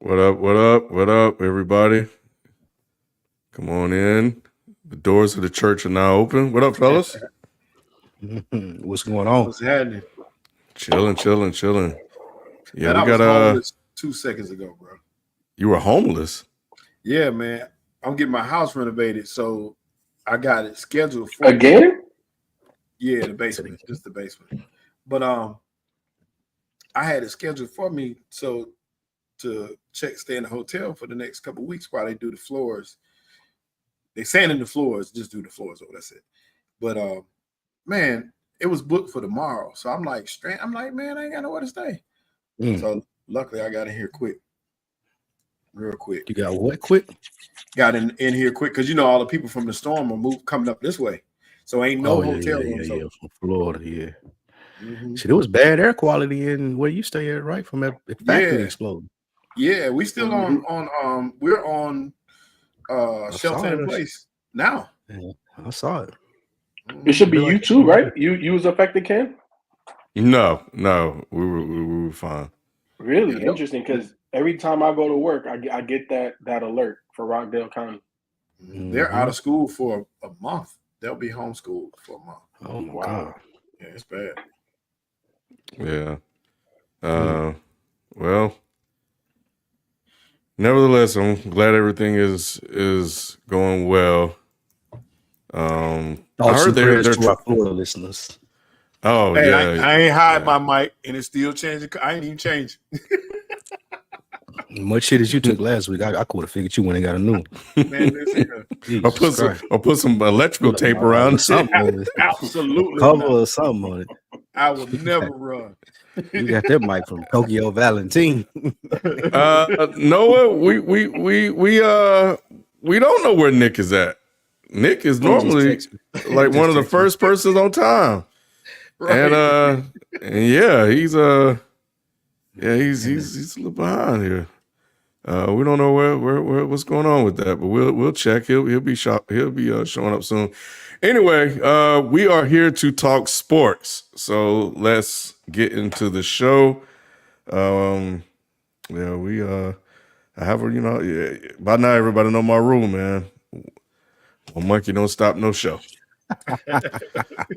What up? What up? What up, everybody? Come on in. The doors of the church are now open. What up, fellas? What's going on? What's happening? Chilling, chilling, chilling. Yeah, Man, we I was got homeless 2 seconds ago, bro. You were homeless. Yeah, man. I'm getting my house renovated, so I got it scheduled for Again? Yeah, the basement, just the basement. But I had it scheduled for me so to stay in the hotel for the next couple of weeks while they do the floors. They sanding the floors, just do the floors, that's it. But man, it was booked for tomorrow. So I'm like, man, I ain't got nowhere to stay. So luckily I got in here quick. Real quick. You got what quick? Got in here quick because all the people from the storm are coming up this way. So ain't no hotel rooms. Yeah, from Florida, yeah. Mm-hmm. Shit, it was bad air quality in where you stay at, right? From that factory exploding. Yeah, we still on we're on shelter in place now. Yeah, I saw it. It should be you too, right? You was affected, Ken? No, we were fine. Really interesting, because every time I go to work, I get that alert for Rockdale County. They're out of school for a month. They'll be homeschooled for a month. Oh my God. Yeah, it's bad. Yeah. Well, nevertheless, I'm glad everything is going well. I heard they're to our Florida listeners. Oh, hey, yeah. I ain't hide my mic, and it's still changing. I ain't even changing. Much shit as you took last week, I could have figured you went and got a new one. Man, listen, I'll put some electrical tape around something. Absolutely. Cover or something on it. I would never run. You got that mic from Tokyo Valentine. Noah, we don't know where Nick is at. Nick is normally like one of the first persons on time. Right. And yeah, he's a little behind here. We don't know where what's going on with that, but we'll check. He'll be showing up soon. Anyway, we are here to talk sports, so let's get into the show. I have by now everybody know my rule, man. Well, monkey don't stop no show.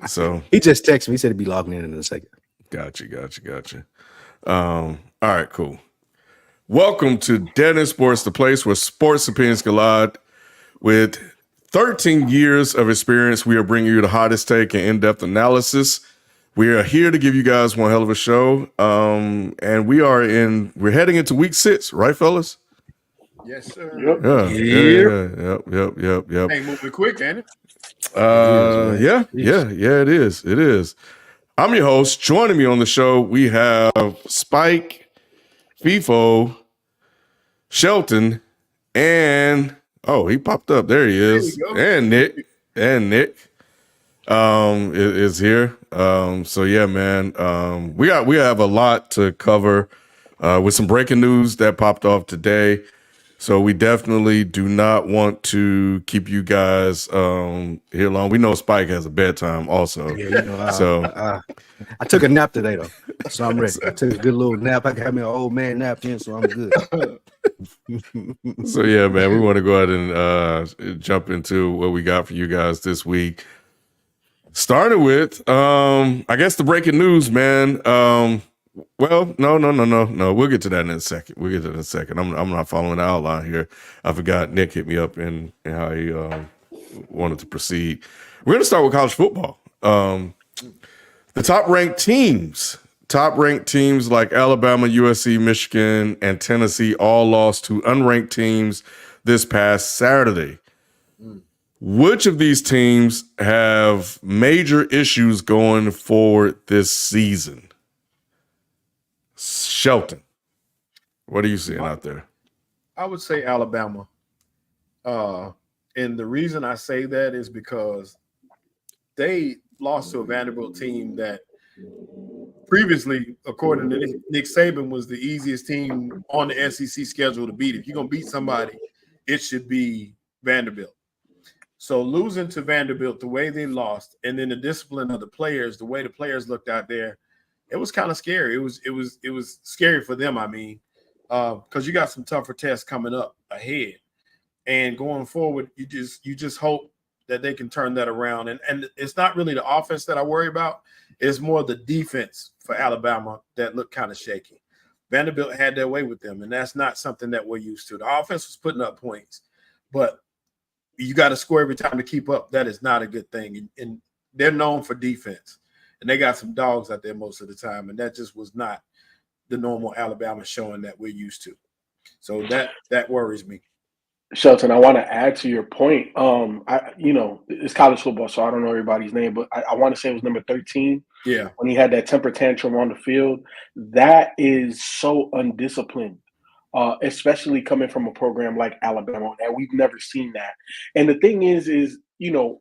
So he just texted me. He said he'd be logging in a second. Gotcha. All right, cool. Welcome to Dead End Sports, the place where sports opinions collide. With 13 years of experience, we are bringing you the hottest take and in-depth analysis. We are here to give you guys one hell of a show. And we're heading into week 6, right, fellas? Yes, sir. Yep. Hey, moving quick, ain't it? It is. I'm your host. Joining me on the show, we have Spike, FIFO, Shelton, and he popped up. There he is. And Nick is here. So yeah, man. We have a lot to cover with some breaking news that popped off today. So we definitely do not want to keep you guys here long. We know Spike has a bedtime also. Yeah, I took a nap today though, so I'm ready. I took a good little nap. I got me an old man nap in, so I'm good. So yeah, man, we want to go ahead and jump into what we got for you guys this week. Starting with, I guess the breaking news, man. Well, no. We'll get to that in a second. I'm not following the outline here. I forgot Nick hit me up and how he wanted to proceed. We're going to start with college football. The top-ranked teams like Alabama, USC, Michigan, and Tennessee all lost to unranked teams this past Saturday. Which of these teams have major issues going forward this season? Shelton, what are you seeing out there? I would say Alabama. And the reason I say that is because they lost to a Vanderbilt team that previously, according to Nick Saban, was the easiest team on the SEC schedule to beat. If you're going to beat somebody, it should be Vanderbilt. So losing to Vanderbilt, the way they lost, and then the discipline of the players, the way the players looked out there, it was kind of scary. It was scary for them. I mean, because you got some tougher tests coming up ahead. And going forward, you just hope that they can turn that around. And it's not really the offense that I worry about. It's more the defense for Alabama that looked kind of shaky. Vanderbilt had their way with them, and that's not something that we're used to. The offense was putting up points, but you got to score every time to keep up. That is not a good thing. And they're known for defense, and they got some dogs out there most of the time, and that just was not the normal Alabama showing that we're used to. So that worries me. Shelton, I want to add to your point. It's college football, so I don't know everybody's name, but I want to say it was number 13. Yeah. When he had that temper tantrum on the field. That is so undisciplined, especially coming from a program like Alabama, and we've never seen that. And the thing is,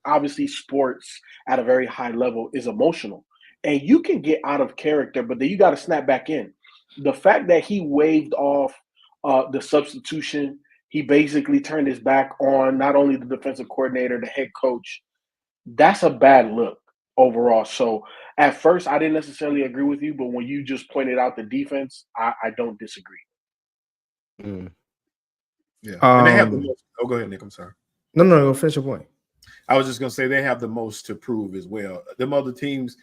obviously sports at a very high level is emotional, and you can get out of character, but then you got to snap back in. The fact that he waved off the substitution, he basically turned his back on not only the defensive coordinator, the head coach. That's a bad look overall. So at first, I didn't necessarily agree with you, but when you just pointed out the defense, I don't disagree. Yeah. And they have the most. Oh, go ahead, Nick. I'm sorry. No, go finish your point. I was just going to say they have the most to prove as well. Them other teams,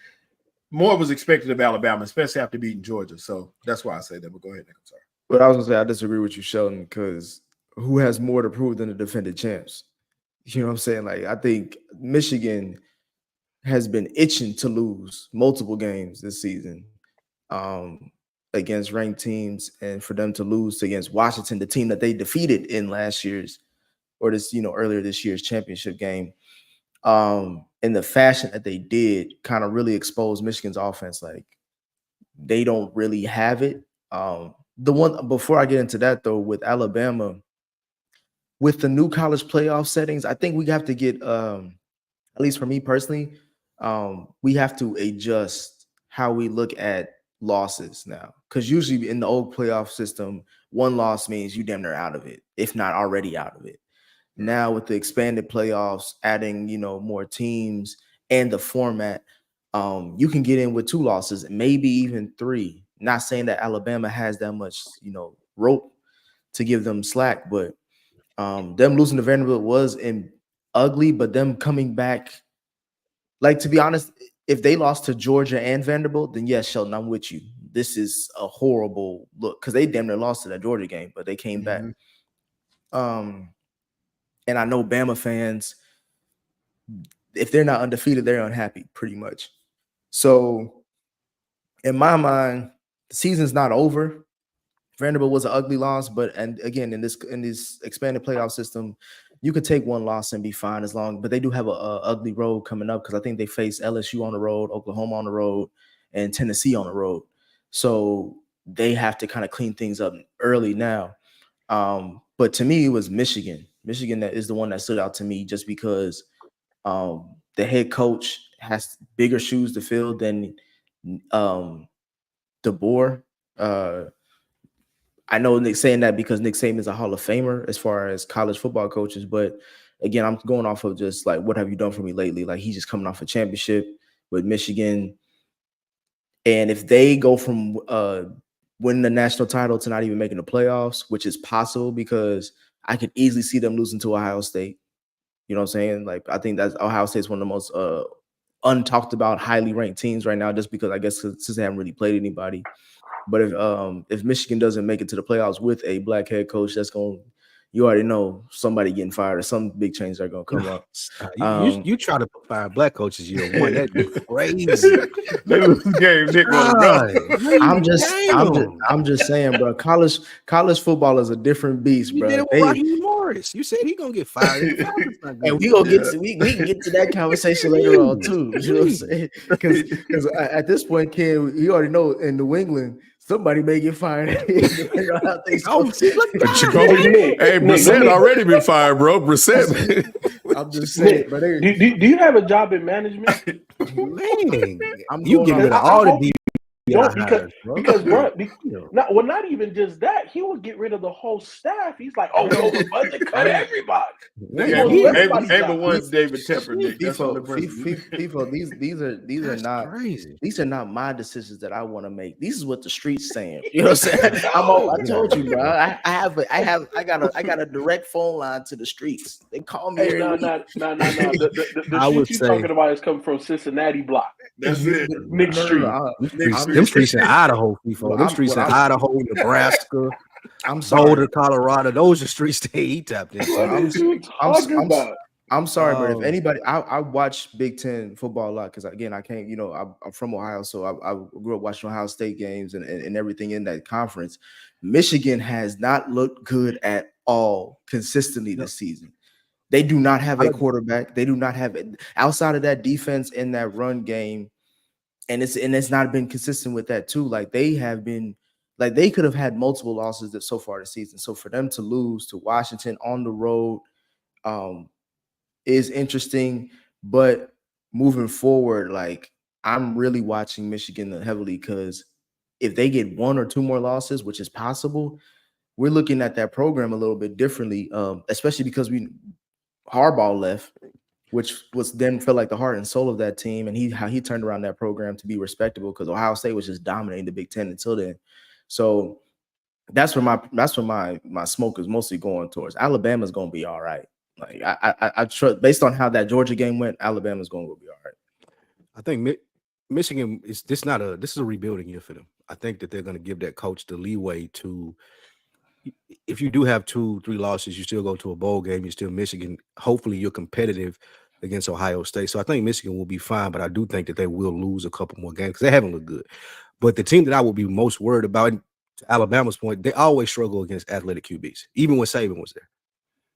more was expected of Alabama, especially after beating Georgia. So that's why I say that. But go ahead, Nick. I'm sorry. But I was going to say I disagree with you, Sheldon, because who has more to prove than the defending champs? You know what I'm saying? Like, I think Michigan has been itching to lose multiple games this season against ranked teams, and for them to lose against Washington, the team that they defeated in last year's or this, earlier this year's championship game, in the fashion that they did, kind of really exposed Michigan's offense. Like, they don't really have it. The one before I get into that though, with Alabama, with the new college playoff settings, I think we have to get, at least for me personally, we have to adjust how we look at losses now. Because usually in the old playoff system, one loss means you damn near out of it, if not already out of it. Now with the expanded playoffs, adding, more teams and the format, you can get in with 2 losses, maybe even 3. Not saying that Alabama has that much, rope to give them slack, but them losing to Vanderbilt was ugly, but them coming back, like, to be honest, if they lost to Georgia and Vanderbilt, then yes, Sheldon, I'm with you. This is a horrible look because they damn near lost to that Georgia game, but they came back. And I know Bama fans, if they're not undefeated, they're unhappy pretty much. So in my mind, the season's not over. Vanderbilt was an ugly loss, but again, in this expanded playoff system, you could take 1 loss and be fine but they do have a ugly road coming up because I think they face LSU on the road, Oklahoma on the road, and Tennessee on the road. So they have to kind of clean things up early now. But to me, it was Michigan. Michigan that is the one that stood out to me just because the head coach has bigger shoes to fill than DeBoer. I know Nick's saying that because Nick Saban is a Hall of Famer as far as college football coaches, but again, I'm going off of just like, what have you done for me lately? Like, he's just coming off a championship with Michigan. And if they go from winning the national title to not even making the playoffs, which is possible because I could easily see them losing to Ohio State. You know what I'm saying? Like, I think that Ohio State's one of the most untalked about, highly ranked teams right now, just because I guess since they haven't really played anybody. But if Michigan doesn't make it to the playoffs with a black head coach, you already know somebody getting fired or some big changes are going to come up. You try to fire black coaches year one. That'd be crazy. They lose the game, Nick. I'm just saying, bro. College football is a different beast, bro. Morris. You said he gonna get fired, and we can get to that conversation later on too. You know what I'm saying? Because at this point, Ken, you already know in New England, somebody may get fired. Brissett already been fired, bro. Brissett. I'm just saying, bro. Do you have a job in management? Man, you giving all the Don't hires, bro. because bro, You know, not even just that. He would get rid of the whole staff. He's like, oh, we over budget, cut everybody. wait, He gonna do everybody's Ain't job. but one David Tepper, Nick. That's the only FIFO, person. FIFO, these are that's not crazy. these are not my decisions that I want to make. This is what the streets saying. You know what I'm saying? I told you, bro. I got a direct phone line to the streets. They call me Hey, every no. week. The I would shit you say- talking about is coming from Cincinnati block. That's it. Nick Street. Them streets in Idaho, FIFO. Well, Them streets in Idaho, Nebraska, I'm sorry. Boulder, Colorado. Those are streets that he tapped into. What is you talking about? I'm sorry, but if Oh. anybody, I watch Big Ten football a lot because again, I can't, I'm from Ohio, so I grew up watching Ohio State games and everything in that conference. Michigan has not looked good at all consistently this season. They do not have a quarterback. They do not have it outside of that defense in that run game, and it's not been consistent with that too. Like they have been, like they could have had multiple losses so far this season. So for them to lose to Washington on the road, is interesting, but moving forward, like I'm really watching Michigan heavily because if they get one or two more losses, which is possible, we're looking at that program a little bit differently, especially because Harbaugh left, which was then felt like the heart and soul of that team, and how he turned around that program to be respectable because Ohio State was just dominating the Big Ten until then. So that's where my smoke is mostly going towards. Alabama's going to be all right. Like I trust, based on how that Georgia game went, Alabama's going to be all right. I think Michigan is this is a rebuilding year for them. I think that they're going to give that coach the leeway to, if you do have 2-3 losses, you still go to a bowl game, you're still Michigan. Hopefully you're competitive against Ohio State. So I think Michigan will be fine, but I do think that they will lose a couple more games because they haven't looked good. But the team that I will be most worried about, to Alabama's point, they always struggle against athletic QBs, even when Saban was there.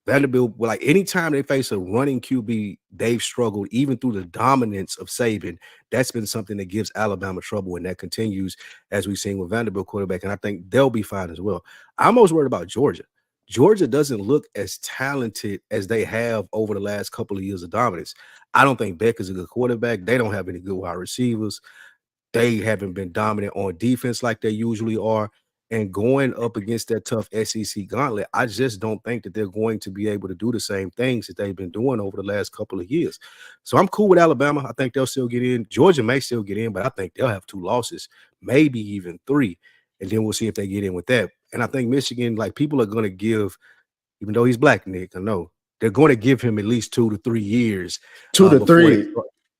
Vanderbilt, like anytime they face a running QB, they've struggled even through the dominance of Saban. That's been something that gives Alabama trouble, and that continues as we've seen with Vanderbilt quarterback, and I think they'll be fine as well. I'm most worried about Georgia. Georgia doesn't look as talented as they have over the last couple of years of dominance. I don't think Beck is a good quarterback. They don't have any good wide receivers. They haven't been dominant on defense like they usually are. And going up against that tough SEC gauntlet, I just don't think that they're going to be able to do the same things that they've been doing over the last couple of years. So I'm cool with Alabama. I think they'll still get in. Georgia may still get in, but I think they'll have 2 losses, maybe even 3. And then we'll see if they get in with that. And I think Michigan, like people are going to give, even though he's black, Nick, I know, they're going to give him at least 2 to 3 years. 2 to 3.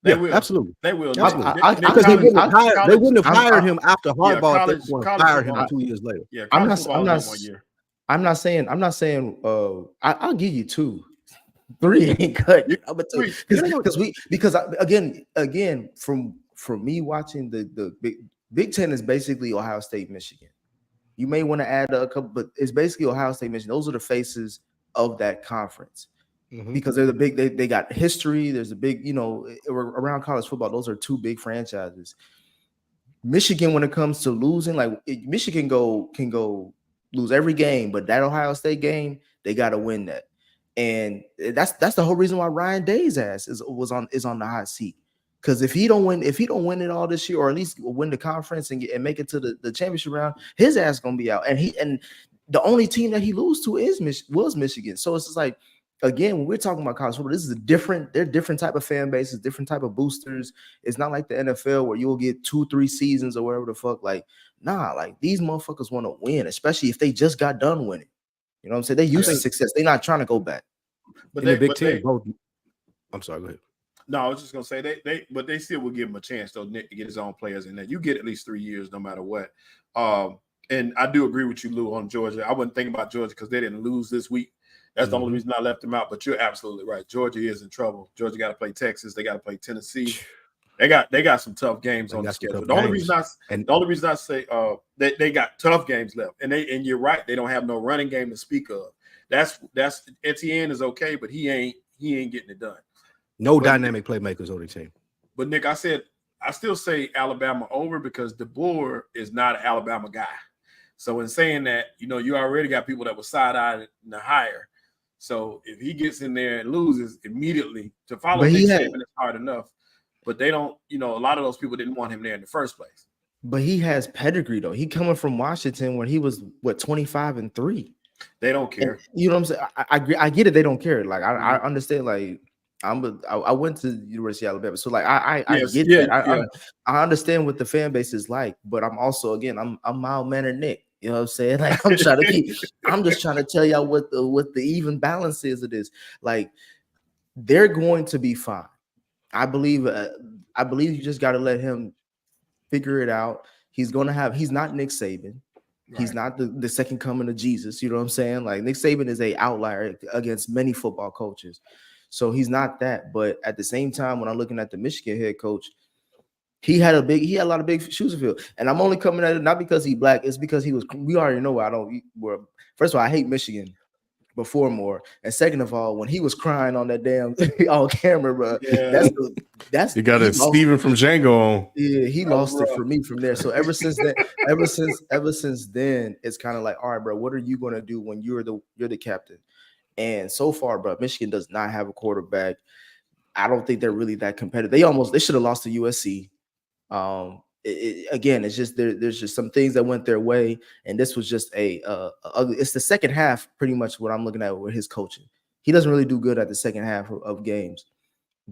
They will. Absolutely. They will. Because they wouldn't have fired him after Harbaugh. college They would have fired him 2 years later. Yeah, I'm not saying I'll give you 2. 3 ain't cut. Because again, from me watching the Big Ten is basically Ohio State, Michigan. You may want to add a couple, but it's basically Ohio State, Michigan. Those are the faces of that conference. Because they're the big, they got history. There's a big, around college football, those are 2 big franchises. Michigan, when it comes to losing, like Michigan can go lose every game, but that Ohio State game, they got to win that. And that's the whole reason why Ryan Day's ass is on the hot seat. Because if he don't win it all this year, or at least win the conference and make it to the championship round, his ass gonna be out. And the only team that he lose to was Michigan. So it's just like, again, when we're talking about college football, they're different type of fan bases, different type of boosters. It's not like the NFL where you'll get 2-3 seasons or whatever the fuck. Like, nah, like these motherfuckers want to win, especially if they just got done winning. You know what I'm saying? They used to success. They're not trying to go back. But the Big Ten, I'm sorry, go ahead. No, I was just gonna say but they still will give him a chance though, Nick, to get his own players in there. You get at least 3 years, no matter what. And I do agree with you, Lou, on Georgia. I wasn't thinking about Georgia because they didn't lose this week. That's the only reason I left them out. But you're absolutely right. Georgia is in trouble. Georgia got to play Texas. They got to play Tennessee. They got some tough games on the schedule. The only reason I say they got tough games left, and you're right. They don't have no running game to speak of. That's Etienne is okay, but he ain't getting it done. No dynamic playmakers on the team. But Nick, I still say Alabama over because DeBoer is not an Alabama guy. So in saying that, you already got people that were side-eyed in the hire. So if he gets in there and loses immediately, to follow Nick Saban is hard enough. But they don't, a lot of those people didn't want him there in the first place. But he has pedigree though. He coming from Washington when he was 25-3. They don't care. And, you know what I'm saying? I get it. They don't care. Like I Mhm. understand. Like I went to University of Alabama, so like I Yes, get yeah, that. yeah. I understand what the fan base is like, but I'm also I'm mild mannered Nick. You know what I'm saying? Like I'm just trying to tell y'all what the even balance is of this. Like they're going to be fine. I believe you just got to let him figure it out. He's not Nick Saban. He's Right. not the second coming of Jesus. You know what I'm saying? Like Nick Saban is a outlier against many football coaches. So he's not that. But at the same time, when I'm looking at the Michigan head coach, he had a lot of big shoes to fill. And I'm only coming at it not because he's black, it's because we already know first of all, I hate Michigan before more. And second of all, when he was crying on that damn on camera, bro, Yeah. that's You got he a lost- Steven from Django on. Yeah, he That lost was it rough. for me from there. So ever since then, it's kind of like, all right, bro, what are you gonna do when you're the captain? And so far, bro, Michigan does not have a quarterback. I don't think they're really that competitive. They should have lost to USC. Again, it's just there's just some things that went their way, and this was just it's the second half, pretty much what I'm looking at with his coaching. He doesn't really do good at the second half of games.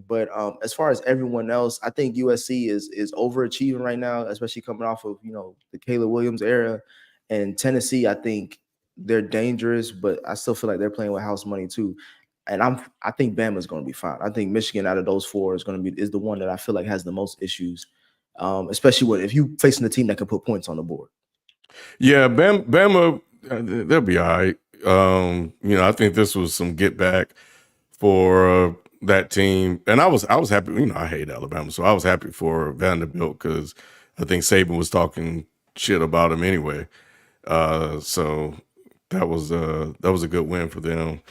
But as far as everyone else, I think USC is overachieving right now, especially coming off of the Caleb Williams era. And Tennessee, I think they're dangerous, but I still feel like they're playing with house money too. And I think Bama's going to be fine. I think Michigan out of those four is the one that I feel like has the most issues, especially if you facing a team that can put points on the board. Yeah, Bama, they'll be all right. I think this was some get back for that team, and I was happy. I hate Alabama, so I was happy for Vanderbilt because I think Saban was talking shit about him anyway. So that was a good win for them.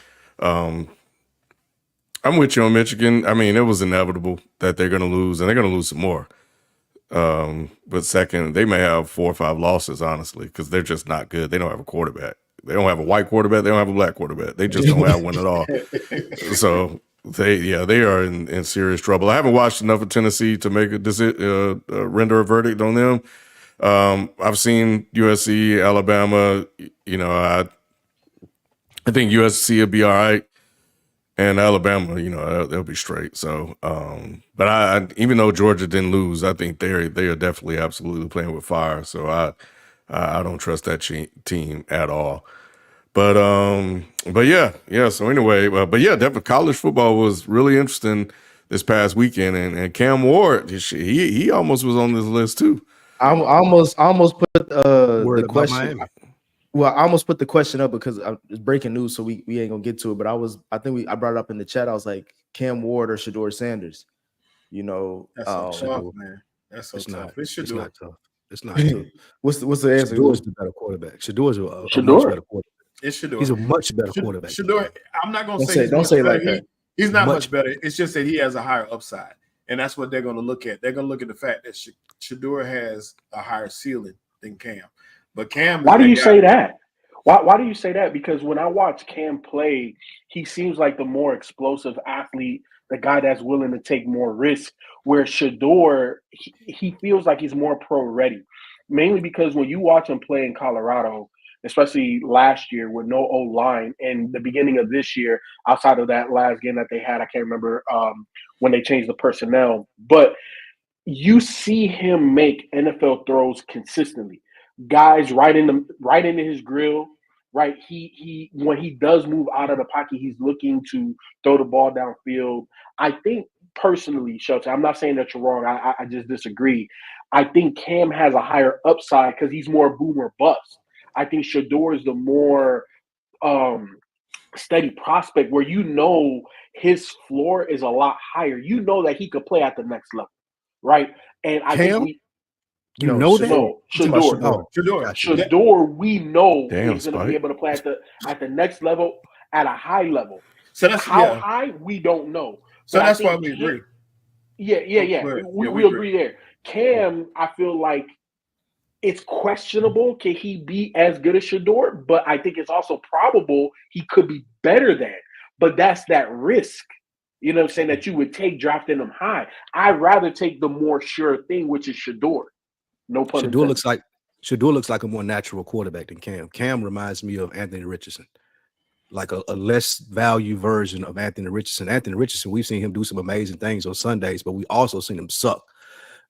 I'm with you on Michigan. I mean, it was inevitable that they're going to lose, and they're going to lose some more. But second, they may have 4 or 5 losses, honestly, because they're just not good. They don't have a quarterback. They don't have a white quarterback. They don't have a black quarterback. They just don't have one at all. So they are in serious trouble. I haven't watched enough of Tennessee to make render a verdict on them. I've seen USC, Alabama. I think USC will be all right. And Alabama, they'll be straight. So, but I even though Georgia didn't lose, I think they are definitely absolutely playing with fire. So I don't trust that team at all. But yeah. So anyway, but yeah, definitely college football was really interesting this past weekend, and Cam Ward, he almost was on this list too. I almost put Word the about question. Miami. Well, I almost put the question up because it's breaking news, so we ain't gonna get to it. But I brought it up in the chat. I was like, Cam Ward or Shedeur Sanders. That's so tough, man. That's so tough. It's not tough. It's not tough. What's the answer? Shedeur's the better quarterback. Shedeur's a much Shedeur. better quarterback. It's Shedeur. He's a much better quarterback. Shedeur, I'm not gonna Don't say say- he's don't much say better. like that. He's not Much much better. It's just that he has a higher upside, and that's what they're gonna look at. They're gonna look at the fact that Shedeur has a higher ceiling than Cam. But Cam, Why do you say that? Why do you say that? Because when I watch Cam play, he seems like the more explosive athlete, the guy that's willing to take more risk. Where Shedeur, he feels like he's more pro ready, mainly because when you watch him play in Colorado, especially last year with no O line, and the beginning of this year, outside of that last game that they had, I can't remember when they changed the personnel, but you see him make NFL throws consistently. Guys right into his grill, right? He when he does move out of the pocket, he's looking to throw the ball downfield. I think personally, Shelton, I'm not saying that you're wrong. I just disagree. I think Cam has a higher upside because he's more boom or bust. I think Shedeur is the more steady prospect where his floor is a lot higher. You know that he could play at the next level, right? And I Cam? think You know that? Shedeur. Shedeur. Shedeur, we know Damn, he's going to Spike. be able to play at the next level, at a high level. So that's How high, we don't know. So But I that's why think we agree. Yeah. We agree there. Cam, I feel like it's questionable. Can he be as good as Shedeur? But I think it's also probable he could be better than. But that's that risk, you know what I'm saying, that you would take drafting him high. I'd rather take the more sure thing, which is Shedeur. No pun Shador intended. looks like a more natural quarterback than Cam. Cam reminds me of Anthony Richardson, like a less value version of Anthony Richardson. Anthony Richardson, we've seen him do some amazing things on Sundays, but we also seen him suck.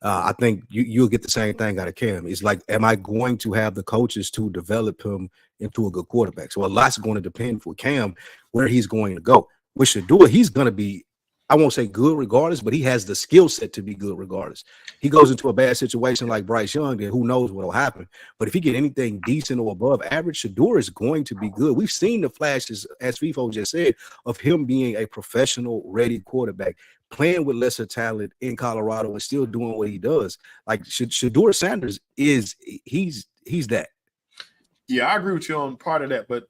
I think you'll get the same thing out of Cam. It's like, am I going to have the coaches to develop him into a good quarterback? So a lot's going to depend for Cam where he's going to go. With Shador, he's going to be, I won't say good regardless, but he has the skill set to be good regardless. He goes into a bad situation like Bryce Young, then who knows what will happen. But if he get anything decent or above average, Shador is going to be good. We've seen the flashes, as FIFO just said, of him being a professional ready quarterback, playing with lesser talent in Colorado and still doing what he does. Like Shador Sanders he's that. Yeah, I agree with you on part of that, but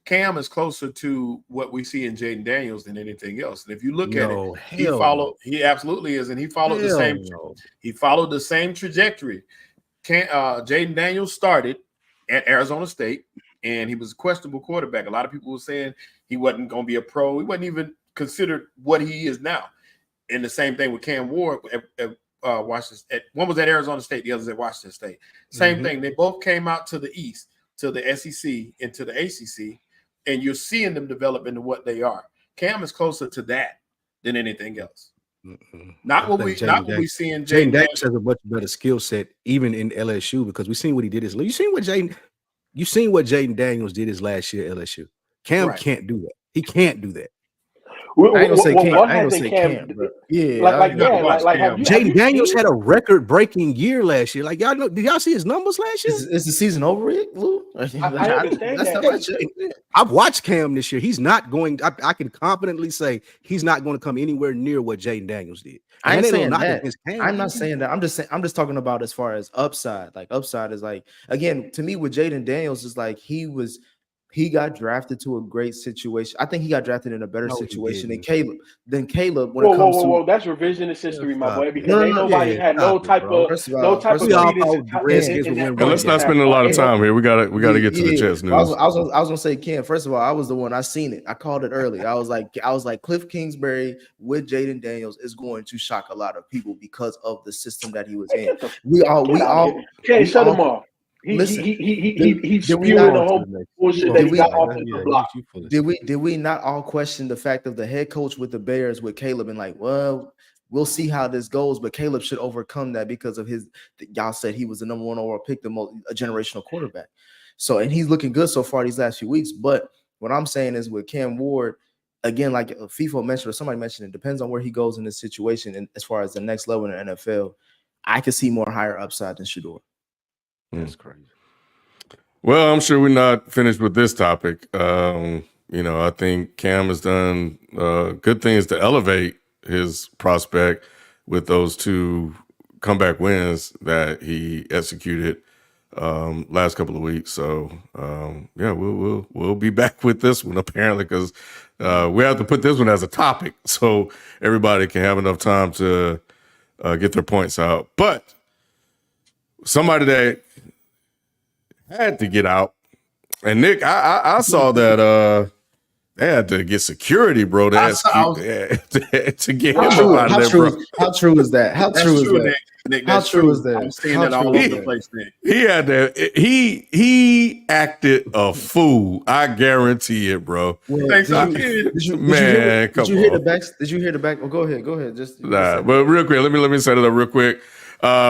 Cam is closer to what we see in Jaden Daniels than anything else. And if you look at it, he absolutely is, and he followed he followed the same trajectory. Jaden Daniels started at Arizona State, and he was a questionable quarterback. A lot of people were saying he wasn't going to be a pro. He wasn't even considered what he is now. And the same thing with Cam Ward at Washington. One was at Arizona State, the other was at Washington State. Same thing. They both came out to the East, to the SEC, and to the ACC, and you're seeing them develop into what they are. Cam is closer to that than anything else. Not what we see in Jaden Daniels has a much better skill set, even in LSU, because we've seen what he did you seen what Jaden Daniels did his last year at LSU. Cam can't do that. He can't do that. I ain't gonna say Cam. I ain't gonna say Cam, bro. Yeah, Jaden Daniels had a record-breaking year last year. Like, y'all know, did y'all see his numbers last year? Is the season over yet, Lou? I understand that. I've watched Cam this year. He's not going. I can confidently say he's not going to come anywhere near what Jaden Daniels did. I ain't saying that. I'm not saying that. I'm just talking about as far as upside. Like upside is like, again, to me with Jaden Daniels is like he got drafted to a great situation. I think he got drafted in a better situation than Caleb. Whoa, that's revisionist history, my boy. Because ain't nobody had no type of let's not spend a lot of time here. We gotta get to the Jets news. I was gonna say, Ken. First of all, I was the one. I seen it. I called it early. I was like, Cliff Kingsbury with Jaden Daniels is going to shock a lot of people because of the system that he was in. We all can't shut him off. He's spewing the whole bullshit that he got off the block. Did we not all question the fact of the head coach with the Bears with Caleb and like, well, we'll see how this goes, but Caleb should overcome that because of y'all said he was the number one overall pick, a generational quarterback. So, and he's looking good so far these last few weeks. But what I'm saying is with Cam Ward, again, like FIFO mentioned or somebody mentioned, it depends on where he goes in this situation. And as far as the next level in the NFL, I could see more higher upside than Shador. That's crazy. Well, I'm sure we're not finished with this topic. I think Cam has done good things to elevate his prospect with those 2 comeback wins that he executed last couple of weeks. So we'll be back with this one apparently because we have to put this one as a topic so everybody can have enough time to get their points out. But somebody that had to get out, and Nick, I saw that they had to get security, bro, to get him out of there, bro. How true is that? How true is that? Nick, how true is that? I'm seeing that all over the place, Nick. He had to. He acted a fool. I guarantee it, bro. Well, did you hear the back? Oh, go ahead. Just but real quick, let me set it up real quick.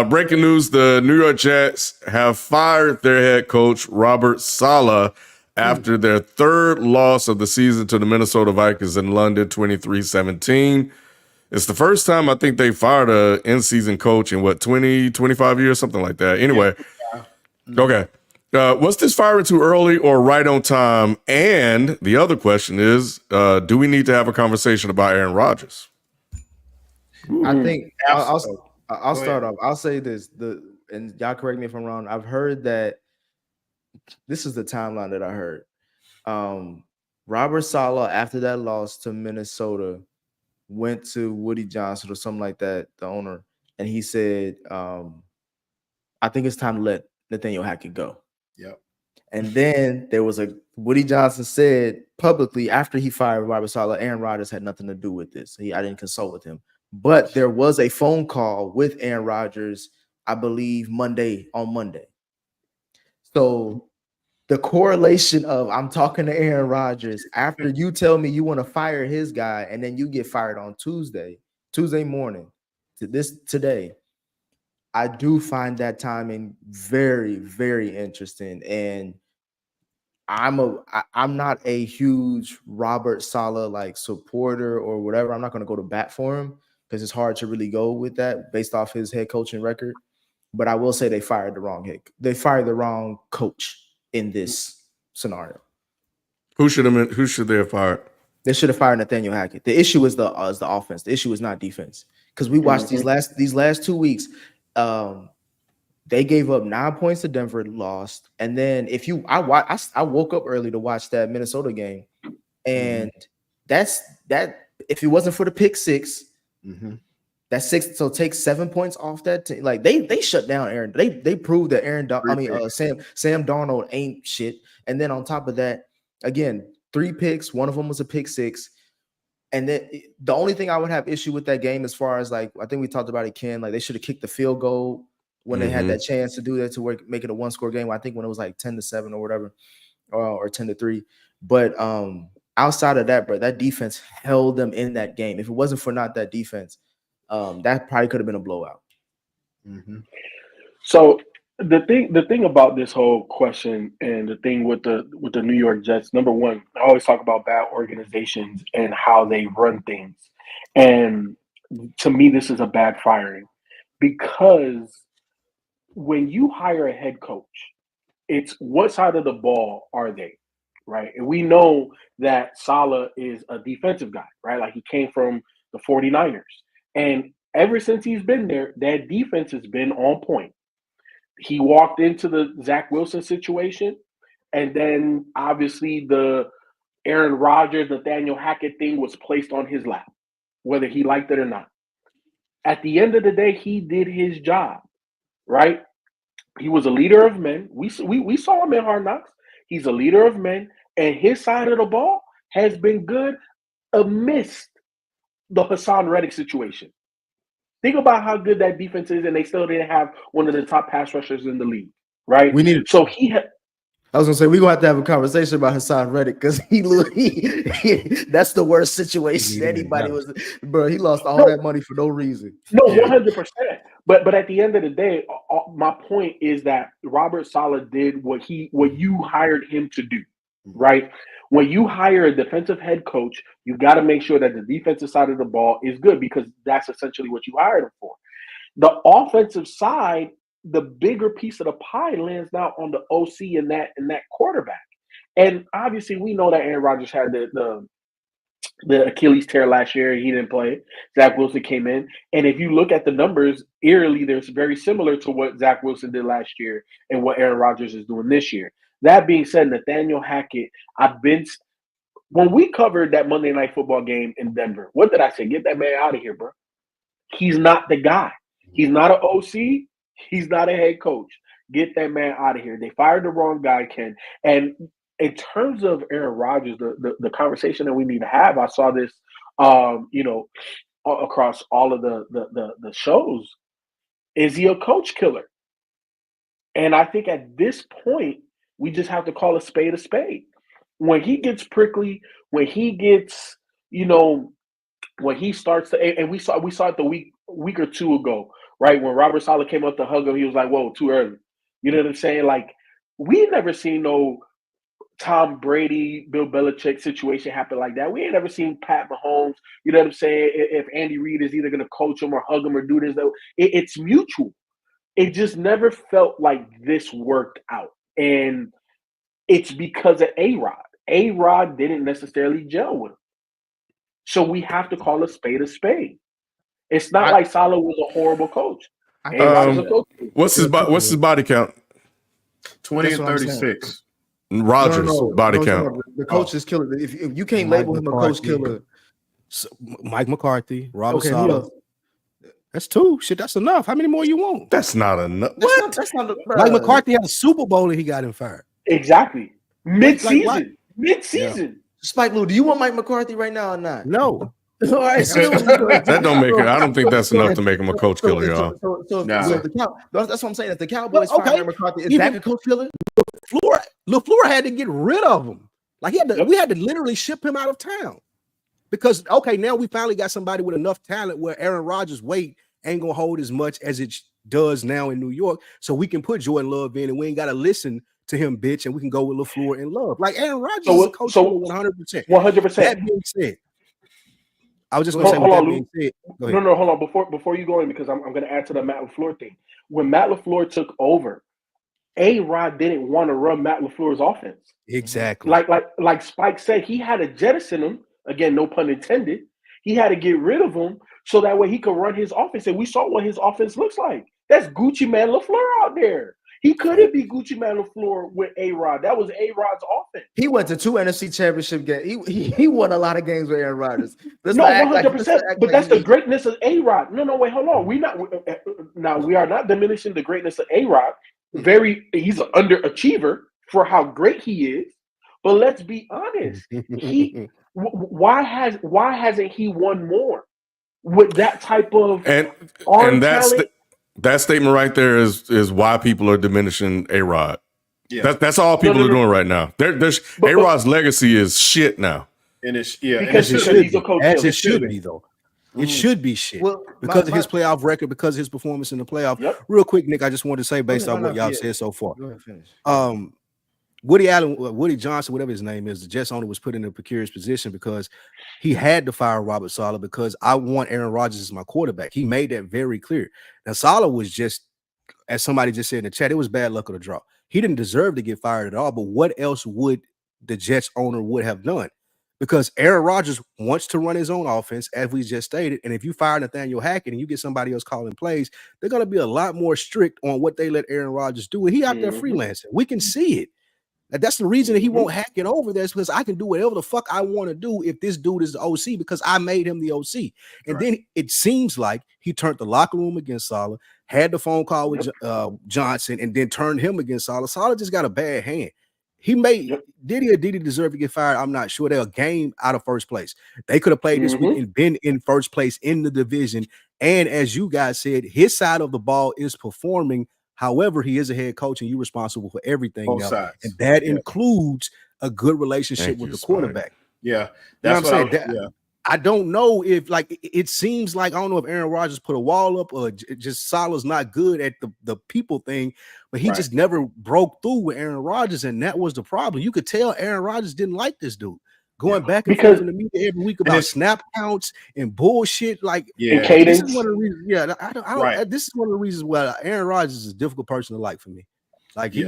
Breaking news: the New York Jets have fired their head coach Robert Saleh after their 3rd loss of the season to the Minnesota Vikings in London, 23-17. It's the first time I think they fired a in-season coach in 20, 25 years, something like that. Anyway, okay. Was this firing too early or right on time? And the other question is, do we need to have a conversation about Aaron Rodgers? I think I'll start off. I'll say this, and y'all correct me if I'm wrong. I've heard that this is the timeline that I heard. Robert Saleh, after that loss to Minnesota, went to Woody Johnson or something like that, the owner, and he said, I think it's time to let Nathaniel Hackett go. Yep. And then there was Woody Johnson said publicly after he fired Robert Saleh, Aaron Rodgers had nothing to do with this. I didn't consult with him. But there was a phone call with Aaron Rodgers I believe, on Monday. So the correlation of I'm talking to Aaron Rodgers after you tell me you want to fire his guy and then you get fired on Tuesday morning today. I do find that timing very, very interesting. And I'm not a huge Robert Saleh like supporter or whatever. I'm not going to go to bat for him because it's hard to really go with that based off his head coaching record. But I will say they fired the wrong coach in this scenario. Who should they have fired? They should have fired Nathaniel Hackett. The issue is the offense. The issue is not defense. Because we watched these last 2 weeks. They gave up 9 points to Denver, lost. And then I woke up early to watch that Minnesota game. And that's that. If it wasn't for the pick six, that's six. So take 7 points off that team. Like they shut down Aaron. They proved that Sam Darnold ain't shit. And then on top of that, again, 3 picks. One of them was a pick six. And then the only thing I would have issue with that game, as far as like, I think we talked about it, Ken, like they should have kicked the field goal when they had that chance to do that to make it a 1-score game. I think when it was like 10-7 or whatever, or 10-3. But outside of that, bro, that defense held them in that game. If it wasn't for not that defense, that probably could have been a blowout. So the thing about this whole question and the thing with the New York Jets, number one, I always talk about bad organizations and how they run things. And to me, this is a bad firing because when you hire a head coach, it's what side of the ball are they, right? And we know that Salah is a defensive guy, right? Like he came from the 49ers. And ever since he's been there, that defense has been on point. He walked into the Zach Wilson situation, and then obviously the Aaron Rodgers, Nathaniel Hackett thing was placed on his lap, whether he liked it or not. At the end of the day, he did his job, right? He was a leader of men. We saw him in Hard Knocks. He's a leader of men, and his side of the ball has been good amidst the Hassan Reddick situation. Think about how good that defense is, and they still didn't have one of the top pass rushers in the league, right? I was gonna say we're gonna have to have a conversation about Hassan Reddick because he that's the worst situation anybody was. Bro, he lost all that money for no reason. No, 100%. But at the end of the day, my point is that Robert Saleh did what you hired him to do, right? When you hire a defensive head coach, you got to make sure that the defensive side of the ball is good because that's essentially what you hired him for. The offensive side, the bigger piece of the pie lands now on the OC and that quarterback. And obviously, we know that Aaron Rodgers had the Achilles tear last year. He didn't play. Zach Wilson came in. And if you look at the numbers, eerily, they're very similar to what Zach Wilson did last year and what Aaron Rodgers is doing this year. That being said, Nathaniel Hackett, when we covered that Monday Night Football game in Denver, what did I say? Get that man out of here, bro. He's not the guy. He's not an OC. He's not a head coach. Get that man out of here. They fired the wrong guy, Ken. And in terms of Aaron Rodgers, the conversation that we need to have, I saw this, across all of the shows. Is he a coach killer? And I think at this point, we just have to call a spade a spade. When he gets prickly, when he gets, when he starts to, and we saw it the week or two ago, right? When Robert Saleh came up to hug him, he was like, "Whoa, too early." You know what I'm saying? Like, we ain't never seen no Tom Brady, Bill Belichick situation happen like that. We ain't never seen Pat Mahomes. You know what I'm saying? If Andy Reid is either going to coach him or hug him or do this, it's mutual. It just never felt like this worked out. And it's because of A-Rod. A-Rod didn't necessarily gel with him. So we have to call a spade a spade. It's not like Saleh was a horrible coach. A-Rod is a coach. What's his body count? 20 and 36. Rodgers body count. The coach is killer. If you can't label him a coach killer, Mike McCarthy, Robert Saleh. That's 2. Shit, that's enough. How many more you want? That's not enough. That's not Mike McCarthy had a Super Bowl and he got him fired. Exactly. Mid-season. Spike Lou, do you want Mike McCarthy right now or not? No. All right, That don't make it. I don't think that's enough to make him a coach killer, y'all. Nah. That's what I'm saying. If the Cowboys Well, okay. fire McCarthy, is that a coach killer? LaFleur had to get rid of him. Like we had to literally ship him out of town. Because now we finally got somebody with enough talent where Aaron Rodgers' weight ain't gonna hold as much as it does now in New York. So we can put Jordan Love in, and we ain't gotta listen to him, bitch, and we can go with LaFleur and Love. Like Aaron Rodgers is a coach 100%. 100%. That being said, I was just gonna say. Hold With on, that being said, go ahead. No, hold on. Before you go in, because I'm going to add to the Matt LaFleur thing. When Matt LaFleur took over, A-Rod didn't want to run Matt LaFleur's offense. Exactly. Like Spike said, he had to jettison him. Again, no pun intended. He had to get rid of him so that way he could run his offense. And we saw what his offense looks like. That's Gucci Man LaFleur out there. He couldn't be Gucci Man LaFleur with A-Rod. That was A-Rod's offense. He went to 2 NFC championship games. He won a lot of games with Aaron Rodgers. No, 100%. But that's the greatness of A-Rod. No, wait, hold on. We are not diminishing the greatness of A-Rod. He's an underachiever for how great he is. But let's be honest. Why hasn't he won more with that type of and talent? That statement right there is why people are diminishing A-Rod. Yeah. That's all people are doing right now. A-Rod's legacy is shit now. And it's because it should be though. It should be shit because of his playoff record, because of his performance in the playoff. Yep. Real quick, Nick, I just wanted to say based on what y'all said so far. Go ahead, finish. Woody Johnson, whatever his name is, the Jets owner, was put in a precarious position because he had to fire Robert Saleh because I want Aaron Rodgers as my quarterback. He made that very clear. Now, Saleh was just, as somebody just said in the chat, it was bad luck of the draw. He didn't deserve to get fired at all, but what else would the Jets owner would have done? Because Aaron Rodgers wants to run his own offense, as we just stated, and if you fire Nathaniel Hackett and you get somebody else calling plays, they're going to be a lot more strict on what they let Aaron Rodgers do, and he out there freelancing. We can see it. That's the reason that he won't hack it over there, is because I can do whatever the fuck I want to do if this dude is the OC, because I made him the OC. And then it seems like he turned the locker room against Salah, had the phone call with Johnson, and then turned him against Salah. Salah just got a bad hand. He made did he deserve to get fired? I'm not sure. They're a game out of first place. They could have played this week and been in first place in the division. And as you guys said, his side of the ball is performing. However, he is a head coach, and you're responsible for everything Both now. sides. And that includes a good relationship with the quarterback. Yeah, that's what I'm saying. I don't know if, like, it seems like, I don't know if Aaron Rodgers put a wall up or just Salah's not good at the people thing, but he just never broke through with Aaron Rodgers, and that was the problem. You could tell Aaron Rodgers didn't like this dude. Going back and forth in the media every week about snap counts and bullshit, like and cadence. This is one of the reasons. I don't. This is one of the reasons why Aaron Rodgers is a difficult person to like for me. Like he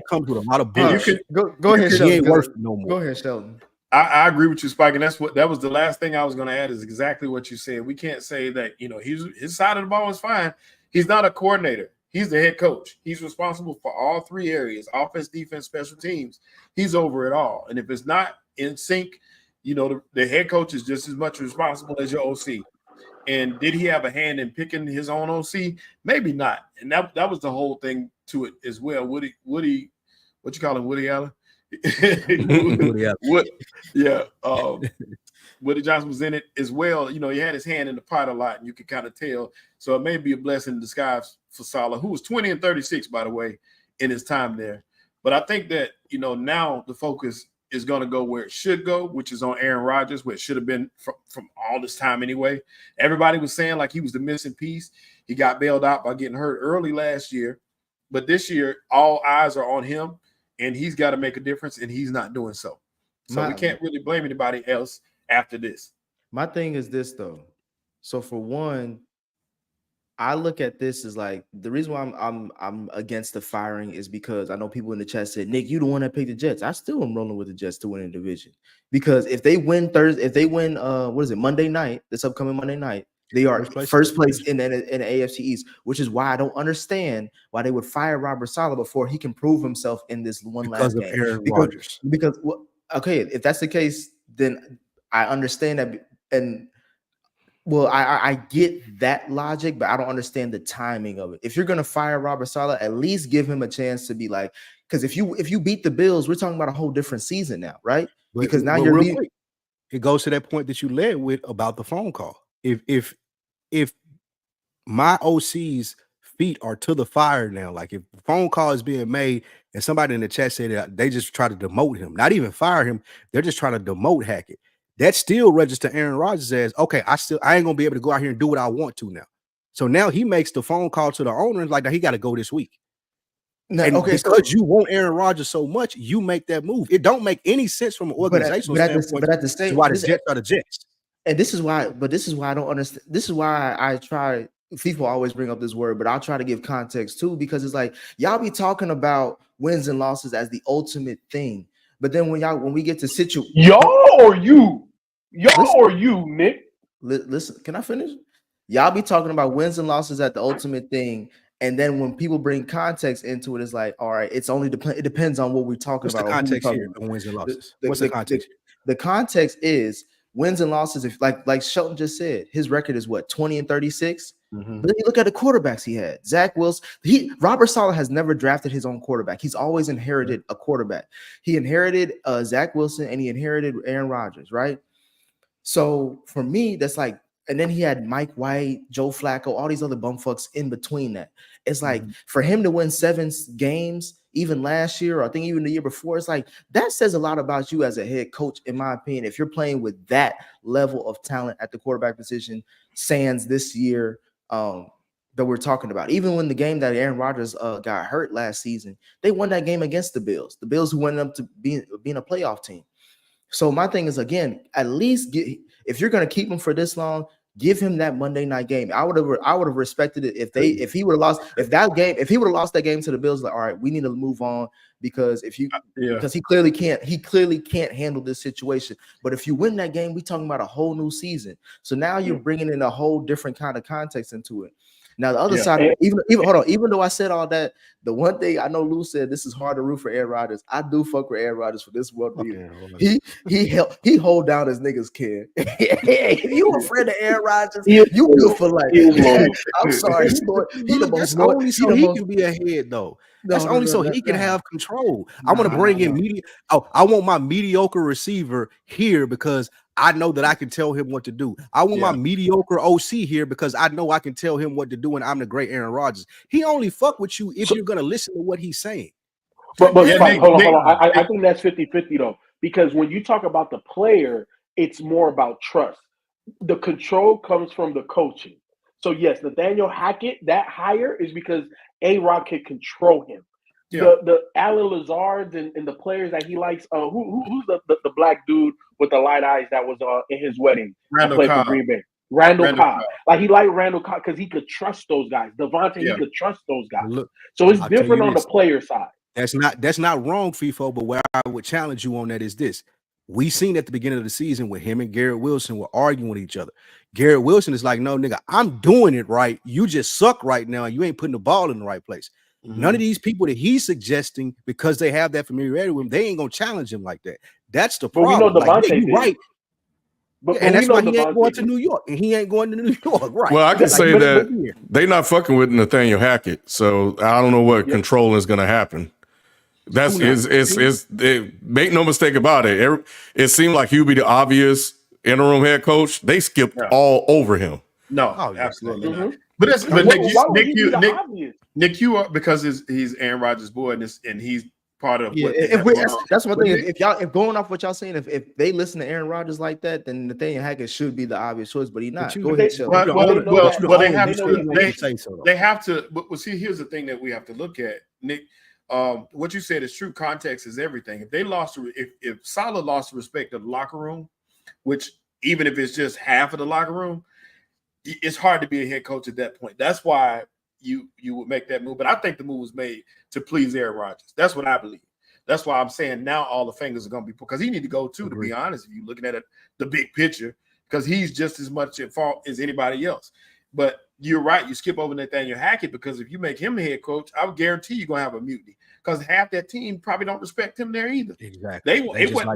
comes with a lot of bullshit. Go ahead, Sheldon. He ain't worth it no more. Go ahead, Sheldon. I agree with you, Spike, and that was the last thing I was going to add, is exactly what you said. We can't say that his side of the ball is fine. He's not a coordinator. He's the head coach. He's responsible for all three areas: offense, defense, special teams. He's over it all. And if it's not in sync, the head coach is just as much responsible as your OC. And did he have a hand in picking his own OC? Maybe not. And that was the whole thing to it as well. Woody, what you call him, Woody Allen? Woody Johnson was in it as well. He had his hand in the pot a lot, and you could kind of tell. So it may be a blessing in disguise for Salah, who was 20 and 36, by the way, in his time there. But I think that now the focus is going to go where it should go, which is on Aaron Rodgers, where it should have been from all this time anyway. Everybody was saying like he was the missing piece. He got bailed out by getting hurt early last year, but this year all eyes are on him. And he's got to make a difference, and he's not doing so. So we can't really blame anybody else after this. My thing is this, though. So for one, I look at this as like, the reason why I'm against the firing is because I know people in the chat said, Nick, you the one that picked the Jets. I still am rolling with the Jets to win the division, because if they win Monday night, this upcoming Monday night, they are first place in the AFC East, which is why I don't understand why they would fire Robert Saleh before he can prove himself in this last game. Aaron Rodgers. Because if that's the case, then I understand that, and I get that logic, but I don't understand the timing of it. If you're gonna fire Robert Saleh, at least give him a chance to be like, because if you beat the Bills, we're talking about a whole different season now, right? Because now you're beating. it goes to that point that you led with about the phone call. If my OC's feet are to the fire now, like if the phone call is being made and somebody in the chat said that they just try to demote him, not even fire him, they're just trying to demote Hackett. That still register Aaron Rodgers as, okay, I ain't gonna be able to go out here and do what I want to now. So now he makes the phone call to the owner like that he got to go this week. No, And okay, because you want Aaron Rodgers so much, you make that move. It don't make any sense from an organizational standpoint. But at the same, why the Jets are the Jets. And this is why I don't understand. This is why I try. FIFA always bring up this word, but I'll try to give context too, because it's like y'all be talking about wins and losses as the ultimate thing, but then when we get to y'all or you, Nick. Listen, can I finish? Y'all be talking about wins and losses at the ultimate thing, and then when people bring context into it, it's like, all right, it depends on what we're talking about. What's the context here on wins and losses? What's the context? The context is wins and losses. If like Shelton just said, his record is what, 20-36. Mm-hmm. But then you look at the quarterbacks he had. Zach Wilson. Robert Saleh has never drafted his own quarterback. He's always inherited a quarterback. He inherited Zach Wilson and he inherited Aaron Rodgers, right? So for me, that's like, and then he had Mike White, Joe Flacco, all these other bumfucks in between that. It's like for him to win 7 games, even last year, or I think even the year before, it's like that says a lot about you as a head coach, in my opinion. If you're playing with that level of talent at the quarterback position, sans this year, that we're talking about. Even when the game that Aaron Rodgers got hurt last season, they won that game against the Bills who went up to being a playoff team. So my thing is, again, at least if you're going to keep him for this long, give him that Monday night game. I would have respected it if he would have lost that game to the Bills. Like, all right, we need to move on because because he clearly can't handle this situation. But if you win that game, we're talking about a whole new season. So now you're bringing in a whole different kind of context into it. Now the other side, even though I said all that, the one thing I know Lou said, this is hard to root for Aaron Rodgers. I do fuck with Aaron Rodgers for this one reason. He hold down his niggas, kid. If you a friend of Aaron Rodgers, you good for life. I'm sorry. That's only so he can be ahead, though. That's only so he can have control. I want to bring in I want my mediocre receiver here because I know that I can tell him what to do. I want my mediocre OC here because I know I can tell him what to do, and I'm the great Aaron Rodgers. He only fuck with you if you're going to listen to what he's saying. But hold on. I think that's 50-50, though, because when you talk about the player, it's more about trust. The control comes from the coaching. So, yes, Nathaniel Hackett, that hire is because A-Rod can control him. Yeah. The Alan Lazards and the players that he likes, who's the black dude with the light eyes that was in his wedding? Randall Cobb. For Green Bay. Randall Cobb. Like, he liked Randall Cobb because he could trust those guys. Devontae, he could trust those guys. Look, so it's different on the player side. That's not wrong, FIFO, but where I would challenge you on that is this. We seen at the beginning of the season when him and Garrett Wilson were arguing with each other. Garrett Wilson is like, no, nigga, I'm doing it right. You just suck right now, and you ain't putting the ball in the right place. Mm-hmm. None of these people that he's suggesting, because they have that familiarity with him, they ain't gonna challenge him like that. That's the problem. But we know Devontae you're right. And that's why he ain't going to New York, and he ain't going to New York, right? Well, I can say that they not fucking with Nathaniel Hackett, so I don't know what controlling is going to happen. Make no mistake about it. It seemed like he'd be the obvious interim head coach. They skipped all over him. No, absolutely not. But Nick, you are, because he's Aaron Rodgers' boy, and he's part of. That's one thing. If going off what y'all saying, if they listen to Aaron Rodgers like that, then Nathaniel Hackett should be the obvious choice, but he's not. Go ahead, they have to. But see, here's the thing that we have to look at, Nick. What you said is true. Context is everything. If Salah lost the respect of the locker room, which even if it's just half of the locker room, it's hard to be a head coach at that point. That's why you would make that move. But I think the move was made to please Aaron Rodgers. That's what I believe. That's why I'm saying now all the fingers are going to be, because he need to go too, to be honest, if you're looking at the big picture, because he's just as much at fault as anybody else. But you're right. You skip over Nathaniel Hackett, because if you make him the head coach, I would guarantee you're going to have a mutiny, because half that team probably don't respect him there either. Exactly.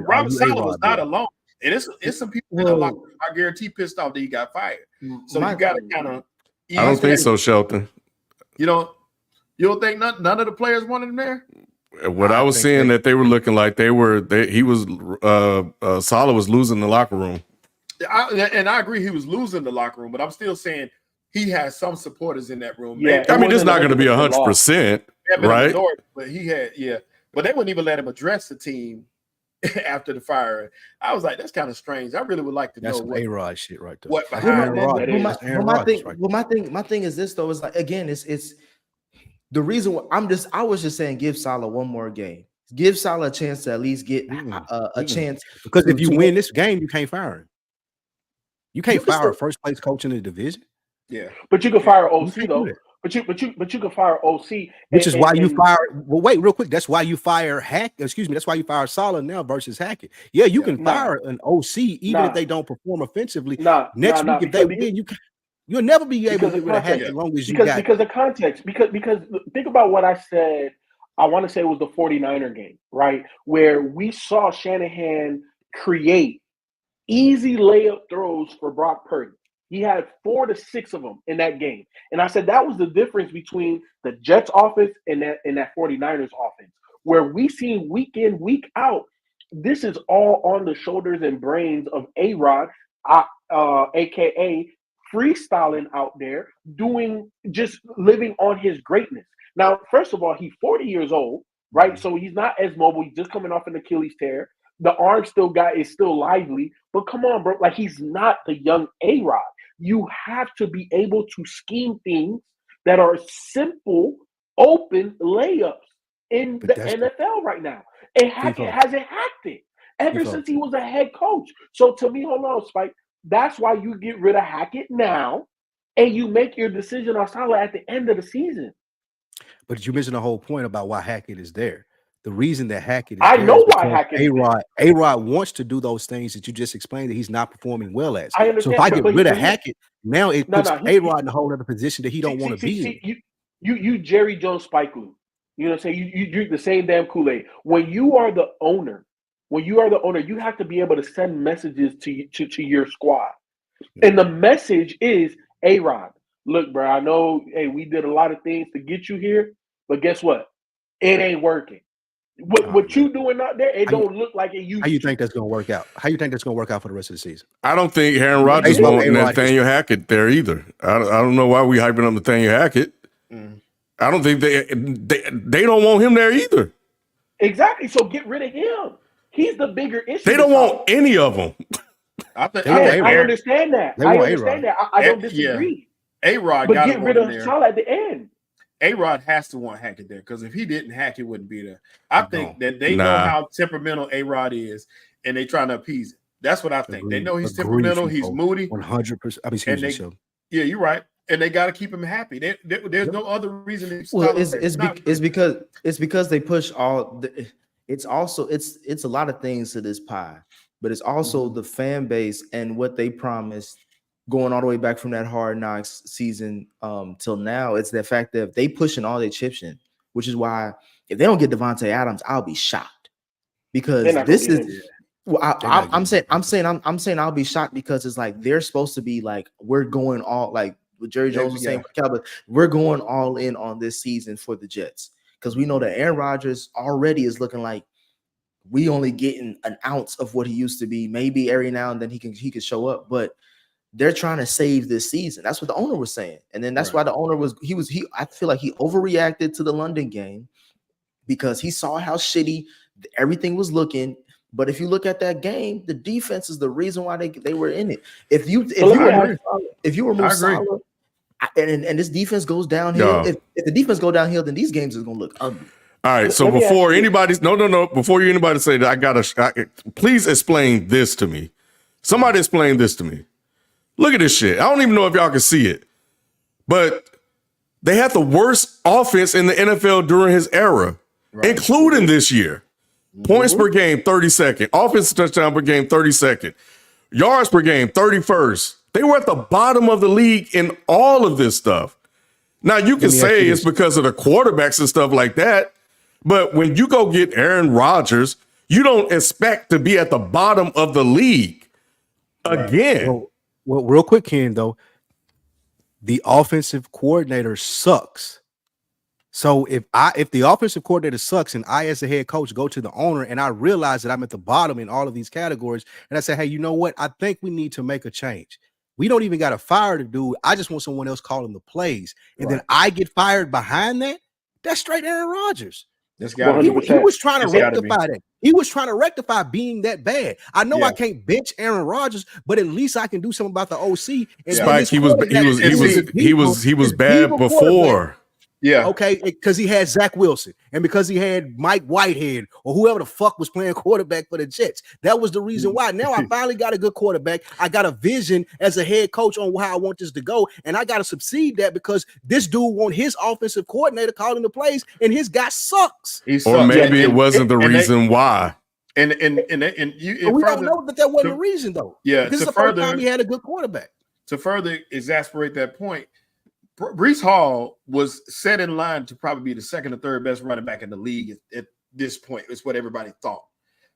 Robert Saleh was not alone. And it's some people in the locker room, I guarantee, pissed off that he got fired. So you got to kind of. I don't think so, Shelton. You don't think none of the players wanted him there? what I was seeing that they were looking like Salah was losing the locker room. I agree he was losing the locker room, but I'm still saying he has some supporters in that room. Yeah, I mean, it's not going to be 100%, right? But he had, but they wouldn't even let him address the team after the fire. I was like, that's kind of strange. I really would like to know what A-Rod shit right there. What behind my thing is this though, is like, again, it's the reason why I was just saying give Salah one more game. Give Salah a chance to at least get a chance. Because if you win this game, you can't fire him. You can't fire a first place coach in the division. Yeah, but you can fire OC though. But you can fire OC, which is why you fire. Well, wait, real quick. That's why you fire That's why you fire Salah now versus Hackett. Yeah, you can fire an OC even if they don't perform offensively. Next week, if they win, you'll never be able to get rid of Hackett as long as you got because of context. Because think about what I said. I want to say it was the 49er game, right, where we saw Shanahan create easy layup throws for Brock Purdy. He had 4 to 6 of them in that game. And I said that was the difference between the Jets offense and that 49ers offense, where we see week in, week out, this is all on the shoulders and brains of A-Rod, a.k.a. freestyling out there, just living on his greatness. Now, first of all, he's 40 years old, right? So he's not as mobile. He's just coming off an Achilles tear. The arm is still lively. But come on, bro. Like, he's not the young A-Rod. You have to be able to scheme things that are simple, open layups in the NFL right now. And Hackett hasn't hacked it ever since he was a head coach. So to me, hold on, Spike. That's why you get rid of Hackett now and you make your decision on Salah at the end of the season. But you're missing the whole point about why Hackett is there. The reason that Hackett is I know why Hackett A-Rod wants to do those things that you just explained that he's not performing well at. I understand, so if I get rid of Hackett, now it puts A-Rod in a whole other position that he don't want to be in. You Jerry Jones Spike Lee. You know what I'm saying? You drink the same damn Kool-Aid. When you are the owner, you have to be able to send messages to your squad. And the message is, A-Rod, look, bro, I know, hey, we did a lot of things to get you here, but guess what? It ain't working. What you doing out there, it don't look like it used to. How you think that's going to work out? How you think that's going to work out for the rest of the season? I don't think Aaron Rodgers wants Nathaniel Hackett there either. I don't know why we hyping up Nathaniel Hackett. I don't think they don't want him there either. Exactly. So get rid of him. He's the bigger issue. They don't want any of them. I understand that. I understand that. I don't disagree. A-Rod but get rid of Salah at the end. A-Rod has to want Hackett there because if he didn't, Hackett wouldn't be there. I think that they know how temperamental A-Rod is, and they trying to appease it. That's what I think. They know he's temperamental. He's moody. 100%. Yeah, you're right. And they got to keep him happy. There's no other reason. It's because they push all. It's a lot of things to this pie, but it's also the fan base and what they promised. Going all the way back from that Hard Knocks season till now, it's the fact that if they pushing all their chips in, which is why if they don't get Devontae Adams, I'll be shocked because this is. Well, I'm saying I'll be shocked because it's like they're supposed to be like we're going all like what Jerry Jones was saying for Cowboys, we're going all in on this season for the Jets because we know that Aaron Rodgers already is looking like we only getting an ounce of what he used to be. Maybe every now and then he could show up, but they're trying to save this season. That's what the owner was saying. And then that's why the owner I feel like he overreacted to the London game because he saw how shitty everything was looking. But if you look at that game, the defense is the reason why they were in it. If you remove Salah and this defense goes downhill, if the defense go downhill, then these games is gonna look ugly. All right. So before anybody say that, please explain this to me. Somebody explain this to me. Look at this shit. I don't even know if y'all can see it, but they had the worst offense in the NFL during his era, including this year. Points per game, 32nd. Offensive touchdown per game, 32nd. Yards per game, 31st. They were at the bottom of the league in all of this stuff. Now, you can say it's because of the quarterbacks and stuff like that, but when you go get Aaron Rodgers, you don't expect to be at the bottom of the league again. Well, real quick, Ken, though, the offensive coordinator sucks. So if the offensive coordinator sucks and I as a head coach go to the owner and I realize that I'm at the bottom in all of these categories and I say, hey, you know what? I think we need to make a change. We don't even got to fire the dude. I just want someone else calling the plays. And then I get fired behind that. That's straight Aaron Rodgers. That's got He to be. was trying to It's gotta rectify that. He was trying to rectify being that bad. I know I can't bench Aaron Rodgers, but at least I can do something about the OC. And Spike, he was bad before. Yeah. Okay, because he had Zach Wilson and because he had Mike Whitehead or whoever the fuck was playing quarterback for the Jets. That was the reason why. Now I finally got a good quarterback. I got a vision as a head coach on how I want this to go, and I got to succeed that because this dude want his offensive coordinator calling the plays, and his guy sucks. Or maybe it wasn't the reason why. We don't know that wasn't the reason though. Yeah, because it's the first time he had a good quarterback. To further exasperate that point, Breece Hall was set in line to probably be the second or third best running back in the league at this point. It's what everybody thought.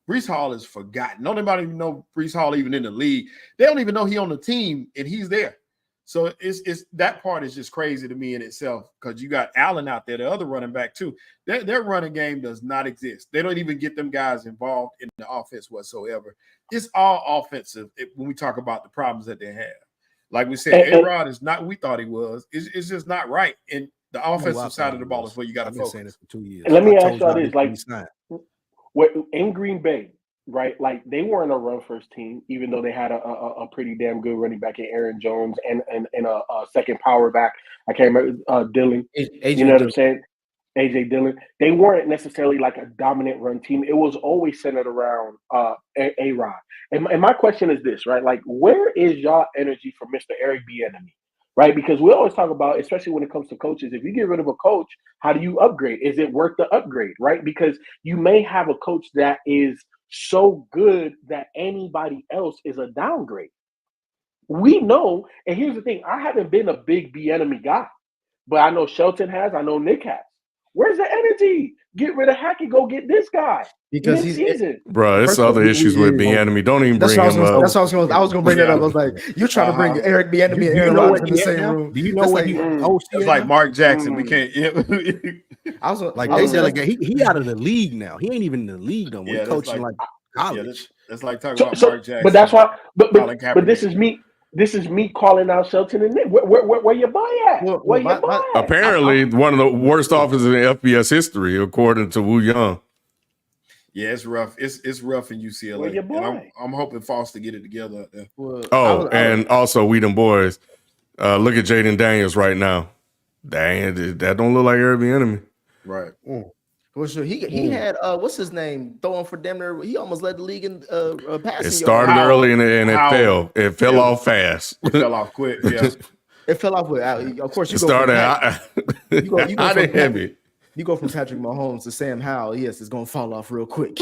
Breece Hall is forgotten. Nobody even know Breece Hall even in the league. They don't even know he on the team and he's there. So it's that part is just crazy to me in itself because you got Allen out there, the other running back too. Their running game does not exist. They don't even get them guys involved in the offense whatsoever. It's all offensive when we talk about the problems that they have. Like we said, A-Rod is not what we thought he was. It's just not right. And the offensive side of the ball is where you got to focus. Saying this for 2 years. And let me ask y'all this: like, in Green Bay, right? Like they weren't a run first team, even though they had a pretty damn good running back in Aaron Jones and a second power back. I can't remember Dillon. You know what I'm saying? AJ Dillon. They weren't necessarily like a dominant run team. It was always centered around A-Rod. And my question is this, right? Like, where is y'all energy for Mr. Eric Bieniemy, right? Because we always talk about, especially when it comes to coaches, if you get rid of a coach, how do you upgrade? Is it worth the upgrade, right? Because you may have a coach that is so good that anybody else is a downgrade. We know, and here's the thing, I haven't been a big Bieniemy guy, but I know Shelton has, I know Nick has. Where's the energy? Get rid of Hackett. Go get this guy. Because bro. There's other issues with Bieniemy. Don't even bring him up. That's what I was going to bring that up. I was like, you're trying to bring Eric Bieniemy and Aaron Rodgers in the same room. Do you know what he? It's like Mark Jackson. We can't. I was like, they said like he out of the league now. He ain't even in the league no more. Yeah, coaching like college. That's like talking about Mark Jackson. But that's why. But this is me. This is me calling out Shelton and Nick. Where your boy at? Where your boy at? Apparently, one of the worst offenses in FBS history, according to Wu Young. Yeah, it's rough. It's rough in UCLA. Where your boy? And I'm hoping Foster get it together out there. And also we them boys. Look at Jaden Daniels right now. Dang, that don't look like Eric Bieniemy. Right. Well, sure. He had what's his name throwing for damn near. He almost led the league in passing. It started early and it fell. It fell off fast. It fell off quick. Yeah. It fell off with. Of course, you You go from Patrick Mahomes to Sam Howell. Yes, it's gonna fall off real quick.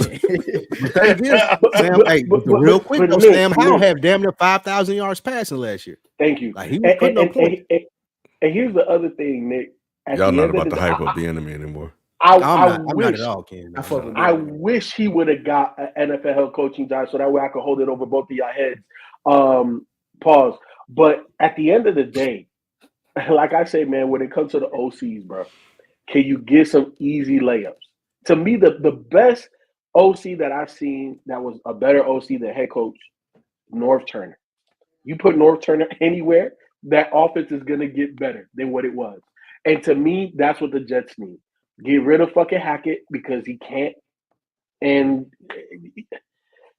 Real quick. Sam Howell had damn near 5,000 yards passing last year. Thank you. Like he was putting up points. And here's the other thing, Nick. Y'all not about the hype of the enemy anymore. I'm not at all, Ken. I wish he would have got an NFL coaching job so that way I could hold it over both of y'all heads. Pause. But at the end of the day, like I say, man, when it comes to the OCs, bro, can you get some easy layups? To me, the best OC that I've seen that was a better OC than head coach, North Turner. You put North Turner anywhere, that offense is going to get better than what it was. And to me, that's what the Jets need. Get rid of fucking Hackett because he can't. And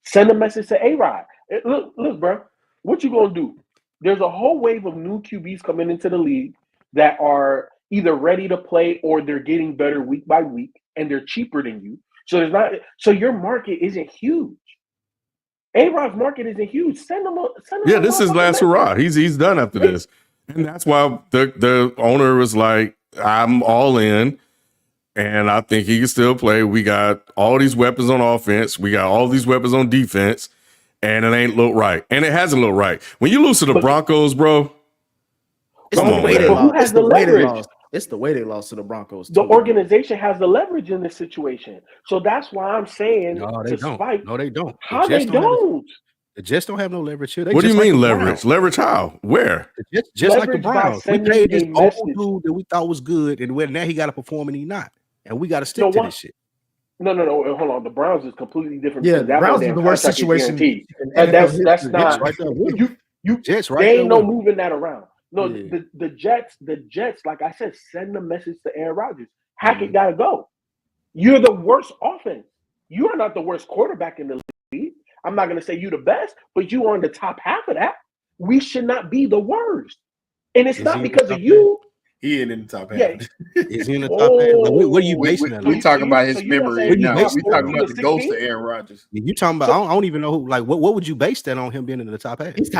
send a message to A-Rod. Look, bro, what you going to do? There's a whole wave of new QBs coming into the league that are either ready to play or they're getting better week by week, and they're cheaper than you. So your market isn't huge. A-Rod's market isn't huge. Send him. Yeah, this is last hurrah. He's done after this, and that's why the owner was like, "I'm all in." And I think he can still play. We got all these weapons on offense. We got all these weapons on defense. And it ain't look right. And it hasn't looked right. When you lose to the Broncos, bro, come on, man. Who has the leverage? It's the way they lost to the Broncos. The organization has the leverage in this situation. So that's why I'm saying no, they don't. Spike, No, they don't. How they don't? The Jets don't have no leverage here. They What do you just like mean the leverage? Browns. Leverage how? Where? The Jets, just like the Leverage by Browns. We sending paid this a old message. dude that we thought was good, and now he got to perform and he not. And we got to stick No, to what? this shit. No. Hold on. The Browns is completely different. Yeah, because the that Browns man is the damn worst contract is situation guaranteed. in And NFL that's history. Jets not right there with him. you. Jets right They there ain't no with him. moving that around. No, Yeah. the Jets, like I said, send the message to Aaron Rodgers. Hackett gotta go. You're the worst offense. You are not the worst quarterback in the league. I'm not gonna say you the best, but you are in the top half of that. We should not be the worst. And it's Is not he in the because top of you. He ain't in the top half. Yeah. Is he in the top half? Like, what are you Oh, basing that We on? talking about his so you gonna memory say What you now. based We it talking on? about the ghost of 16? Aaron Rodgers. You talking about? I don't even know who. Like, what would you base that on? Him being in the top half? He's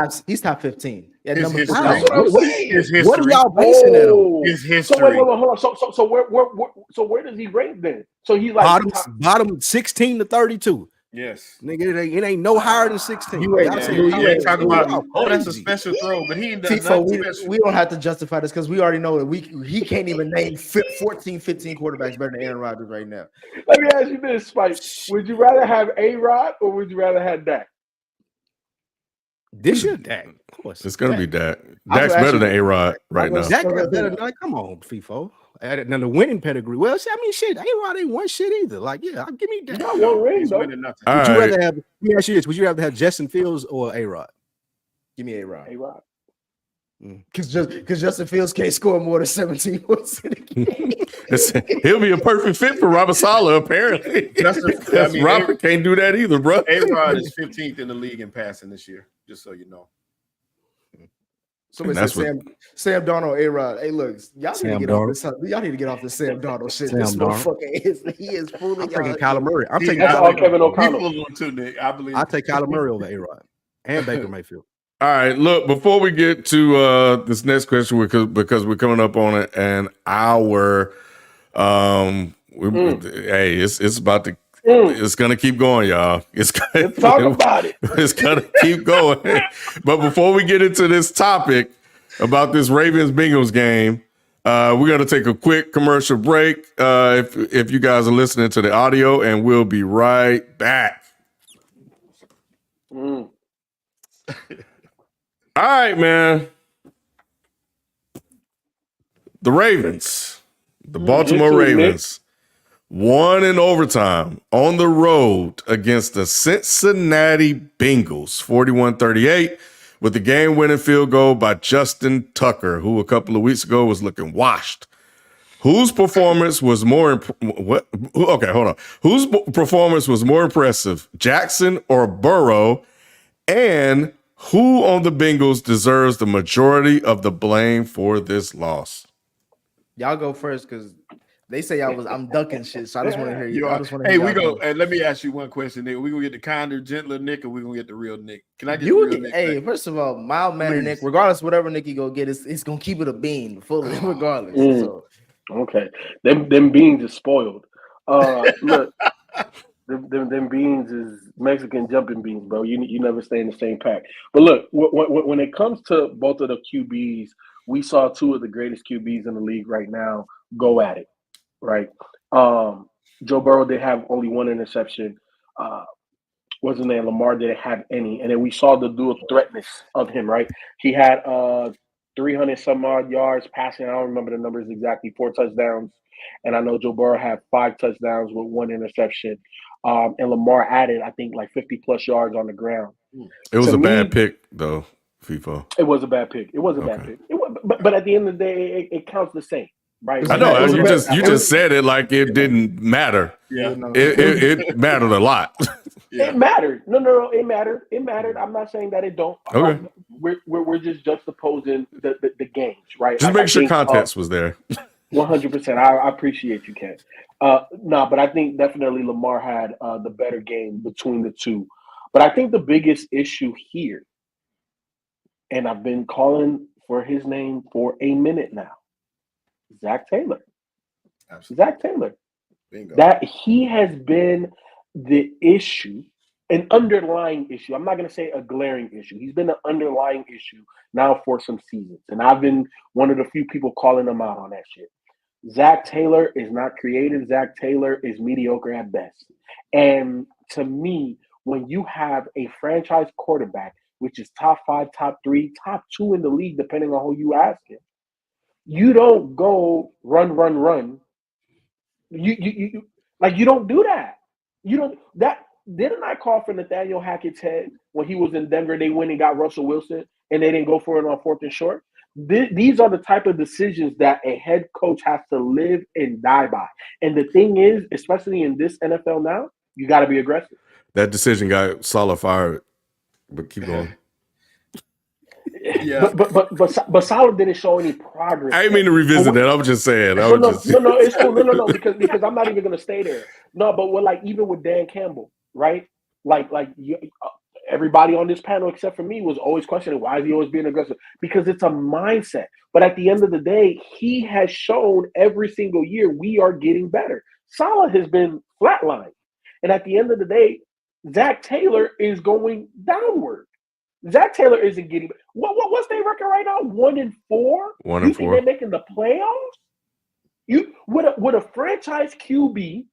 top 15. Yeah, His number history. 15. That's what I'm saying. His What are history. y'all basing that on? Oh, His so wait, history. hold on. So where does he rank then? So he's like Bottom 16 to 32. Yes. Nigga, it ain't no higher than 16. You ain't- Y'all say you higher ain't than talking 16. about, Y'all oh, that's a crazy. special throw, but he ain't done FIFO, nothing special. we don't have to justify this because we already know that he can't even name 14, 15 quarterbacks better than Aaron Rodgers right now. Let me ask you this, Spike. Would you rather have A-Rod or would you rather have Dak? This year, Dak. Of course. It's gonna be Dak. I was Dak's better actually- than A-Rod right now. was- Dak So got the- better. Like, come on, FIFO. Now the winning pedigree. Well, see, I mean, shit. A-Rod ain't won shit either. Like, yeah, give me Dak. Not one ring, He's though. winning nothing. All Would you right. rather have? Let me ask you this: would you rather have Justin Fields or A-Rod? Give me A-Rod. A-Rod. Because Justin Fields can't score more than 17 points in a game. He'll be a perfect fit for Robert Saleh, apparently. Robert can't do that either, bro. A-Rod is 15th in the league in passing this year, just so you know. Somebody That's said Sam Darnold, A-Rod. Hey, look, y'all need Sam to get off this. Y'all need to get off the Sam Darnold shit. Sam This Darnold. motherfucker he is fooling I'm taking y'all. Kyler Murray. I'm taking That's Kyler all Murray. Kevin O'Connell. People on too, Nick. I believe. I take Kyler Murray over A-Rod and Baker Mayfield. All right, look, before we get to this next question, because we're coming up on an hour, hey, it's about to, it's gonna keep going, y'all. Let's talk about it. It's gonna keep going. But before we get into this topic about this Ravens-Bengals game, we're gonna take a quick commercial break. If you guys are listening to the audio, and we'll be right back. All right, man. The Ravens, the Baltimore Ravens, won in overtime on the road against the Cincinnati Bengals, 41-38, with the game-winning field goal by Justin Tucker, who a couple of weeks ago was looking washed. Whose performance was more Whose performance was more impressive, Jackson or Burrow? And who on the Bengals deserves the majority of the blame for this loss? Y'all go first because they say I'm ducking shit. So I just want to hear you. I just want to Hey, hear we y'all go. Let me ask you one question, Nick. We gonna get the kinder, gentler Nick, or we gonna get the real Nick? Can I get the You real get, Nick? first of all, mild mannered Please. Nick, regardless of whatever Nick you go get, it's gonna keep it a bean fully, regardless. So Okay. Them beans is spoiled. Look, them beans is Mexican jumping beans, bro. You never stay in the same pack. But look, when it comes to both of the QBs, we saw two of the greatest QBs in the league right now go at it, right? Joe Burrow did have only one interception. What's his name? Lamar didn't have any. And then we saw the dual threatness of him, right? He had 300 some odd yards passing. I don't remember the numbers exactly, 4 touchdowns. And I know Joe Burrow had 5 touchdowns with 1 interception. And Lamar added, I think, like 50 plus yards on the ground. It was To a me, bad pick, though, FIFO. It was a bad pick. It was a bad pick. But at the end of the day, it counts the same, right? I know. It was You bad. just said it like it didn't matter. Yeah. It mattered a lot. It mattered. No, it mattered. It mattered. I'm not saying that it don't. Okay. We're just juxtaposing the games, right? Just make sure context was there. 100%. I appreciate you, Ken. But I think definitely Lamar had the better game between the two. But I think the biggest issue here, and I've been calling for his name for a minute now, Zach Taylor. Absolutely. Zach Taylor. Bingo. That he has been the issue, an underlying issue. I'm not going to say a glaring issue. He's been an underlying issue now for some seasons. And I've been one of the few people calling him out on that shit. Zach Taylor is not creative. Zach Taylor is mediocre at best. And to me, when you have a franchise quarterback, which is top 5, top 3, top 2 in the league, depending on who you ask him. You don't go run. You like you don't do that. You don't that didn't I call for Nathaniel Hackett's head when he was in Denver? They went and got Russell Wilson and they didn't go for it on 4th and short. These are the type of decisions that a head coach has to live and die by. And the thing is, especially in this NFL now, you got to be aggressive. That decision got Salah fired, but keep going. Yeah. But Salah didn't show any progress. I didn't mean to revisit that. I'm just saying. No, it's cool. No, because I'm not even gonna stay there. No, but even with Dan Campbell, right? Everybody on this panel except for me was always questioning why is he always being aggressive? Because it's a mindset. But at the end of the day, he has shown every single year we are getting better. Salah has been flatlined, and at the end of the day, Zach Taylor is going downward. Zach Taylor isn't getting what's their record right now? 1-4. 1-4. You think they're making the playoffs? You with a franchise QB,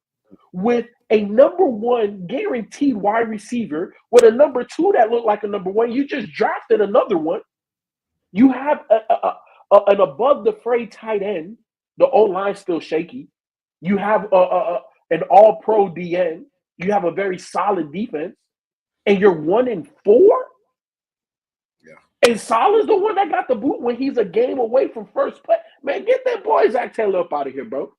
with a number 1 guaranteed wide receiver, with a number 2 that looked like a number 1. You just drafted another one. You have an above the fray tight end. The O-line's still shaky. You have an all-pro DN. You have a very solid defense, and you're 1-4. And Salah's the one that got the boot when he's a game away from first play. Man, get that boy Zach Taylor up out of here, bro.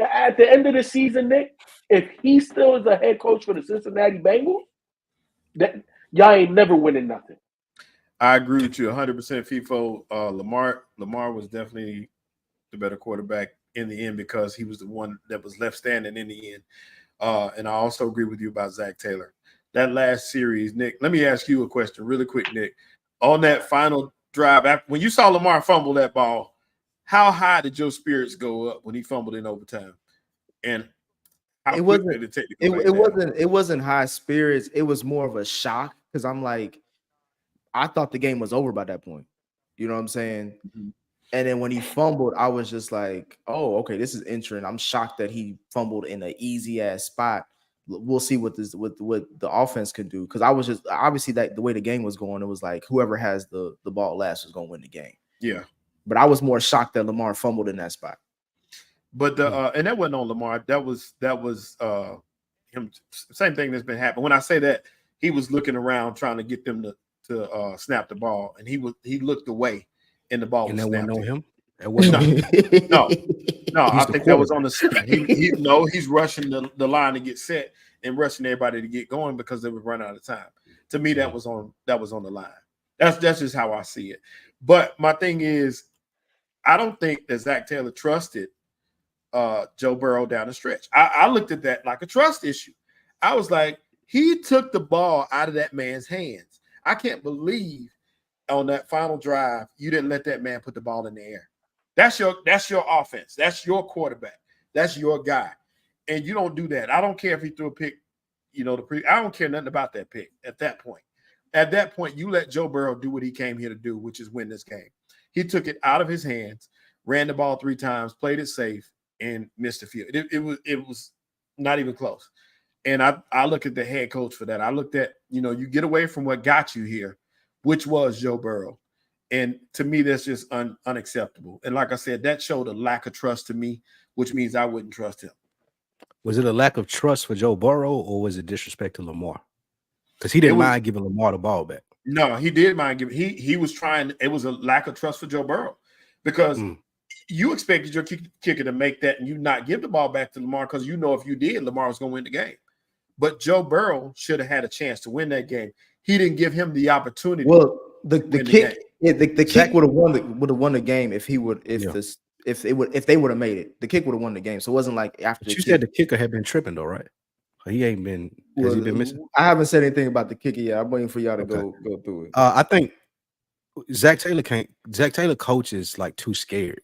At the end of the season, Nick, if he still is a head coach for the Cincinnati Bengals, that y'all ain't never winning nothing. I agree with you 100%, FIFO. Lamar was definitely the better quarterback in the end because he was the one that was left standing in the end. And I also agree with you about Zach Taylor. That last series, Nick, let me ask you a question really quick, Nick. On that final drive, when you saw Lamar fumble that ball, how high did your spirits go up when he fumbled in overtime? And how it wasn't high spirits. It was more of a shock because I'm like, I thought the game was over by that point. You know what I'm saying? Mm-hmm. And then when he fumbled, I was just like, oh, okay, this is interesting. I'm shocked that he fumbled in an easy ass spot. We'll see what the offense can do. Because I was just obviously that the way the game was going, it was like whoever has the ball last is going to win the game. Yeah. But I was more shocked that Lamar fumbled in that spot. But and that wasn't on Lamar. That was him. Same thing that's been happening. When I say that, he was looking around trying to get them to snap the ball, and he looked away, and the ball. And that wasn't on him. That wasn't no. I think that was on the. He's rushing the line to get set and rushing everybody to get going because they would run out of time. To me, that was on the line. That's just how I see it. But my thing is, I don't think that Zach Taylor trusted Joe Burrow down the stretch. I looked at that like a trust issue. I was like, he took the ball out of that man's hands. I can't believe on that final drive you didn't let that man put the ball in the air. That's your offense. That's your quarterback. That's your guy. And you don't do that. I don't care if he threw a pick, I don't care nothing about that pick at that point. At that point, you let Joe Burrow do what he came here to do, which is win this game. He took it out of his hands, ran the ball 3 times, played it safe, and missed the field. It was not even close. And I look at the head coach for that. I looked at, you get away from what got you here, which was Joe Burrow. And to me, that's just unacceptable. And like I said, that showed a lack of trust to me, which means I wouldn't trust him. Was it a lack of trust for Joe Burrow, or was it disrespect to Lamar? Because he didn't mind giving Lamar the ball back. No, he did mind giving. He was trying. It was a lack of trust for Joe Burrow because you expected your kicker to make that and you not give the ball back to Lamar because if you did, Lamar was going to win the game. But Joe Burrow should have had a chance to win that game. He didn't give him the opportunity. Well, the kick. The kick would have won the game if they would have made it. The kick would have won the game. So it wasn't like after. But you said the kicker had been tripping though, right? He ain't been. Has he been missing? I haven't said anything about the kicker yet. I'm waiting for y'all to go through it. I think Zach Taylor coaches like too scared.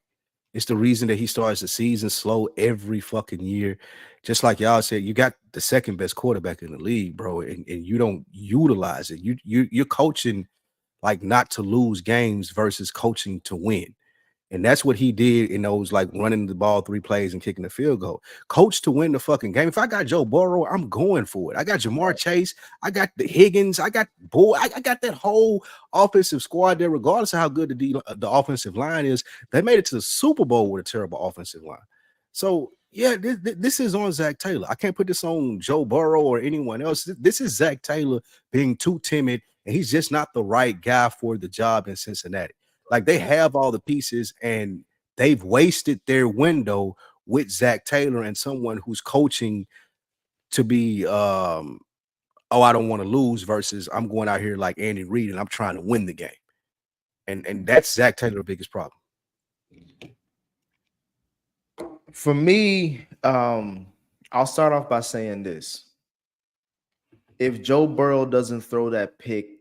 It's the reason that he starts the season slow every fucking year. Just like y'all said, you got the second best quarterback in the league, bro, and you don't utilize it. You're coaching like not to lose games versus coaching to win. And that's what he did in those, like, running the ball 3 plays and kicking the field goal. Coach to win the fucking game. If I got Joe Burrow, I'm going for it. I got Jamar Chase. I got the Higgins. I got I got that whole offensive squad there, regardless of how good the offensive line is. They made it to the Super Bowl with a terrible offensive line. So, yeah, this is on Zach Taylor. I can't put this on Joe Burrow or anyone else. This is Zach Taylor being too timid, and he's just not the right guy for the job in Cincinnati. Like, they have all the pieces, and they've wasted their window with Zach Taylor and someone who's coaching to be, I don't want to lose versus I'm going out here like Andy Reid and I'm trying to win the game. And that's Zach Taylor's biggest problem. For me, I'll start off by saying this. If Joe Burrow doesn't throw that pick,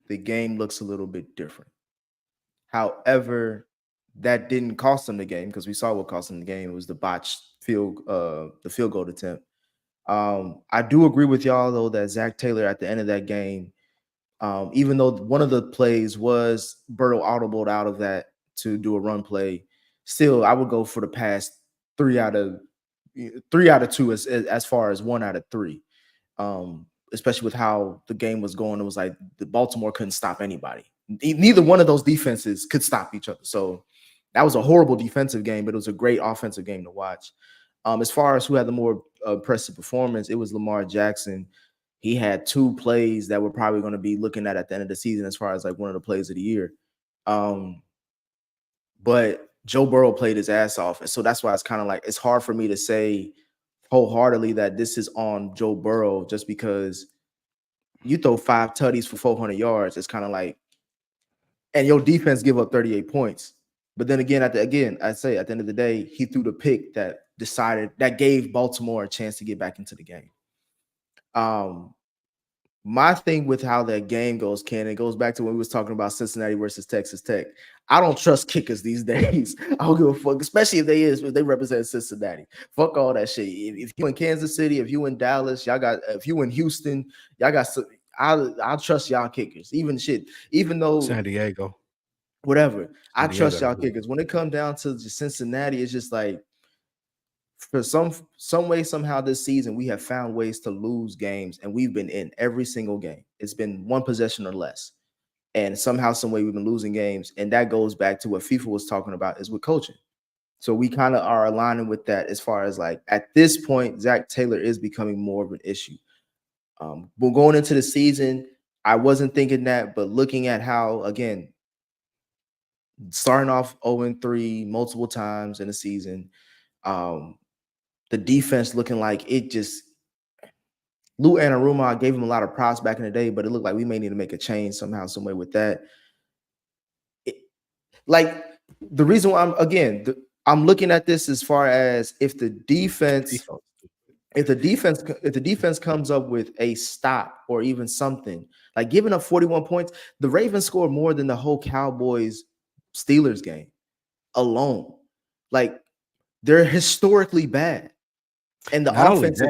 the game looks a little bit different. However, that didn't cost him the game because we saw what cost him the game. It was the botched field goal attempt. I do agree with y'all, though, that Zach Taylor at the end of that game, even though one of the plays was Burrow audibled out of that to do a run play, still I would go for the pass 3 out of 2 as far as 1 out of 3. Especially with how the game was going. It was like the Baltimore couldn't stop anybody. Neither one of those defenses could stop each other. So that was a horrible defensive game, but it was a great offensive game to watch. As far as who had the more impressive performance, it was Lamar Jackson. He had 2 plays that we're probably going to be looking at the end of the season as far as like one of the plays of the year. But Joe Burrow played his ass off. And so that's why it's kind of like it's hard for me to say wholeheartedly that this is on Joe Burrow just because you throw 5 tutties for 400 yards. It's kind of like, and your defense give up 38 points. But then again, I say at the end of the day, he threw the pick that gave Baltimore a chance to get back into the game. My thing with how that game goes, Ken, it goes back to when we was talking about Cincinnati versus Texas Tech. I don't trust kickers these days. I don't give a fuck, especially if they represent Cincinnati. Fuck all that shit. If you in Kansas City, if you in Dallas, if you in Houston, I'll trust y'all kickers. Even though San Diego, whatever, I trust y'all kickers. When it comes down to Cincinnati, it's just like for some way, somehow this season, we have found ways to lose games, and we've been in every single game. It's been 1 possession or less. And somehow, some way, we've been losing games. And that goes back to what FIFA was talking about is with coaching. So we kind of are aligning with that as far as like, at this point, Zach Taylor is becoming more of an issue. But going into the season, I wasn't thinking that, but looking at how, again, starting off 0-3 multiple times in the season, the defense looking like it just – Lou Anarumo gave him a lot of props back in the day, but it looked like we may need to make a change somehow, some way with that. The reason why I'm looking at this as far as if the defense comes up with a stop or even something, like giving up 41 points, the Ravens scored more than the whole Cowboys Steelers game alone. Like, they're historically bad. And the offense,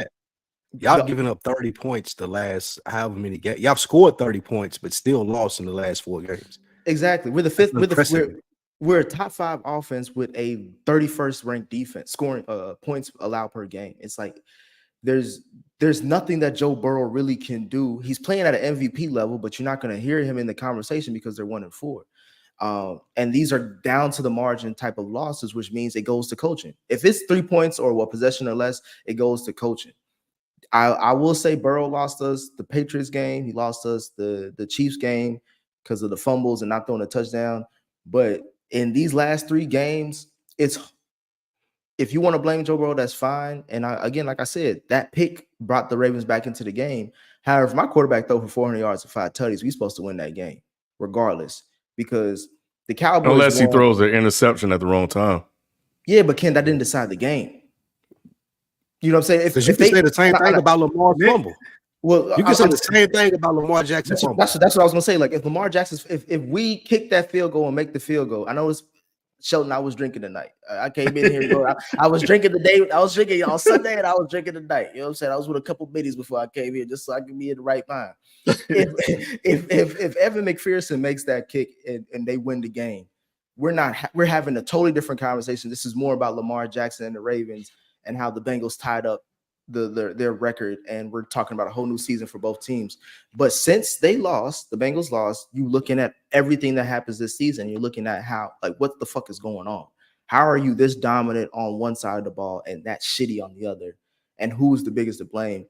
y'all giving up 30 points the last however many games. Y'all scored 30 points, but still lost in the last 4 games. Exactly. We're the 5th. We're a top 5 offense with a 31st ranked defense, scoring points allowed per game. It's like there's nothing that Joe Burrow really can do. He's playing at an MVP level, but you're not going to hear him in the conversation because they're 1-4. And these are down to the margin type of losses, which means it goes to coaching. If it's 3 points or 1 possession or less, it goes to coaching. I will say Burrow lost us the Patriots game. He lost us the Chiefs game because of the fumbles and not throwing a touchdown. But in these last 3 games, if you want to blame Joe Burrow, that's fine. And again, like I said, that pick brought the Ravens back into the game. However, if my quarterback throw for 400 yards and 5 tutties, we're supposed to win that game regardless. Because the Cowboys, unless he throws an interception at the wrong time. Yeah, but Ken, that didn't decide the game. You know what I'm saying? Because you can say the same thing about Lamar's fumble. Well, you can say the same thing about Lamar Jackson. That's what I was gonna say. Like, if Lamar Jackson, if we kick that field goal and make the field goal, I know it's Shelton. I was drinking tonight. I came in here. Bro, I was drinking the day. I was drinking on Sunday, and I was drinking tonight. You know what I'm saying? I was with a couple biddies before I came here, just so I could be in the right mind. If Evan McPherson makes that kick and they win the game, we're having a totally different conversation. This is more about Lamar Jackson and the Ravens and how the Bengals tied up their record, and we're talking about a whole new season for both teams. But since the Bengals lost, you looking at everything that happens this season. You're looking at how, like, what the fuck is going on? How are you this dominant on one side of the ball and that shitty on the other? And who's the biggest to blame?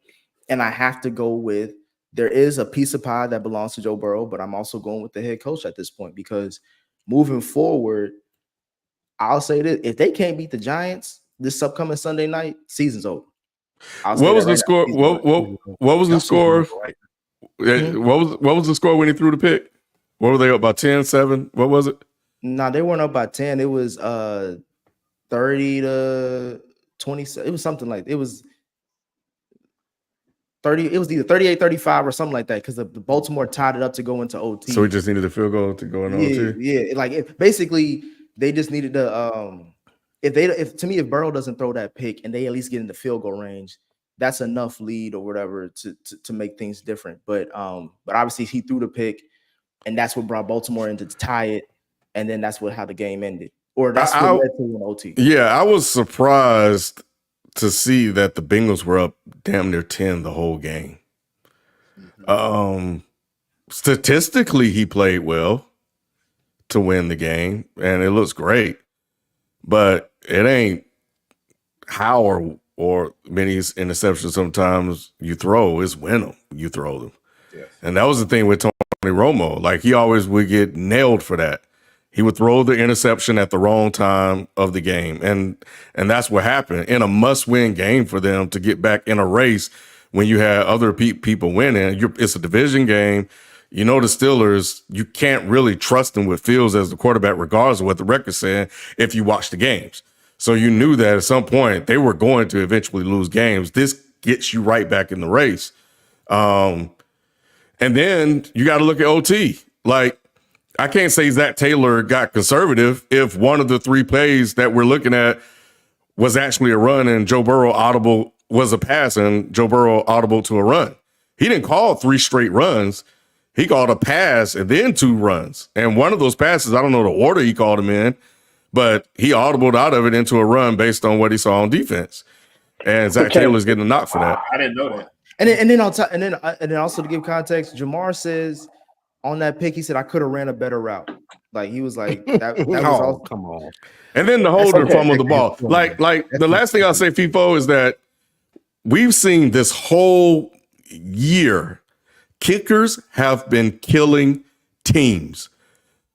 And I have to go with, there is a piece of pie that belongs to Joe Burrow, but I'm also going with the head coach at this point, because moving forward, I'll say this: if they can't beat the Giants this upcoming Sunday night, season's over. What was the score? What was the score? What was the score when he threw the pick? What were they up, about 10-7? What was it? Nah, they weren't up by 10. It was 30 to 20. It was something like, it was 30. It was either 38-35 or something like that, because the Baltimore tied it up to go into OT. So he just needed a field goal to go in OT. Yeah, like basically they just needed to if Burrow doesn't throw that pick and they at least get in the field goal range, that's enough lead or whatever to make things different. But obviously he threw the pick, and that's what brought Baltimore in to tie it, and then that's how the game ended. Or that's what led to an OT. Yeah, I was surprised to see that the Bengals were up damn near 10 the whole game. Statistically, he played well to win the game, and it looks great. But it ain't how or many interceptions sometimes you throw, is when them you throw them. Yes. And that was the thing with Tony Romo. Like, he always would get nailed for that. He would throw the interception at the wrong time of the game. And that's what happened in a must-win game for them to get back in a race when you had other people winning. It's a division game. You know, the Steelers, you can't really trust them with Fields as the quarterback, regardless of what the record's saying, if you watch the games. So you knew that at some point they were going to eventually lose games. This gets you right back in the race. And then you got to look at OT. Like, I can't say Zach Taylor got conservative if one of the three plays that we're looking at was actually a run and Joe Burrow audible was a pass and Joe Burrow audible to a run. He didn't call 3 straight runs. He called a pass and then 2 runs. And one of those passes, I don't know the order he called them in, but he audibled out of it into a run based on what he saw on defense. And Zach Taylor's getting a knock for that. I didn't know that. And then also to give context, Jamar says on that pick, he said, I could have ran a better route. Like, he was like, that was all. Come on. And then the holder fumbled the ball. Like the last thing I'll say, FIFO, is that we've seen this whole year, kickers have been killing teams.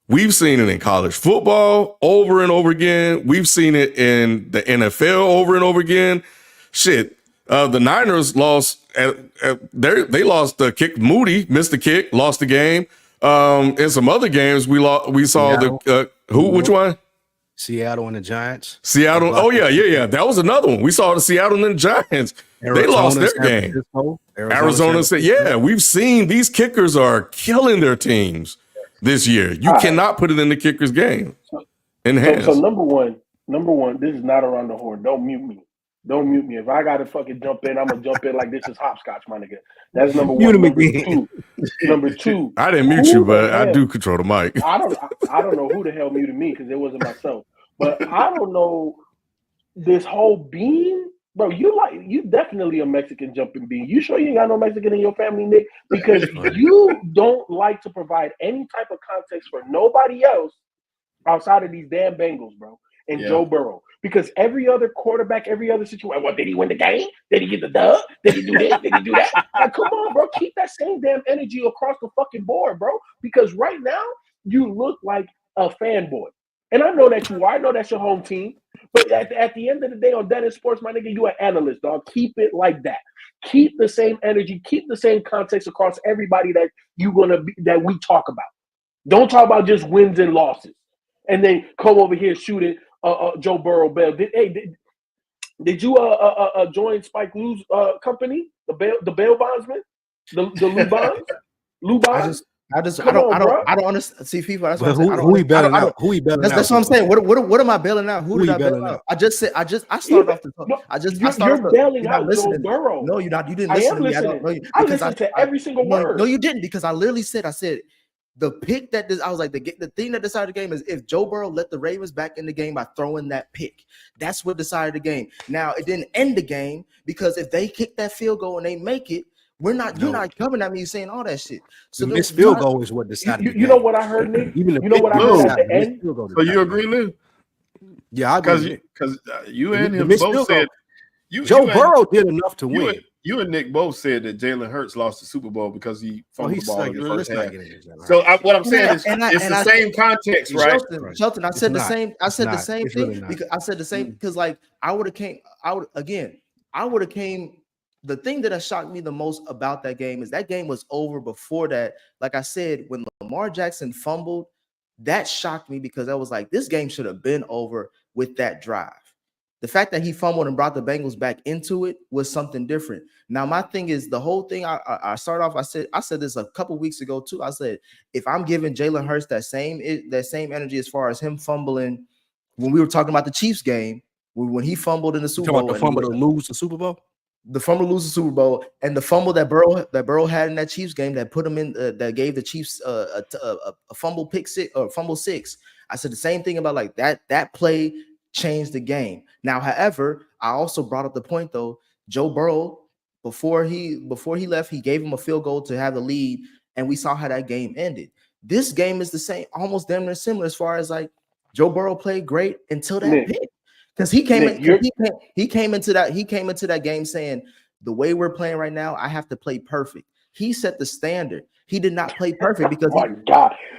We've seen it in college football over and over again. We've seen it in the NFL over and over again. Shit, the Niners lost. They lost the kick. Moody missed the kick, lost the game. In some other games, we saw Seattle. Which one? Seattle and the Giants. Seattle. Oh yeah. That was another one. We saw the Seattle and the Giants. They lost their game. Arizona said, "Yeah, we've seen these kickers are killing their teams this year. You cannot put it in the kicker's game." So number one, this is not around the horn. Don't mute me. If I gotta fucking jump in, I'm gonna jump in like this is hopscotch, my nigga. That's number one. Number two. I didn't mute you, but I do control the mic. I don't know who the hell muted me, because it wasn't myself. But I don't know this whole bean, bro. You definitely a Mexican jumping bean. You sure you ain't got no Mexican in your family, Nick? Because you don't like to provide any type of context for nobody else outside of these damn Bengals, bro. And Joe Burrow. Because every other quarterback, every other situation, what, did he win the game? Did he get the dub? Did he do this? Did he do that? Like, come on, bro. Keep that same damn energy across the fucking board, bro. Because right now, you look like a fanboy. And I know that you are. I know that's your home team. But at the end of the day, on Dennis Sports, my nigga, you an analyst, dog. Keep it like that. Keep the same energy. Keep the same context across everybody that that we talk about. Don't talk about just wins and losses. And then come over here shooting Joe Burrow Bell. Did you join Spike Lee's company, the bail bondsman, the Lou Bonds? Lou Bonds? I don't understand. See, people. That's what who he bailing out? Who he bailing out? That's what I'm saying. What am I bailing out? Who did I bail out? I started off the top. You're bailing out Joe Burrow. No, you're not. You didn't listen to me. I listened to every single word. No, you didn't, because I literally said, The pick that I was like, the thing that decided the game is if Joe Burrow let the Ravens back in the game by throwing that pick. That's what decided the game. Now, it didn't end the game because if they kick that field goal and they make it, you're not coming at me saying all that shit. So the missed field goal is what decided the game. You know what I heard, Nick? Even you know what I heard at the end? So you agree, Lou? Yeah, I agree. Because you and him both said Joe Burrow did enough to win. You and Nick both said that Jalen Hurts lost the Super Bowl because he fumbled the ball in the first half. So what I'm saying is it's the same context, right? Shelton, I said the same. I said the same thing because I said the same because like I would have came. The thing that has shocked me the most about that game is that game was over before that. Like I said, when Lamar Jackson fumbled, that shocked me because I was like, this game should have been over with that drive. The fact that he fumbled and brought the Bengals back into it was something different. Now, my thing is the whole thing. I start off. I said this a couple weeks ago too. I said if I'm giving Jalen Hurts that same energy as far as him fumbling when we were talking about the Chiefs game when he fumbled in the Super Bowl, the fumble to lose the Super Bowl. The fumble to lose the Super Bowl and the fumble that Burrow had in that Chiefs game that put him in that gave the Chiefs a fumble pick six or fumble six. I said the same thing about like that play changed the game. Now, however, I also brought up the point though, Joe Burrow before he left, he gave him a field goal to have the lead, and we saw how that game ended. This game is the same, almost damn near similar as far as like Joe Burrow played great until that pick. Because he came into that game saying the way we're playing right now, I have to play perfect. He set the standard. He did not play perfect because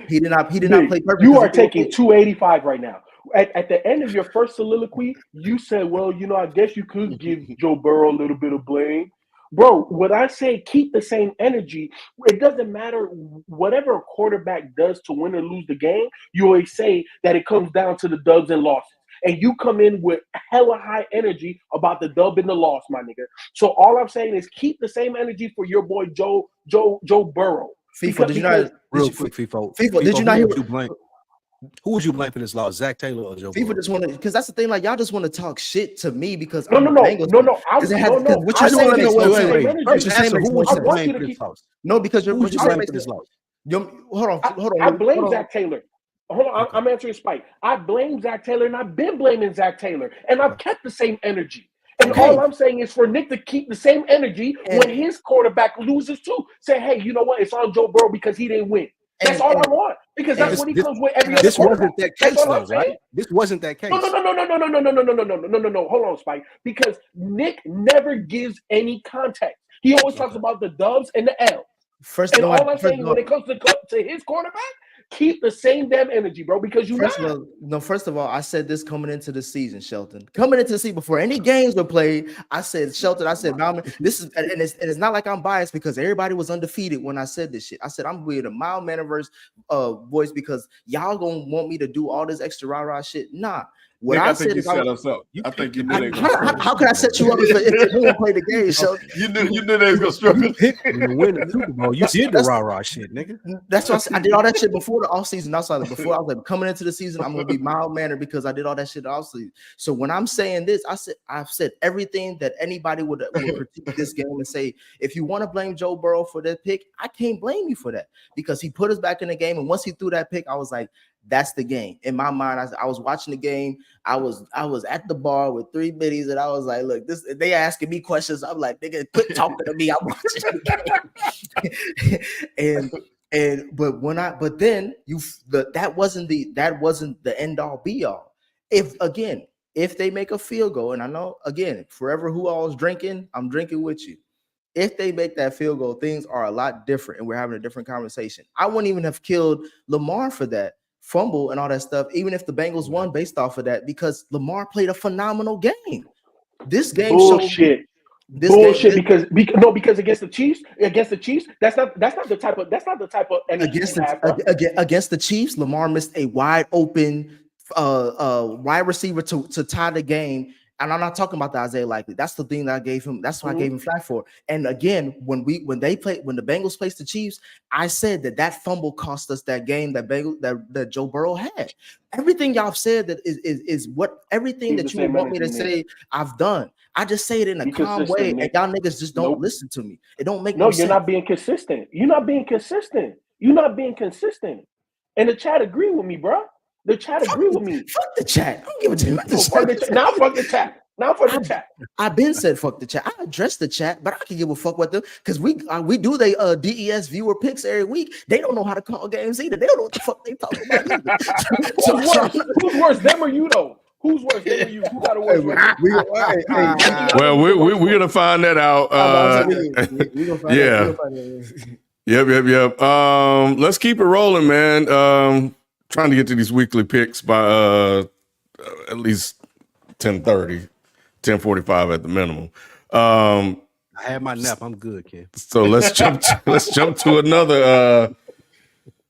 he did not play perfect. You are taking 285 right now. At the end of your first soliloquy, you said, well, I guess you could give Joe Burrow a little bit of blame. Bro, when I say keep the same energy, it doesn't matter whatever a quarterback does to win or lose the game. You always say that it comes down to the dubs and losses. And you come in with hella high energy about the dub and the loss, my nigga. So all I'm saying is keep the same energy for your boy Joe Burrow. FIFA, did you not real quick? FIFA, did you not hear? Who would you blame for this loss, Zach Taylor or Joe Burrow? FIFA just want to, because that's the thing. Like y'all just want to talk shit to me because no. Because you're saying who would you blame for this loss? No, because you're who would you blame for this loss? Hold on. I blame Zach Taylor. Hold on, I'm answering Spike. I blame Zach Taylor, and I've been blaming Zach Taylor, and I've kept the same energy. And all I'm saying is for Nick to keep the same energy when his quarterback loses too. Say, hey, you know what? It's on Joe Burrow because he didn't win. That's all I want. Because that's what he comes with every other This quarterback. wasn't that case, though, right? This wasn't that case. No. Hold on, Spike. Because Nick never gives any context. He always talks about the dubs and the L. When it comes to his quarterback, keep the same damn energy, bro, because first of all, I said this coming into the season, Shelton. Coming into the season before any games were played, I said, this is, and it's not like I'm biased because everybody was undefeated when I said this shit. I said I'm with a mild mannered voice because y'all gonna want me to do all this extra rah-rah shit. Nah. What I think you set us up. I think you knew they were how could I set you up if you didn't play the game? So you knew they was gonna struggle. You win the Super Bowl. You did the rah-rah shit, nigga. That's what I did all that shit before the offseason. Before I was like coming into the season, I'm gonna be mild mannered because I did all that shit offseason. So when I'm saying this, I've said everything that anybody would critique this game and say, if you want to blame Joe Burrow for that pick, I can't blame you for that because he put us back in the game. And once he threw that pick, I was like, that's the game. In my mind, I was watching the game. I was at the bar with three biddies, and I was like, "Look, they asking me questions." I'm like, "Nigga, quit talking to me. I'm watching the game." But then that wasn't the end all be all. If they make a field goal, and I know again, forever who I was drinking, I'm drinking with you. If they make that field goal, things are a lot different, and we're having a different conversation. I wouldn't even have killed Lamar for that fumble and all that stuff, even if the Bengals won based off of that, because Lamar played a phenomenal game. This game bullshit. Because against the Chiefs, that's not the type of energy against the Chiefs, Lamar missed a wide open wide receiver to tie the game. And I'm not talking about the Isaiah Likely. That's the thing that I gave him. That's what I gave him flack for. And again, when the Bengals placed the Chiefs, I said that fumble cost us that game that Joe Burrow had. Everything y'all said that is what everything that you want me to say I've done. I just say it in a calm way, and y'all niggas just don't listen to me. It don't make no sense. You're not being consistent. You're not being consistent. You're not being consistent. And the chat agree with me, bro. The chat agree with me. Fuck the chat. I'm giving to you. Oh, fuck the chat. Now fuck the chat. Now fuck the chat. I've been said fuck the chat. I addressed the chat, but I can give a fuck what them because we do they DES viewer picks every week. They don't know how to call games either. They don't know what the fuck they talking about either. Who's worse, them or you though? Who's worse, them or you? Who got a worse record? Well, we're gonna find that out. Yeah. Yep. Let's keep it rolling, man. Trying to get to these weekly picks by at least 10:30, 10:45 at the minimum. I had my nap. I'm good, Ken. So let's jump to another.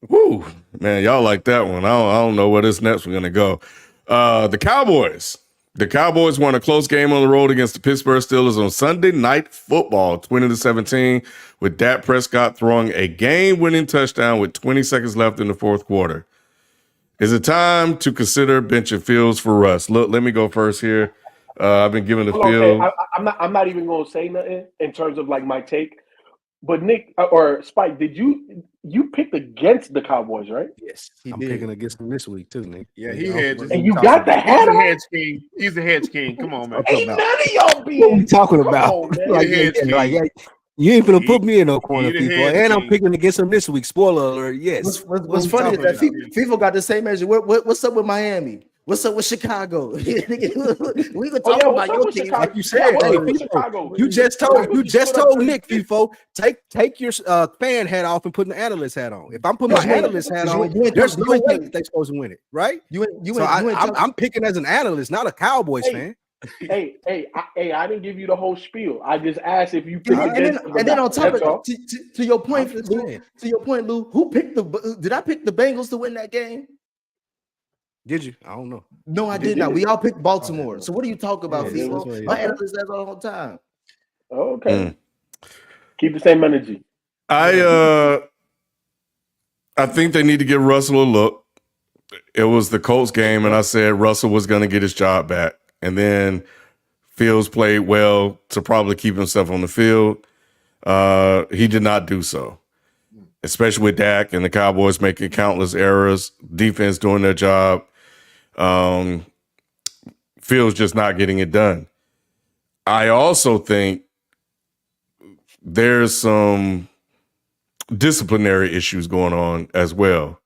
Whoo, man, y'all like that one. I don't know where this next we're gonna go. The Cowboys. The Cowboys won a close game on the road against the Pittsburgh Steelers on Sunday Night Football, 20-17, with Dak Prescott throwing a game-winning touchdown with 20 seconds left in the fourth quarter. Is it time to consider benching Fields for Russ? Look, let me go first here. I've been giving the field. I'm not even going to say nothing in terms of like my take. But Nick or Spike, did you picked against the Cowboys, right? Yes, I'm picking against them this week too, Nick. Yeah, he hedges. And you got the head on? hedge king. He's the hedge king. Come on, man. Ain't none of y'all be. What are you talking about? On, You ain't gonna put me in no corner, the people. head And I'm king. picking against them this week. Spoiler alert, yes. What's funny is that FIFA got the same measure. What's up with Miami? What's up with Chicago? We can talk about your team, like you said. You just told Nick, FIFO, take your fan hat off and put an analyst hat on. If I'm putting my analyst hat on, there's no way that they're supposed to win it, right? I'm picking as an analyst, not a Cowboys fan. Hey, I didn't give you the whole spiel. I just asked if you picked and then on top of it, to your point, Lou, who picked did I pick the Bengals to win that game? Did you? I don't know. No, I did not. We all picked Baltimore. So what are you talking about, Yeah, FIFO? My analyst says all the time. Okay. Keep the same energy. I think they need to give Russell a look. It was the Colts game, and I said Russell was going to get his job back. And then Fields played well to probably keep himself on the field. He did not do so, especially with Dak and the Cowboys making countless errors, defense doing their job. Fields just not getting it done. I also think there's some disciplinary issues going on as well.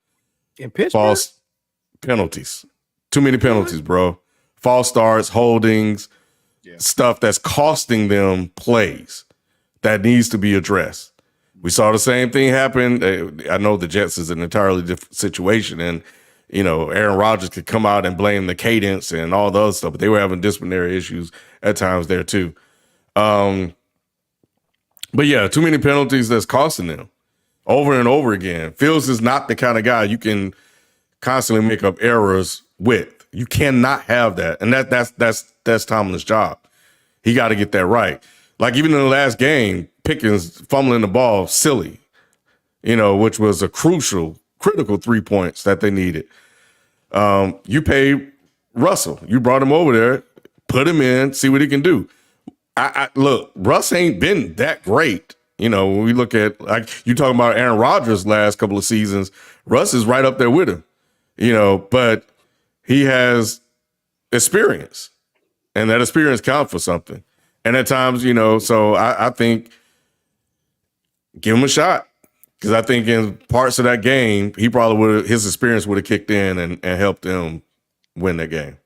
In Pittsburgh? False penalties. Too many penalties, bro. False starts, holdings, stuff that's costing them plays that needs to be addressed. We saw the same thing happen. I know the Jets is an entirely different situation, and Aaron Rodgers could come out and blame the cadence and all the other stuff, but they were having disciplinary issues at times there too. But yeah, too many penalties that's costing them over and over again. Fields is not the kind of guy you can constantly make up errors with. You cannot have that, and that's Tomlin's job. He got to get that right. Like even in the last game, Pickens fumbling the ball, silly, which was a critical 3 points that they needed. You paid Russell. You brought him over there, put him in, see what he can do. Look, Russ ain't been that great. When we look at, like you talking about Aaron Rodgers last couple of seasons, Russ is right up there with him, but he has experience, and that experience counts for something. And at times, so I think give him a shot, because I think in parts of that game, he probably his experience would have kicked in and helped him win that game.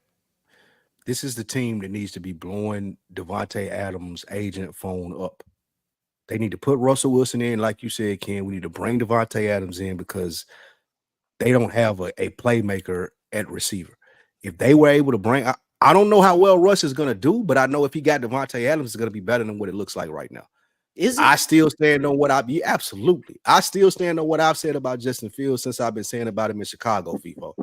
This is the team that needs to be blowing Devontae Adams' agent phone up. They need to put Russell Wilson in, like you said, Ken. We need to bring Devontae Adams in because they don't have a playmaker at receiver. If they were able to bring, I don't know how well Russ is going to do, but I know if he got Devontae Adams, it's going to be better than what it looks like right now. I still stand on what absolutely. I still stand on what I've said about Justin Fields since I've been saying about him in Chicago, FIFO.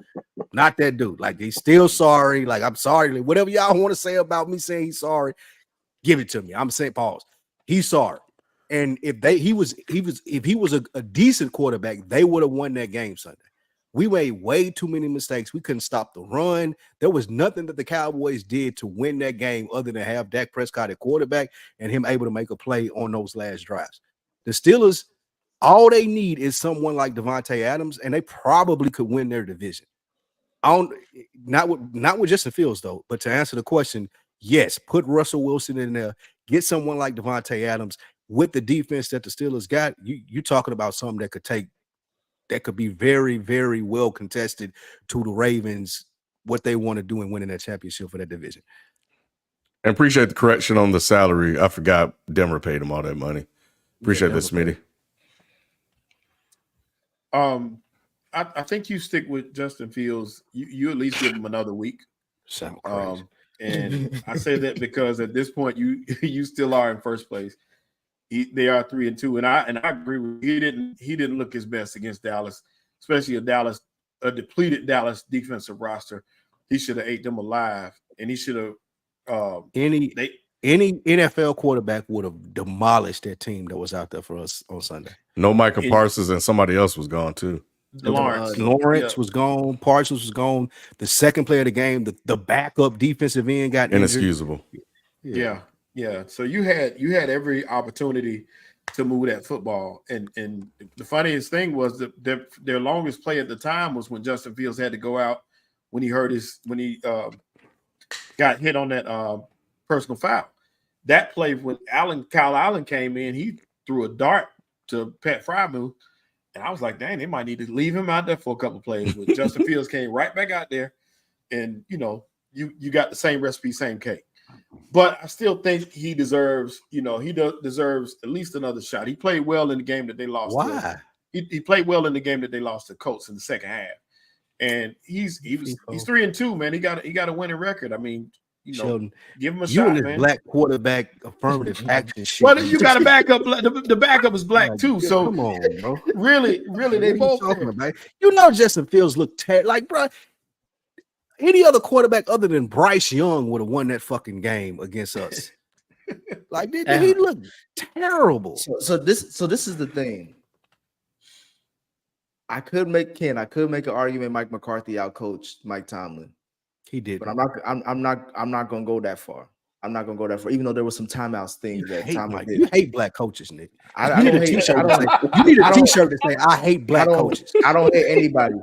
Not that dude. Like, he's still sorry. Like, I'm sorry. Like, whatever y'all want to say about me saying he's sorry, give it to me. I'm saying pause. He's sorry. And if he was a decent quarterback, they would have won that game Sunday. We made way too many mistakes. We couldn't stop the run. There was nothing that the Cowboys did to win that game other than have Dak Prescott at quarterback and him able to make a play on those last drives. The Steelers All they need is someone like Devontae Adams, and they probably could win their division. Not with Justin Fields though. But to answer the question, yes, put Russell Wilson in there. Get someone like Devontae Adams with the defense that the Steelers got. You're talking about something that could be very, very well contested to the Ravens. What they want to do in winning that championship for that division. And appreciate the correction on the salary. I forgot Denver paid him all that money. Appreciate that, Smitty. I think you stick with Justin Fields. You at least give him another week. Sound crazy. And I say that because at this point you still are in first place. They are 3-2, and I agree with you. He didn't look his best against Dallas, especially a depleted Dallas defensive roster. He should have ate them alive, and he should have. Any NFL quarterback would have demolished that team that was out there for us on Sunday. No Micah Parsons, and somebody else was gone too. Lawrence was gone. Parsons was gone. The second player of the game, the backup defensive end got inexcusable. Injured. Yeah. So you had every opportunity to move that football, and the funniest thing was that their longest play at the time was when Justin Fields had to go out when he got hit on that personal foul. That play when Kyle Allen came in, he threw a dart to Pat Freiermuth, and I was like, dang, they might need to leave him out there for a couple of plays. But Justin Fields came right back out there, and you got the same recipe, same cake. But I still think he deserves, deserves at least another shot. He played well in the game that they lost. Why? He played well in the game that they lost to Colts in the second half, and he's 3-2, man. He got a winning record. I mean, Sheldon, give him a shot, man. Black quarterback affirmative action shit. Well, you got a backup. The backup is black too. So come on, bro. Really, they both talking about. Justin Fields looked like, bro. Any other quarterback other than Bryce Young would have won that fucking game against us. Like, he looked terrible. So this is the thing. I could make an argument Mike McCarthy outcoached Mike Tomlin. He did, but I'm not gonna go that far. I'm not gonna go that far, even though there was some timeouts things that Tomlin did. You hate black coaches, Nick. You need a t-shirt to say I hate black coaches. I don't hate anybody.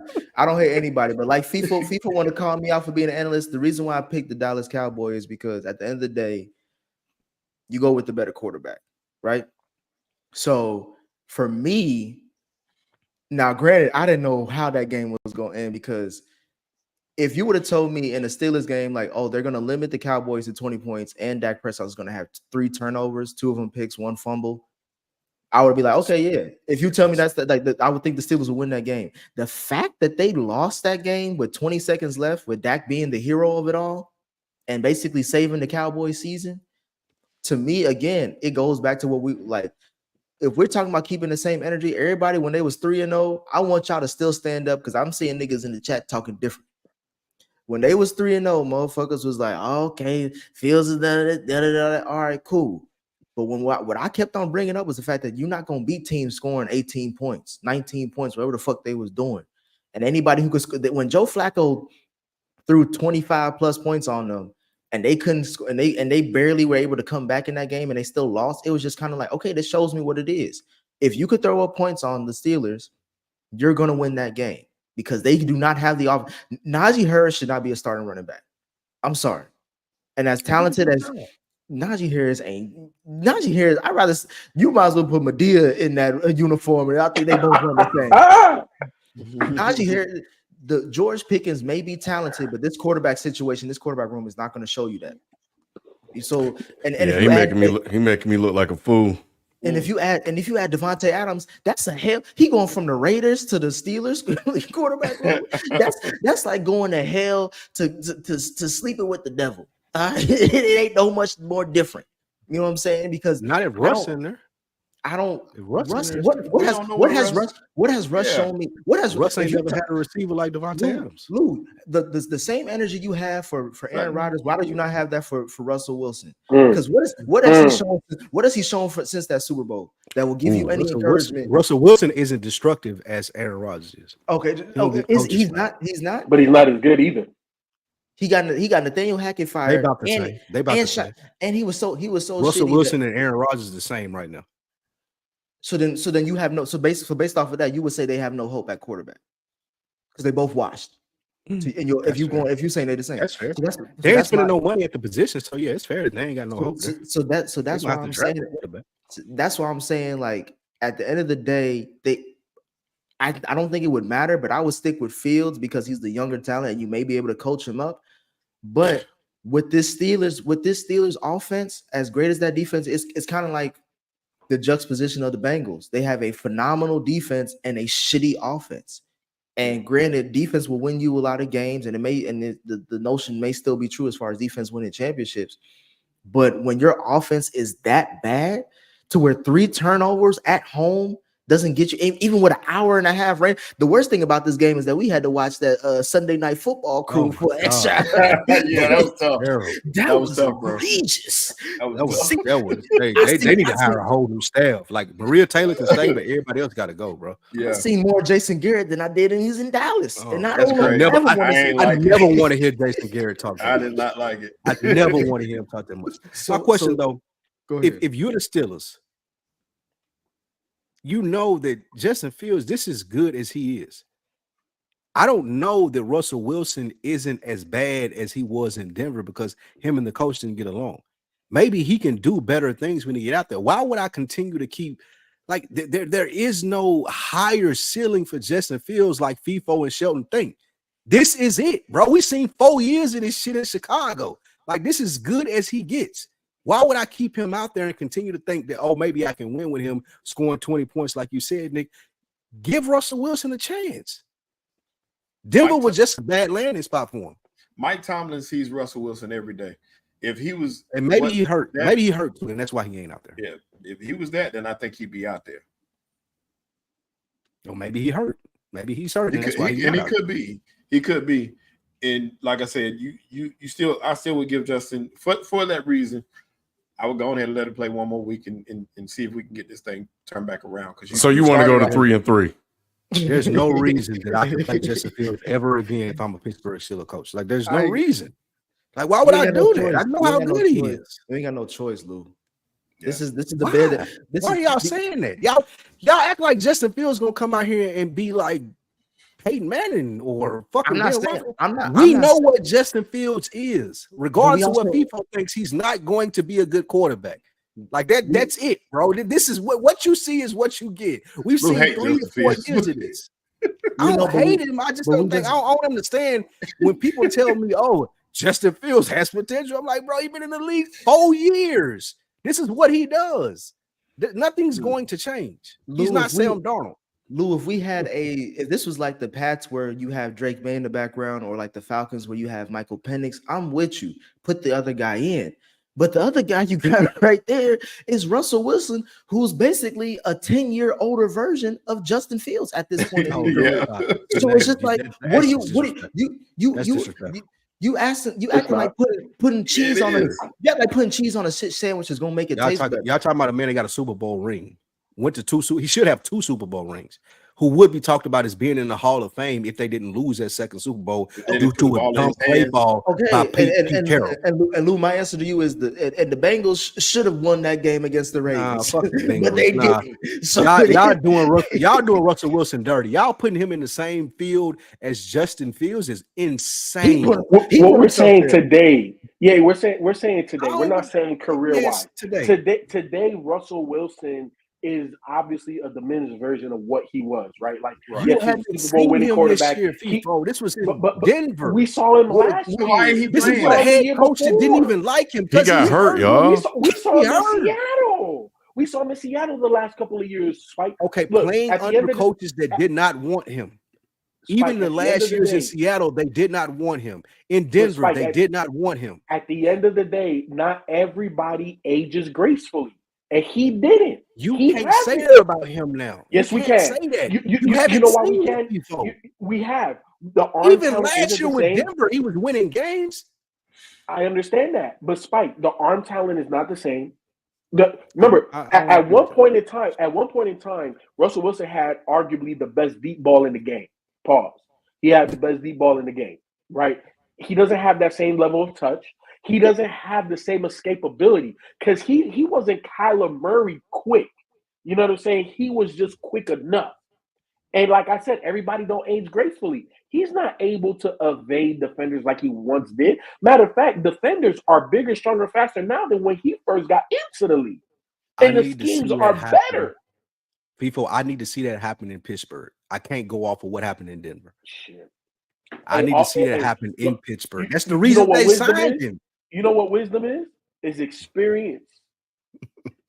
But like FIFA want to call me out for being an analyst. The reason why I picked the Dallas Cowboys is because at the end of the day, you go with the better quarterback, right? So for me, now granted, I didn't know how that game was going to end, because if you would have told me in a Steelers game, like, oh, they're going to limit the Cowboys to 20 points and Dak Prescott is going to have 3 turnovers, 2 of them picks, 1 fumble, I would be like, okay, yeah. If you tell me that's I would think the Steelers would win that game. The fact that they lost that game with 20 seconds left, with Dak being the hero of it all and basically saving the Cowboys season, to me, again, it goes back to what we like. If we're talking about keeping the same energy, everybody, when they was 3-0, I want y'all to still stand up, because I'm seeing niggas in the chat talking different. When they was 3-0, motherfuckers was like, oh, okay, Fields is da-da-da-da. All right, cool. But what I kept on bringing up was the fact that you're not going to beat teams scoring 18 points, 19 points, whatever the fuck they was doing. And anybody who could score, when Joe Flacco threw 25 plus points on them and they couldn't score, and they barely were able to come back in that game and they still lost, it was just kind of like, okay, this shows me what it is. If you could throw up points on the Steelers, you're going to win that game, because they do not have the offense. Najee Harris should not be a starting running back. I'm sorry. And as talented as Najee Harris, I'd rather, you might as well put Medea in that uniform, and I think they both run the same. Najee Harris, the George Pickens may be talented, but this quarterback situation, this quarterback room is not going to show you that. So, he making me look like a fool. And if you add Devontae Adams, that's a hell. He going from the Raiders to the Steelers quarterback room. That's like going to hell to sleeping with the devil. It ain't no much more different. You know what I'm saying? Because not if Russ in there. What has Russ shown me? What has Russ ain't never had a receiver like Devontae Adams? Lou, the same energy you have for Aaron Rodgers, why do you not have that for Russell Wilson? Mm. Because what has he shown since that Super Bowl that will give you any encouragement? Russell Wilson isn't destructive as Aaron Rodgers is. Okay. He's not, but he's not as good either. He got Nathaniel Hackett fired. They about the same. And he was so Russell shitty Wilson and Aaron Rodgers is the same right now. So then you have no. So based off of that, you would say they have no hope at quarterback because they both washed. So, and if you saying they're the same, That's fair. So They ain't spending no money at the position, so yeah, it's fair that they ain't got no hope. So that's why I'm saying. That's why I'm saying, like, at the end of the day, I don't think it would matter, but I would stick with Fields because he's the younger talent and you may be able to coach him up. But with this Steelers offense, as great as that defense is, it's kind of like the juxtaposition of the Bengals. They have a phenomenal defense and a shitty offense. And granted, defense will win you a lot of games, and the notion may still be true as far as defense winning championships. But when your offense is that bad, to where 3 turnovers at home doesn't get you, even with an hour and a half rain. The worst thing about this game is that we had to watch that Sunday Night Football crew for extra. Yeah, that was tough. That was tough, bro. egregious. They need to hire a whole new staff. Like Maria Taylor can stay, but everybody else got to go, bro. Yeah, I've seen more Jason Garrett than I did when he was in Dallas. And I never want to hear Jason Garrett talk. I did not like it. I never want to hear him talk that much. My question though, go ahead. If you're the Steelers, you know that Justin Fields, this is good as he is. I don't know that Russell Wilson isn't as bad as he was in Denver because him and the coach didn't get along. Maybe he can do better things when he get out there. Why would I continue to keep like there is no higher ceiling for Justin Fields like FIFO and Shelton think. This is it, bro. We've seen 4 years of this shit in Chicago. Like, this is good as he gets. Why would I keep him out there and continue to think that, oh, maybe I can win with him scoring 20 points like you said, Nick? Give Russell Wilson a chance. Denver was just a bad landing spot for him. Mike Tomlin sees Russell Wilson every day. If he was, and maybe he hurt. Maybe he hurt too, and that's why he ain't out there. Yeah, if he was that, then I think he'd be out there. Or maybe he hurt. Maybe he's hurt. He could be. And like I said, I still would give Justin for that reason. I would go ahead and let him play one more week and see if we can get this thing turned back around. So you want to go to 3-3? There's no reason that I can play Justin Fields ever again if I'm a Pittsburgh Steelers coach. Like, there's no reason. Like, why would I do that? I know how good he is. We ain't got no choice, Lou. Yeah. This is the bed. Why are y'all saying that? Y'all act like Justin Fields gonna come out here and be like Peyton Manning or fucking. We know what Justin Fields is, regardless of what people think. He's not going to be a good quarterback. Like that. That's it, bro. This is what you see is what you get. We've seen 3 to 4 years of this. I don't hate him. I just don't think I don't understand when people tell me, "Oh, Justin Fields has potential." I'm like, bro, he's been in the league 4 years. This is what he does. Nothing's going to change. He's not Sam Darnold. Lou, if this was like the Pats where you have Drake May in the background, or like the Falcons where you have Michael Penix, I'm with you. Put the other guy in. But the other guy you got right there is Russell Wilson, who's basically a 10-year older version of Justin Fields at this point. So it's just like, what do you acting like putting cheese on it? Yeah, like putting cheese on a sandwich is gonna make it taste better. Y'all talking about a man that got a Super Bowl ring. Went to 2. He should have 2 Super Bowl rings. Who would be talked about as being in the Hall of Fame if they didn't lose that second Super Bowl due to a dumb play ball by Pete Carroll. And Lou, my answer to you is the Bengals should have won that game against the Ravens, fuck the Bengals. But they didn't. So y'all doing Russell Wilson dirty. Y'all putting him in the same field as Justin Fields is insane. What we're saying today. Yeah, we're saying today. We're not saying career-wise. Today, Russell Wilson is obviously a diminished version of what he was, right? Like, you had to see him quarterback. This was in Denver. We saw him last year. This is a head coach that didn't even like him. He got hurt, y'all. We saw him in Seattle. We saw him in Seattle the last couple of years. Spike. Okay, playing under coaches that did not want him. Even the last years in Seattle, they did not want him. In Denver, they did not want him. At the end of the day, not everybody ages gracefully. And he didn't. You can't say that about him now. Yes, we can. Say that. You know why we can? We have. Even last year with Denver, he was winning games. I understand that. But Spike, the arm talent is not the same. Remember, at one point in time, Russell Wilson had arguably the best deep ball in the game. Pause. He had the best deep ball in the game, right? He doesn't have that same level of touch. He doesn't have the same escapability because he wasn't Kyler Murray quick. You know what I'm saying? He was just quick enough. And like I said, everybody don't age gracefully. He's not able to evade defenders like he once did. Matter of fact, defenders are bigger, stronger, faster now than when he first got into the league. And the schemes are better. People, I need to see that happen in Pittsburgh. I can't go off of what happened in Denver. Shit. I need to see that happen in Pittsburgh. That's the reason they signed him. You know what wisdom is? Is experience.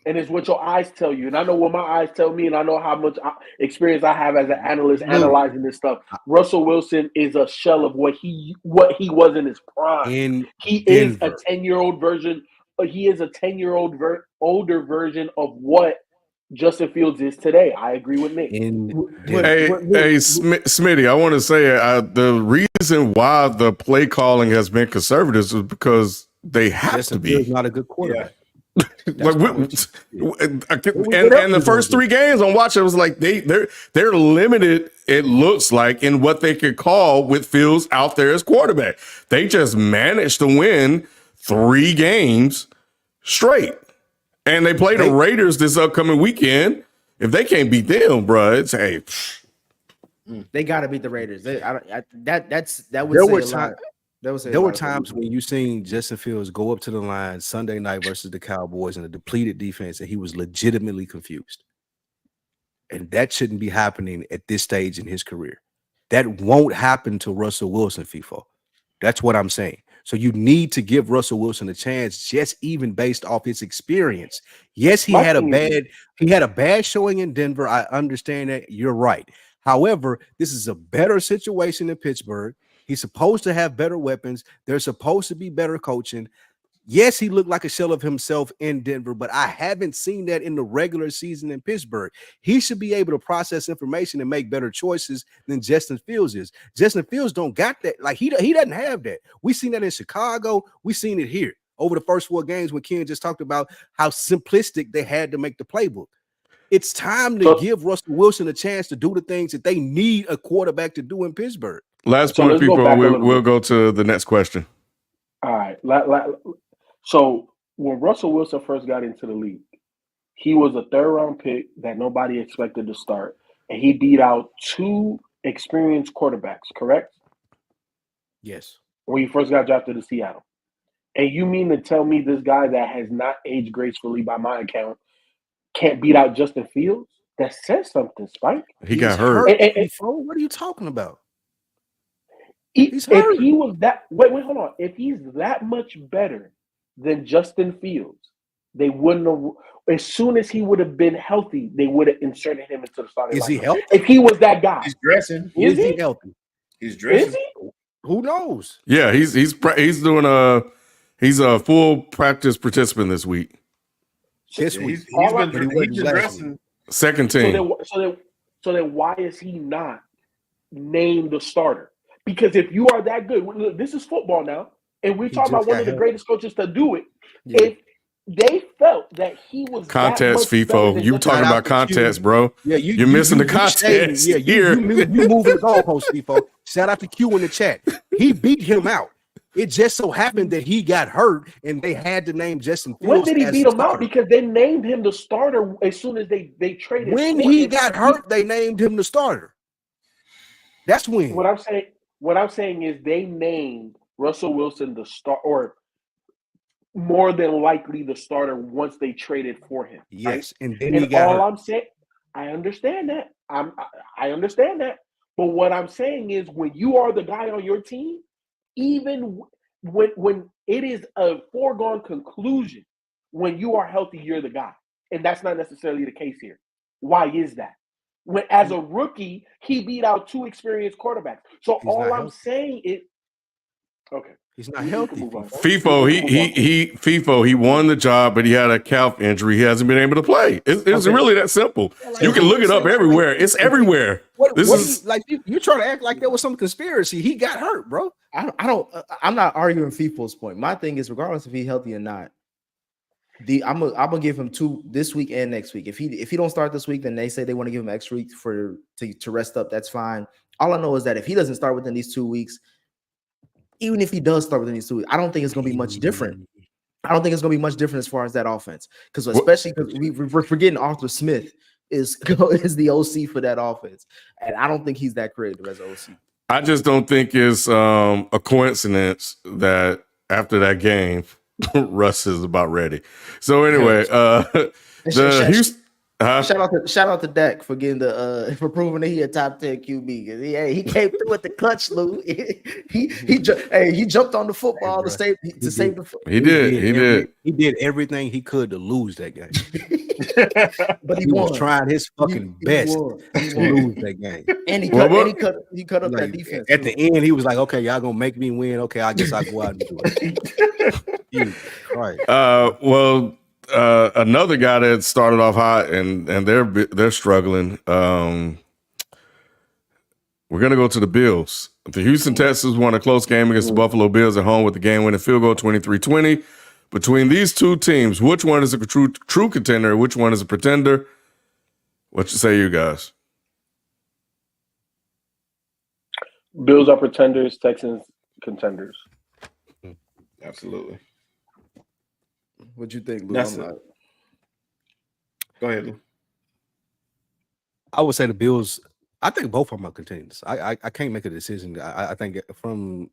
And it's what your eyes tell you. And I know what my eyes tell me, and I know how much experience I have as an analyst analyzing this stuff. Russell Wilson is a shell of what he was in his prime. He is a 10-year-old version. He is a 10-year-old older version of what Justin Fields is today. I agree with Nick. Smitty, I want to say the reason why the play calling has been conservative is because they have to be. Fields not a good quarterback. And the first 3 games I'm watching, it was like they're limited, it looks like, in what they could call with Fields out there as quarterback. They just managed to win 3 games straight. And they play the Raiders this upcoming weekend. If they can't beat them, bro, it's hey. They got to beat the Raiders. There were times when you seen Justin Fields go up to the line Sunday night versus the Cowboys in a depleted defense, and he was legitimately confused. And that shouldn't be happening at this stage in his career. That won't happen to Russell Wilson, FIFO. That's what I'm saying. So you need to give Russell Wilson a chance, just even based off his experience. Yes, he had a bad showing in Denver. I understand that. You're right. However, this is a better situation in Pittsburgh. He's supposed to have better weapons. There's supposed to be better coaching. Yes, he looked like a shell of himself in Denver, but I haven't seen that in the regular season in Pittsburgh. He should be able to process information and make better choices than Justin Fields is. Justin Fields don't got that. Like he doesn't have that. We seen that in Chicago. We seen it here over the first 4 games when Ken just talked about how simplistic they had to make the playbook. It's time to give Russell Wilson a chance to do the things that they need a quarterback to do in Pittsburgh. Last point, people. We'll go to the next question. All right. So when Russell Wilson first got into the league, he was a 3rd-round pick that nobody expected to start, and he beat out 2 experienced quarterbacks, correct? Yes. When he first got drafted to Seattle. And you mean to tell me this guy that has not aged gracefully by my account can't beat out Justin Fields? That says something, Spike. He got hurt. What are you talking about? If he was that hold on. If he's that much better than Justin Fields, they wouldn't have. As soon as he would have been healthy, they would have inserted him into the starting lineup. Is he healthy? If he was that guy, he's dressing. Is he healthy? He's dressing. Is he? Who knows? Yeah, he's doing he's a full practice participant this week. This week. He's been dressing. Second team. So then why is he not named the starter? Because if you are that good, look, this is football now, and we're talking about one of the greatest coaches to do it. Yeah. If they felt that he was context, FIFO, you talking about context, bro? Yeah, you're missing the context. Yeah, you moving the goalpost, FIFO. Shout out to Q in the chat. He beat him out. It just so happened that he got hurt, and they had to name Justin Fields. When did he beat him out? Because they named him the starter as soon as they traded. When he got hurt, they named him the starter. That's when. What I'm saying is they named Russell Wilson the star, or more than likely the starter once they traded for him. Yes, right? and then he got hurt. I'm saying, I understand that. I understand that. But what I'm saying is, when you are the guy on your team, even when it is a foregone conclusion, when you are healthy, you're the guy, and that's not necessarily the case here. Why is that? When as a rookie, he beat out 2 experienced quarterbacks. So all I'm saying is, okay, he's not healthy. FIFO, he won the job, but he had a calf injury. He hasn't been able to play. It's really that simple. You can look it up everywhere. It's everywhere. You trying to act like there was some conspiracy. He got hurt, bro. I'm not arguing FIFO's point. My thing is, regardless if he's healthy or not, I'm gonna give him 2 this week and next week. If he don't start this week, then they say they want to give him extra week to rest up. That's fine. All I know is that if he doesn't start within these 2 weeks, even if he does start within these 2 weeks, I don't think it's gonna be much different. I don't think it's going to be much different as far as that offense, because especially because we're forgetting Arthur Smith is the OC for that offense, and I don't think he's that creative as OC. I just don't think it's a coincidence that after that game, Russ is about ready. So anyway, the Houston. Shout out to Dak for getting for proving that he a top 10 QB. He came through with the clutch, Lou. he jumped on the football to save the football. He did. He did everything he could to lose that game. But he was trying his fucking best to lose that game. And he cut up that defense. At the end, he was like, "Okay, y'all gonna make me win. Okay, I guess I'll go out and do it." Right. Another guy that started off hot and they're struggling. We're gonna go to the Bills. The Houston Texans won a close game against the Buffalo Bills at home with the game-winning field goal, 23-20. Between these two teams, which one is a true contender? Which one is a pretender? What you say, you guys? Bills are pretenders. Texans contenders. Absolutely. What you think, Lou? Go ahead, Lou. I would say the Bills. I think both of them are contenders. I can't make a decision. I think from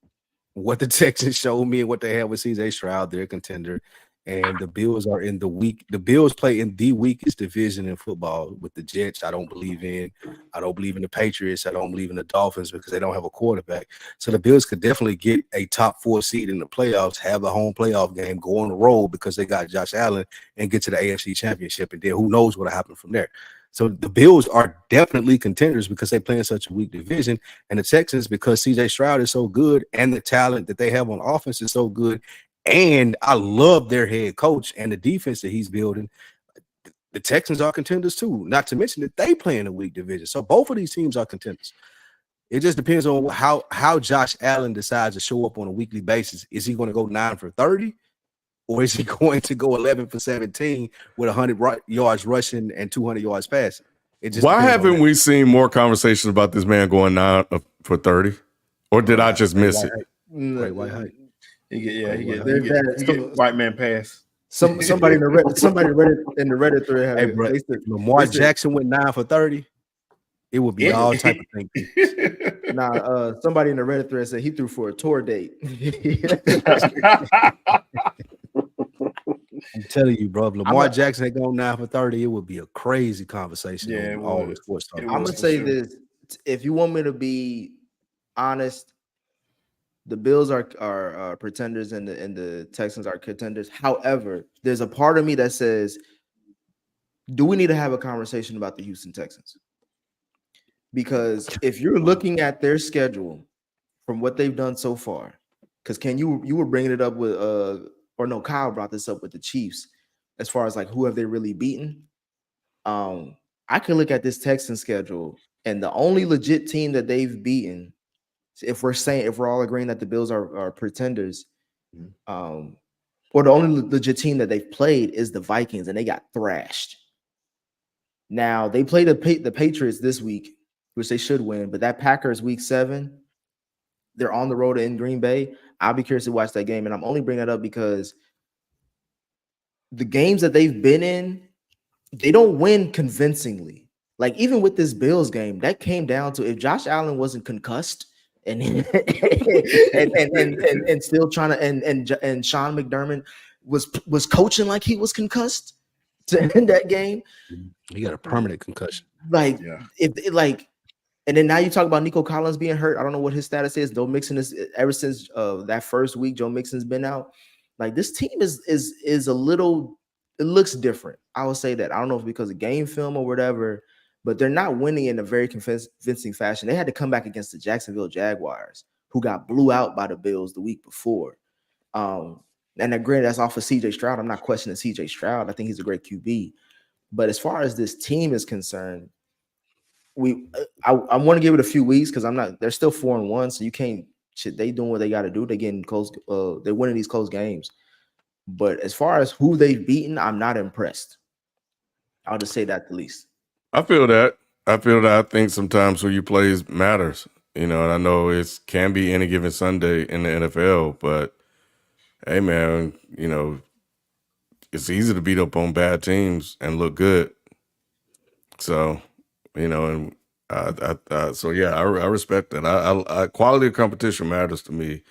what the Texans showed me and what they have with CJ Stroud, they're a contender. And the Bills are in the weak. The Bills play in the weakest division in football with the Jets. I don't believe in the Patriots. I don't believe in the Dolphins because they don't have a quarterback. So the Bills could definitely get a top 4 seed in the playoffs, have a home playoff game, go on the road because they got Josh Allen, and get to the AFC Championship. And then who knows what'll happen from there. So the Bills are definitely contenders because they play in such a weak division. And the Texans, because CJ Stroud is so good and the talent that they have on offense is so good. And I love their head coach and the defense that he's building. The Texans are contenders too, not to mention that they play in a weak division. So both of these teams are contenders. It just depends on how Josh Allen decides to show up on a weekly basis. Is he going to go 9 for 30? Or is he going to go 11 for 17 with 100 yards rushing and 200 yards passing? Why haven't we seen more conversations about this man going 9 for 30? Or did I just miss it? Great white height. He get white man pass. Somebody in the Reddit thread. Hey, bro, Lamar Jackson went 9 for 30. It would be all type of things. Somebody in the Reddit thread said he threw for a tour date. I'm telling you, bro. If Lamar Jackson had gone 9 for 30, it would be a crazy conversation. Yeah, all the sports talk. I'm gonna say this: if you want me to be honest, the Bills are pretenders and the Texans are contenders. However, there's a part of me that says, do we need to have a conversation about the Houston Texans? Because if you're looking at their schedule from what they've done so far, because you were bringing it up with Kyle brought this up with the Chiefs as far as like who have they really beaten. I can look at this Texan schedule and the only legit team that they've beaten, if we're all agreeing that the Bills are pretenders, or the only legit team that they've played is the Vikings, and they got thrashed. Now they play the Patriots this week, which they should win, but that Packers week 7, they're on the road in Green Bay. I'll be curious to watch that game, and I'm only bringing that up because the games that they've been in, they don't win convincingly. Like even with this Bills game, that came down to if Josh Allen wasn't concussed and still trying to and Sean McDermott was coaching like he was concussed to end that game. He got a permanent concussion. Like and then now you talk about Nico Collins being hurt. I don't know what his status is. Joe Mixon is ever since that first week. Joe Mixon's been out. Like this team is a little. It looks different. I will say that. I don't know if it's because of game film or whatever, but they're not winning in a very convincing fashion. They had to come back against the Jacksonville Jaguars, who got blew out by the Bills the week before. And granted, that's off of CJ Stroud. I'm not questioning CJ Stroud. I think he's a great QB. But as far as this team is concerned, I want to give it a few weeks because they're still 4-1, so you can't they doing what they got to do. They're getting close, they're winning these close games. But as far as who they've beaten, I'm not impressed. I'll just say that at least. I feel that. I think sometimes who you play matters. And I know it can be any given Sunday in the NFL, but hey man, it's easy to beat up on bad teams and look good. So, and so yeah, I respect that. I quality of competition matters to me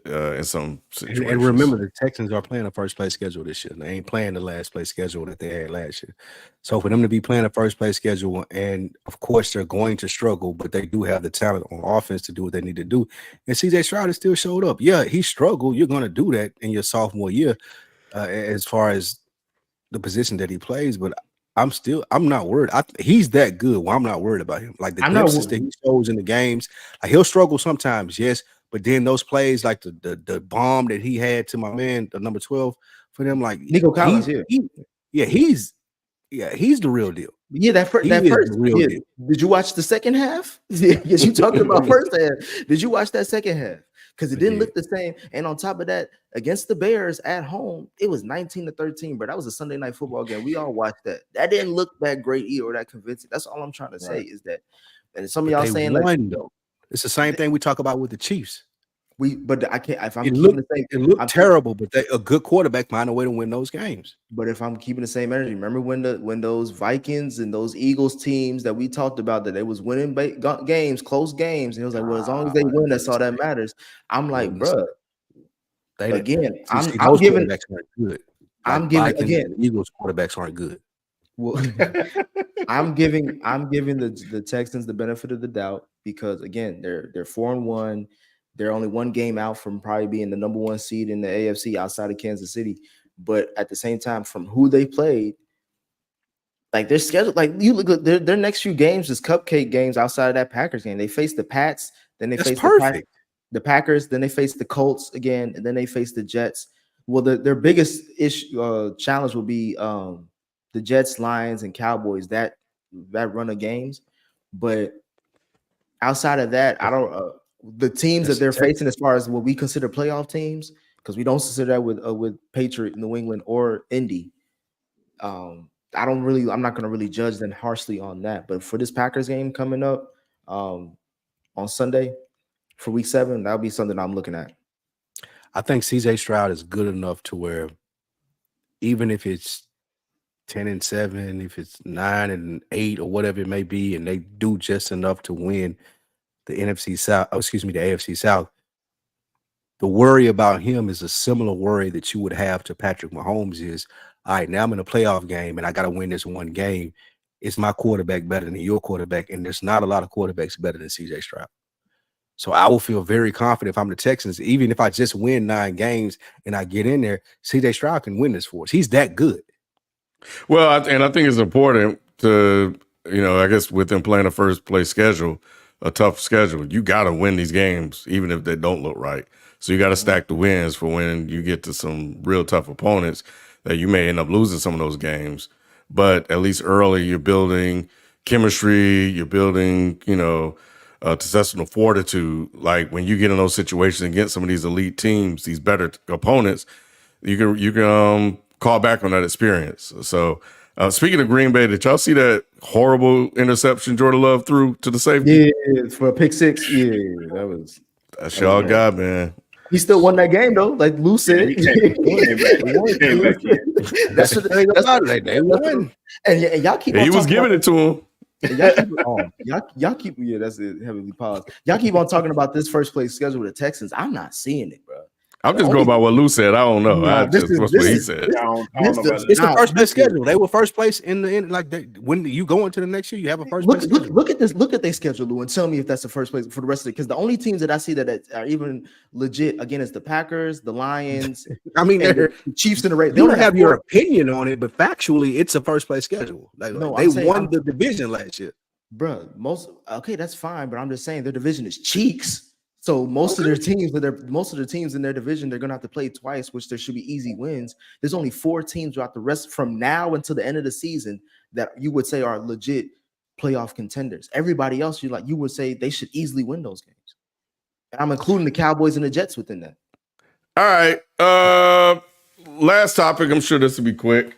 in some situations. And remember, the Texans are playing a first place schedule this year. They ain't playing the last place schedule that they had last year. So for them to be playing a first place schedule, and of course they're going to struggle, but they do have the talent on offense to do what they need to do. And CJ Stroud has still showed up. Yeah, he struggled. You're going to do that in your sophomore year, as far as the position that he plays. But I'm not worried. He's that good. Well, I'm not worried about him. Like the glimpses that he shows in the games, he'll struggle sometimes, yes. But then those plays, like the bomb that he had to my man, the number 12 for them, like Nico Collins, he's the real deal. Yeah, that first. Deal. Did you watch the second half? Yes, you talked about first half. Did you watch that second half? Because it didn't look the same. And on top of that, against the Bears at home, it was 19-13, but that was a Sunday night football game. We all watched that. That didn't look that great either or that convincing. That's all I'm trying to say is that. And some of y'all saying won, though. It's the same thing we talk about with the Chiefs. But I can't. If I'm keeping the same, it looked terrible, but a good quarterback find a way to win those games. But if I'm keeping the same energy, remember when those Vikings and those Eagles teams that we talked about that they was winning games, close games, and it was like, well, as long as they win, that's all that matters. I'm like, bro. Again, I'm giving. Good. I'm giving again. Eagles quarterbacks aren't good. Well, I'm giving the Texans the benefit of the doubt because again, they're 4-1. They're only one game out from probably being the number 1 seed in the AFC outside of Kansas City. But at the same time, from who they played, like their schedule, like you look at their next few games is cupcake games outside of that Packers game. They face the Pats, then they face the Packers, then they face the Colts again, and then they face the Jets. Well, their biggest challenge will be the Jets, Lions, and Cowboys, that run of games. But outside of that, I don't the teams that they're facing as far as what we consider playoff teams, because we don't consider that with Patriot, New England, or Indy. I'm not going to really judge them harshly on that. But for this Packers game coming up on Sunday for week 7, that'll be something I'm looking at. I think CJ Stroud is good enough to where even if it's 10-7, if it's 9-8 or whatever it may be, and they do just enough to win the NFC South, the AFC South, the worry about him is a similar worry that you would have to Patrick Mahomes is, all right, now I'm in a playoff game and I got to win this one game. Is my quarterback better than your quarterback? And there's not a lot of quarterbacks better than CJ Stroud. So I will feel very confident if I'm the Texans, even if I just win 9 games and I get in there, CJ Stroud can win this for us. He's that good. Well, I think it's important to, I guess with them playing a first place schedule, a tough schedule, you got to win these games, even if they don't look right. So you got to stack the wins for when you get to some real tough opponents that you may end up losing some of those games. But at least early, you're building chemistry, you're building, intestinal fortitude. Like when you get in those situations against some of these elite teams, these better opponents, you can call back on that experience. So speaking of Green Bay, did y'all see that horrible interception Jordan Love threw to the safety? Yeah, for a pick 6. Yeah, that's y'all guy, man. He still won that game though, like Lou said. He came back in. That's the thing about it. They won. And y'all keep. He was giving it to him. Y'all keep. Yeah, that's it. Heavily paused. Y'all keep on talking about this first place schedule with the Texans. I'm not seeing it, bro. I'm just going by what Lou said. I don't know. What he said. It's the first place schedule. They were first place when you go into the next year, you have a first place. Look at this. Look at their schedule, Lou, and tell me if that's the first place for the rest of it. Because the only teams that I see that are even legit again is the Packers, the Lions. I mean, the Chiefs and the Raiders. You don't have your opinion on it, but factually, it's a first place schedule. They won the division last year, bro. That's fine, but I'm just saying their division is cheeks. So most of their teams in their division, they're gonna have to play twice, which there should be easy wins. There's only 4 teams throughout the rest from now until the end of the season that you would say are legit playoff contenders. Everybody else, you would say they should easily win those games. And I'm including the Cowboys and the Jets within that. All right. Last topic. I'm sure this will be quick.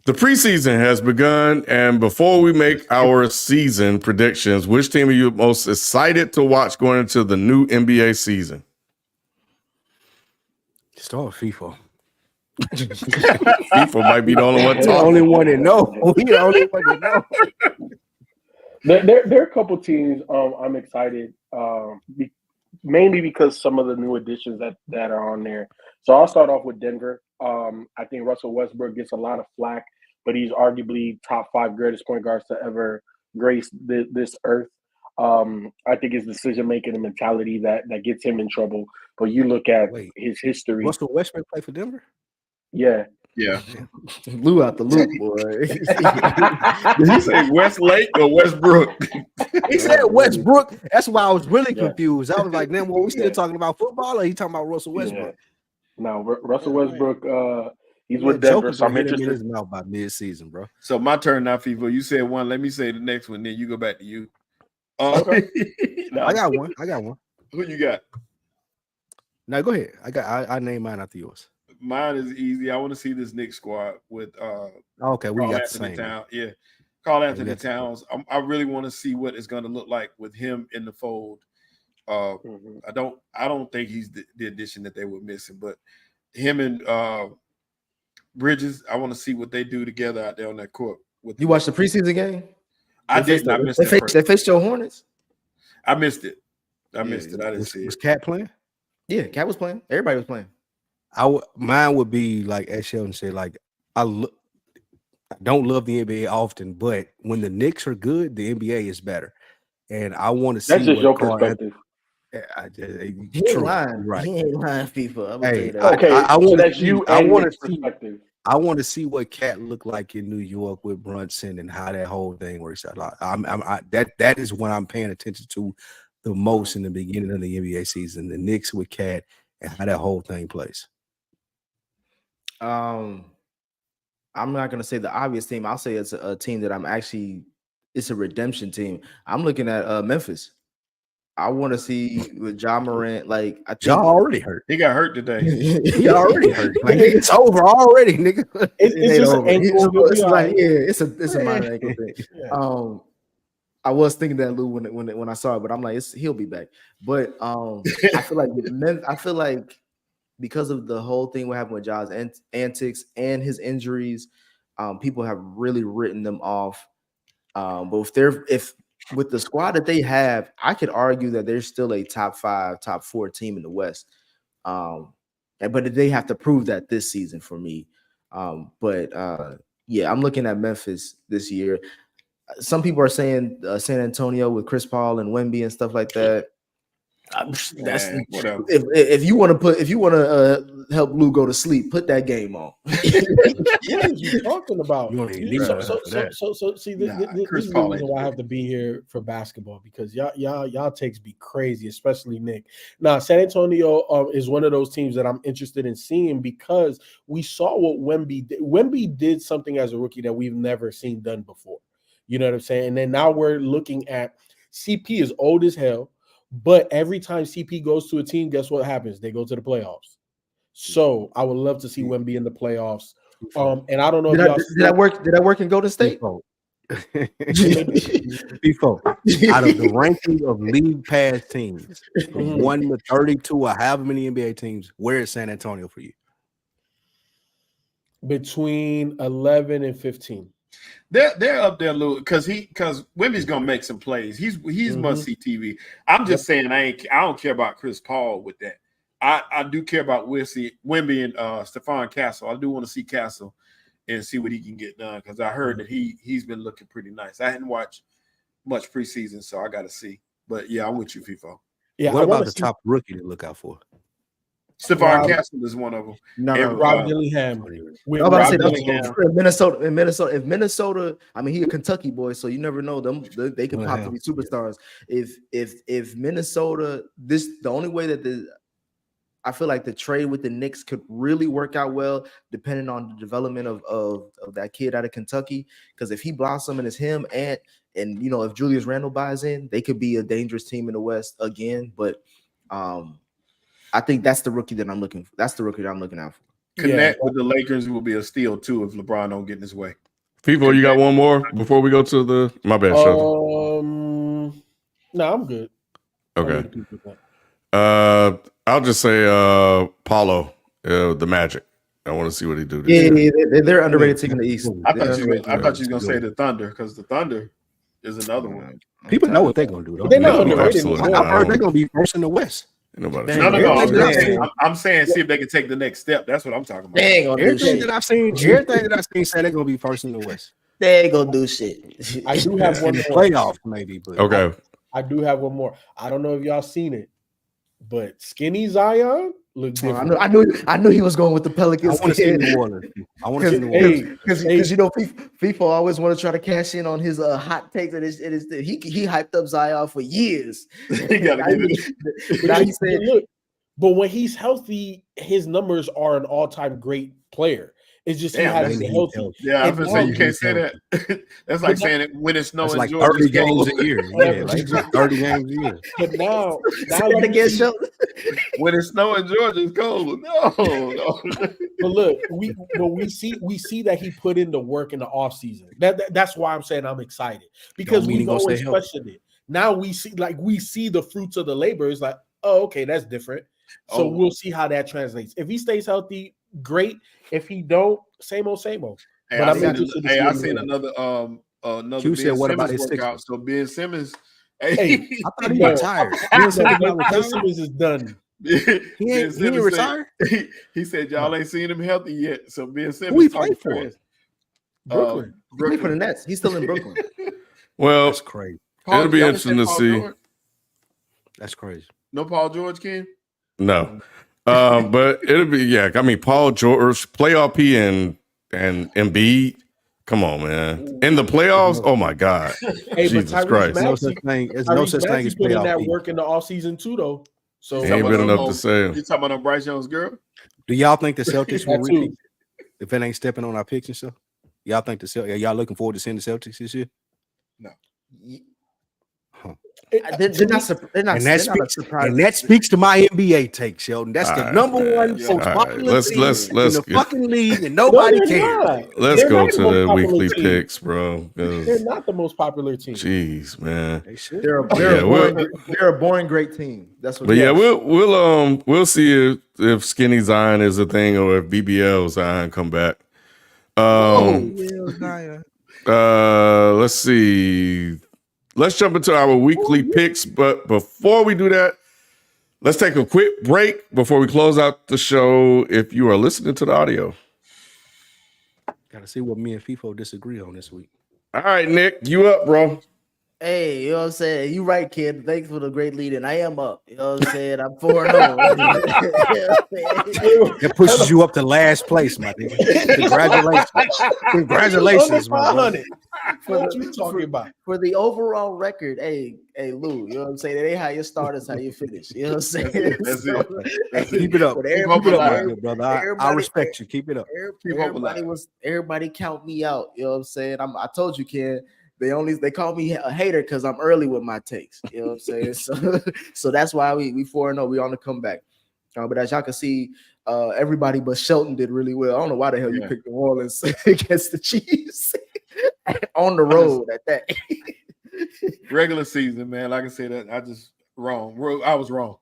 The preseason has begun, and before we make our season predictions, which team are you most excited to watch going into the new NBA season? Start with FIFA. FIFA might be the only one He the only talking. one that know. He the only one that know. There are a couple teams I'm excited, mainly because some of the new additions that are on there. So I'll start off with Denver. I think Russell Westbrook gets a lot of flack, but he's arguably top 5 greatest point guards to ever grace this earth. I think his decision making and mentality that gets him in trouble. But you look at Wait, his history. Russell Westbrook play for Denver? Yeah. Yeah. Lou out the loop, boy. Did he say Westlake or Westbrook? He said Westbrook. That's why I was really Yeah. confused. I was like, "Damn, well, we still Yeah. talking about football, or he talking about Russell Westbrook?" No, Russell Westbrook. He's Yeah, with Denver, Joker's so I'm gonna hit him in interested. his mouth by mid-season, bro. So my turn now, FIFA. You said one. Let me say the next one. Then you go back to you. Okay. No, I got one. who you got? Now go ahead. I name mine after yours. Mine is easy. I want to see this Knicks squad with Okay, we Carl got the Anthony same. Towns. Yeah, Carl Anthony got the same. Towns. I really want to see what it's going to look like with him in the fold. I don't think he's the addition that they were missing, but him and Bridges, I want to see what they do together out there on that court. You watched the preseason game? I didn't. I missed that. They faced your Hornets. I missed it. I missed it. I didn't see Was it. Cat playing? Yeah, Cat was playing. Everybody was playing. Mine would be like as Sheldon said, like I don't love the NBA often, but when the Knicks are good, the NBA is better. And I want to see That's just your Carl perspective. He ain't lying. Right. He ain't lying, people. I'm gonna Hey, tell you that. Okay, I so want that's to you I and want Nick's to see. perspective. I want to see what Cat looked like in New York with Brunson and how that whole thing works out. That is what I'm paying attention to the most in the beginning of the NBA season. The Knicks with Cat and how that whole thing plays. I'm not gonna say the obvious team. I'll say it's a team that it's a redemption team. I'm looking at Memphis. I want to see with Ja Morant. Like I think Ja already hurt. He got hurt today. He already hurt. Like, it's over already, nigga. It's just an ankle. It's like it's a minor ankle thing. Yeah. I was thinking that Lou when I saw it, but I'm like he'll be back. But I feel like because of the whole thing what happened with Ja's antics and his injuries, people have really written them off. But if with the squad that they have, I could argue that they're still a top 5, top 4 team in the West. But they have to prove that this season for me. Yeah, I'm looking at Memphis this year. Some people are saying San Antonio with Chris Paul and Wemby and stuff like that. That's whatever. If you want to help Lou go to sleep, put that game on. What are you talking about? You don't even need So see, this Chris is the Paul reason ain't why I have to be here for basketball, because y'all takes be crazy, especially Nick. Now, San Antonio is one of those teams that I'm interested in seeing because we saw what Wemby did. Wemby did something as a rookie that we've never seen done before. You know what I'm saying? And then now we're looking at CP is old as hell. But every time CP goes to a team, guess what happens? They go to the playoffs. So I would love to see Wemby in the playoffs. And I don't know Did that work in Golden State? Before out of the ranking of league pass teams, from 1 to 32 or however many NBA teams, where is San Antonio for you? Between 11 and 15. They're up there, Lou, because Wemby's gonna make some plays. He's must see TV. I'm just saying I don't care about Chris Paul with that. I do care about Wemby and Stephon Castle. I do want to see Castle and see what he can get done, because I heard that he's been looking pretty nice. I hadn't watched much preseason, so I got to see. But yeah, I'm with you, FIFO. Yeah, what about the top rookie to look out for? Stephon Castle is one of them. No, Rob Dillingham. I'm about to say Minnesota. If Minnesota, I mean, he's a Kentucky boy, so you never know them. They can pop to be superstars. If Minnesota, the only way that I feel like the trade with the Knicks could really work out well, depending on the development of that kid out of Kentucky. Because if he blossoms and it's him, and if Julius Randle buys in, they could be a dangerous team in the West again. But I think that's the rookie that I'm looking for. That's the rookie that I'm looking out for. Connect with the Lakers will be a steal too if LeBron don't get in his way. People, you got one more before we go to my bad show. No, I'm good. Okay. I'll just say Paulo, the Magic. I want to see what he do this Yeah, year. they're underrated team in the East. I They're thought you underrated was team. gonna say the Thunder because the Thunder is another one. People know what they're gonna do. Though. They're not No, underrated absolutely anymore. I've heard not. they're gonna be first in the West. Ain't nobody Dang, No, saying I'm that. everything- saying see if they can take the next step. That's what I'm talking about. They ain't gonna do Everything shit. that I've seen, say they're gonna be first in the West. They ain't gonna do shit. I do have In one the more. playoffs, maybe. But Okay. I do have one more. I don't know if y'all seen it, but skinny Zion look different. I knew he was going with the I Pelicans. want to see New Orleans. I want to see New Orleans. Because you know FIFA always want to try to cash in on his hot takes, and he hyped up Zion for years. He gotta get it. Now he said, Look, but when he's healthy, his numbers are an all-time great player. It's just Damn, he has when to be he's healthy. healthy. Yeah, I was And gonna say now you can't he's say that. That's like saying it when it's snowing. It's like Georgia's 30 games cold. a year. Yeah, like 30 games a year. But now that you again, see- Sheldon. When it's snowing, Georgia's cold. No. But look, we see that he put in the work in the offseason. That's why I'm saying I'm excited because Don't mean he we've gonna stay always healthy. questioned it. Now we see the fruits of the labor. It's like, oh, okay, that's different. So Oh. we'll see how that translates. If he stays healthy, great. If he don't, same old, same old. Hey, But I I'm seen, interested to hey, see I what he seen does. another Q Ben said, what about Simmons his workout. So Ben Simmons, hey, Hey, I thought he No. retired. Ben Simmons not Ben retired? Simmons is done. He ain't retired. He said y'all ain't seen him healthy yet. So Ben Simmons Who he talking play for? trash. Brooklyn. He played for the Nets. He's still in Brooklyn. Well, That's crazy. it'll be y'all interesting said to Paul see. George? That's crazy. No Paul George, Ken? No. But it'll be, yeah. I mean, Paul George, playoff P and Embiid. Come on, man. In the playoffs, oh my God. Hey, Jesus but Tyrese Christ. There's no Maxey, such thing. There's no Tyrese such thing Maxey as put in that playoff. work in the offseason too, though. So He ain't been enough to You say. talking about on Bryce Young's girl? Do y'all think the Celtics will That too. repeat? If it ain't stepping on our picks and stuff, y'all think the Celtics? Y'all looking forward to seeing the Celtics this year? They're not And that a speaks. surprise. And that speaks to my NBA take, Sheldon. That's the All right, number man. one Yeah. most All right. popular Let's- team let's- in let's the get- fucking league, and No, nobody they're cares. not. Let's They're go not to the most the popular weekly team. picks, bro. They're not the most popular team. Jeez, man. They should. They're Yeah, a boring great team. That's what. But yeah, we'll see if Skinny Zion is a thing or if BBL Zion come back. Let's see. Let's jump into our weekly picks. But before we do that, let's take a quick break before we close out the show. If you are listening to the audio. Gotta see what me and FIFO disagree on this week. All right, Nick, you up, bro. Hey, you know what I'm saying? You right, kid. Thanks for the great lead. And I am up. You know what I'm saying? I'm 4-0. That pushes you up to last place, my nigga. Congratulations, my brother. What you talking about? For the overall record, hey, Lou, you know what I'm saying? It ain't how you start, it's how you finish. You know what I'm saying? That's it. That's it. Keep it up. But Keep up it up, my alive. good brother. I Everybody- respect you. Keep it up. Keep up Everybody count me out. You know what I'm saying? I told you, Ken. They call me a hater because I'm early with my takes. You know what I'm saying? So that's why we 4-0. We on the comeback. But as y'all can see, everybody but Shelton did really well. I don't know why the hell you picked New Orleans against the Chiefs on the road at that. Regular season, man. Like I said, I just wrong. I was wrong.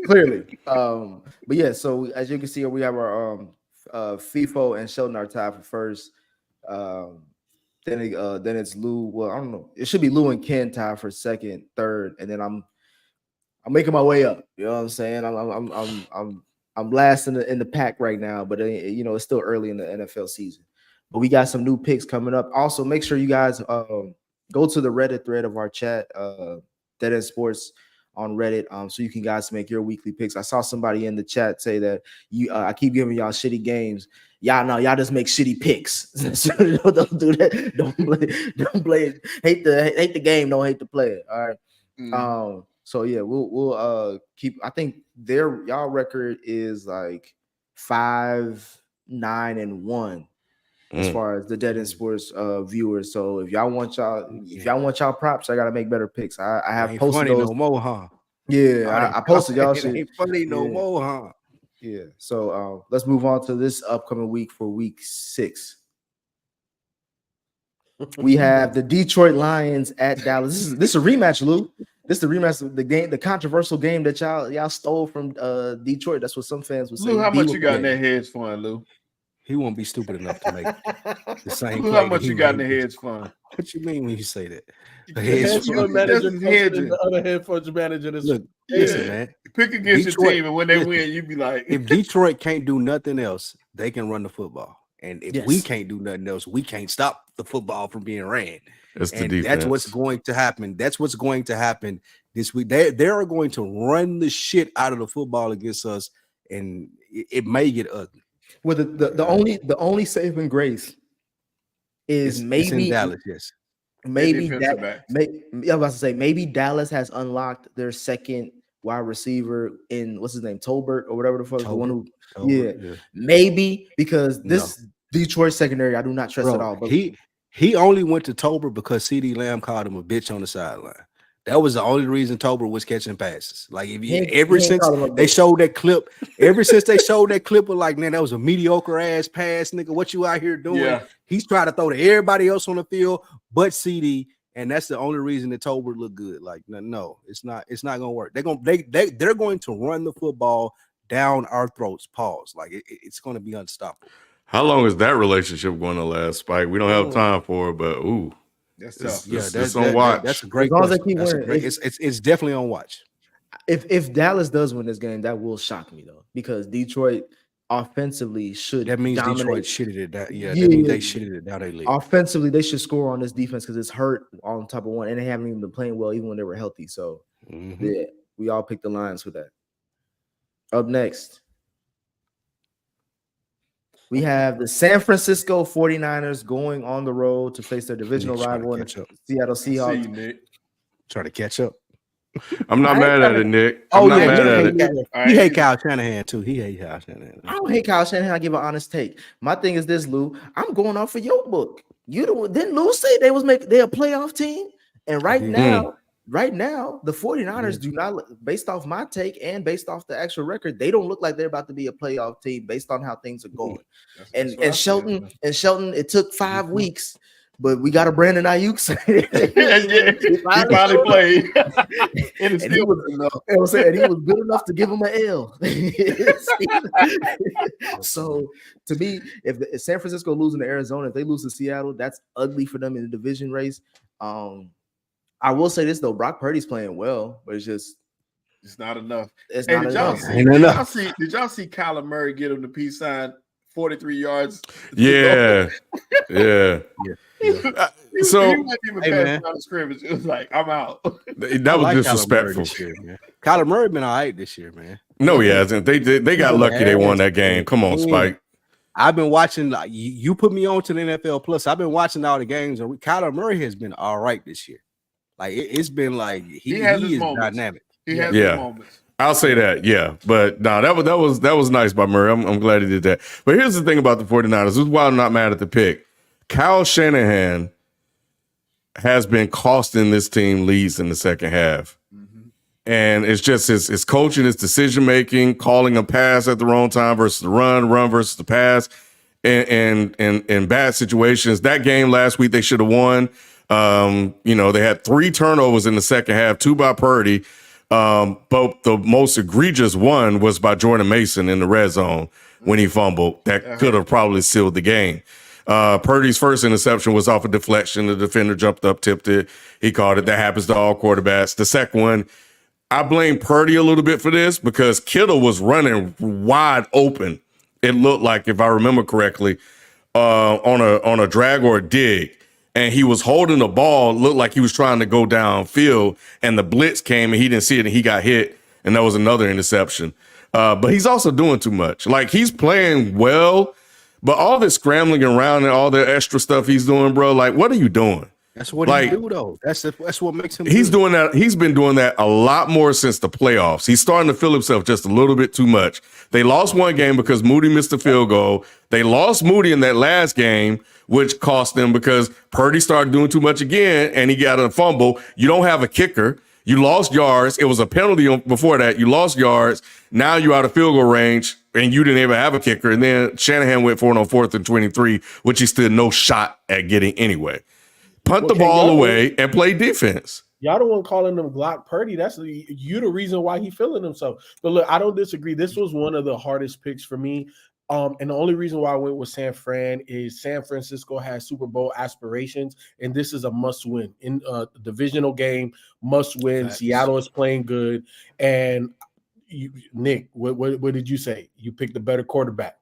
Clearly. But yeah, so as you can see, we have our FIFO and Shelton are tied for first. Then it's Lou. Well, I don't know. It should be Lou and Ken tied for second, third, and then I'm making my way up. You know what I'm saying? I'm last in the pack right now, but you know it's still early in the NFL season. But we got some new picks coming up. Also, make sure you guys go to the Reddit thread of our chat, Dead End Sports on Reddit, so you can guys make your weekly picks. I saw somebody in the chat say that I keep giving y'all shitty games. Y'all just make shitty picks. So don't do that. Don't play it. Hate the game. Don't hate the player. All right. So yeah, we'll keep. I think y'all record is like 5-9-1 as far as the Dead End Sports viewers. So if y'all want y'all props, I gotta make better picks. I have Ain't posted funny those. no more, huh? Yeah, I posted y'all shit. Ain't funny no Yeah. more, huh? Yeah. So let's move on to this upcoming week for week 6. We have the Detroit Lions at Dallas. This is a rematch, Lou. This the rematch of the game, the controversial game that y'all stole from Detroit. That's what some fans would say. Lou, how much D you got in was that hedge fund, Lou? He won't be stupid enough to make the same Lou, play. how much that you he got in made. the hedge fund? What you mean when you say that? The The hedge hedge fund. fund manager That's posted hedging. in the other hedge fund manager. This Look, Yeah. listen, man. Pick against Detroit- your team, and when they listen, win, you be like, If Detroit can't do nothing else, they can run the football. And if we Yes. can't do nothing else, we can't stop the football from being ran. It's the And defense. that's what's going to happen. That's what's going to happen this week. They are going to run the shit out of the football against us, and it may get ugly. Well, the only saving grace is It's in maybe Dallas, yes. maybe defensive that backs. I was about to say maybe Dallas has unlocked their second wide receiver in what's his name, Tolbert or whatever the fuck, the one who Yeah. maybe because this Detroit secondary I do not trust at all. Bro, But he only went to Tolbert because CD Lamb called him a bitch on the sideline. That was the only reason Tolbert was catching passes. Like if you, ever since they showed that clip, of like, man, that was a mediocre ass pass, nigga. What you out here doing? Yeah. He's trying to throw to everybody else on the field but CD, and that's the only reason that Tolbert looked good. Like, no, it's not gonna work. They're going to run the football down our throats. Pause. Like it's going to be unstoppable. How long is that relationship going to last, Spike? We don't have time for it, but ooh, That's tough. it's on watch. That's a great As long as they question. keep That's a winning, great- it's definitely on watch. if Dallas does win this game, that will shock me though, because Detroit offensively should That means dominate. Detroit shitted it down. Yeah, Yeah, that means yeah. they shitted it down their league. Offensively, they should score on this defense because it's hurt on top of one, and they haven't even been playing well even when they were healthy. So Mhm. yeah, we all picked the Lions for that. Up next, we have the San Francisco 49ers going on the road to face their divisional Trying to rival in catch up. Seattle See you, Seahawks. Nick. Try to catch up. I'm not I ain't mad at tryna- it, Nick. Oh, I'm not yeah, mad Nick at hate it. that. All He right, hate Kyle Shanahan too. He hate Kyle Shanahan. I don't hate Kyle Shanahan. I give an honest take. My thing is this, Lou. I'm going off of your book. Didn't Lou say they a playoff team? And right did. now, the 49ers do not, based off my take and based off the actual record, they don't look like they're about to be a playoff team based on how things are going. That's And what I said. Shelton, it took 5 weeks, but we got a Brandon Ayuk. He finally played. And it's And he still was, good enough. you know what I'm saying? He was good enough to give him an L. So to me, if San Francisco losing to Arizona, if they lose to Seattle, that's ugly for them in the division race. I will say this though, Brock Purdy's playing well, but it's not enough. it's Hey, not enough. did y'all see Kyler Murray get him the peace sign 43 yards? Yeah. Yeah. So he wasn't even Hey, passing man. out of scrimmage. It was like, I'm out. that was disrespectful. Kyler Murray been all right this year, man. No, he hasn't. They got lucky they won that game. Come on, Spike. I've been watching. Like, you put me on to the NFL Plus. I've been watching all the games, and Kyler Murray has been all right this year. Like it's been like he has his is moments. dynamic. He has Yeah. his moments. I'll say that, yeah. But no, that was nice by Murray. I'm glad he did that. But here's the thing about the 49ers. This is why I'm not mad at the pick. Kyle Shanahan has been costing this team leads in the second half. And it's just his coaching, his decision making, calling a pass at the wrong time versus the run versus the pass, and in bad situations. That game last week they should have won. They had 3 turnovers in the second half, 2 by Purdy. But the most egregious one was by Jordan Mason in the red zone when he fumbled. That could have probably sealed the game. Purdy's first interception was off a deflection. The defender jumped up, tipped it. He caught it. That happens to all quarterbacks. The second one, I blame Purdy a little bit for this because Kittle was running wide open. It looked like, if I remember correctly, on a drag or a dig. And he was holding the ball, looked like he was trying to go downfield, and the blitz came and he didn't see it and he got hit, and that was another interception. But he's also doing too much. Like, he's playing well, but all this scrambling around and all the extra stuff he's doing, bro, like, what are you doing? That's what Like, he do though. That's what makes him. He's good. doing that. He's been doing that a lot more since the playoffs. He's starting to feel himself just a little bit too much. They lost one game because Moody missed the field goal. They lost Moody in that last game, which cost them because Purdy started doing too much again, and he got a fumble. You don't have a kicker. You lost yards. It was a penalty before that. You lost yards. Now you're out of field goal range, and you didn't even have a kicker. And then Shanahan went for it on 4th and 23, which he still no shot at getting anyway. Punt the ball away and play defense. Y'all the one calling him Glock Purdy. That's you the reason why he feeling himself. But look, I don't disagree. This was one of the hardest picks for me. And the only reason why I went with San Fran is San Francisco has Super Bowl aspirations, and this is a must-win in a divisional game. Must-win. Facts. Seattle is playing good, and Nick, what did you say? You picked the better quarterback.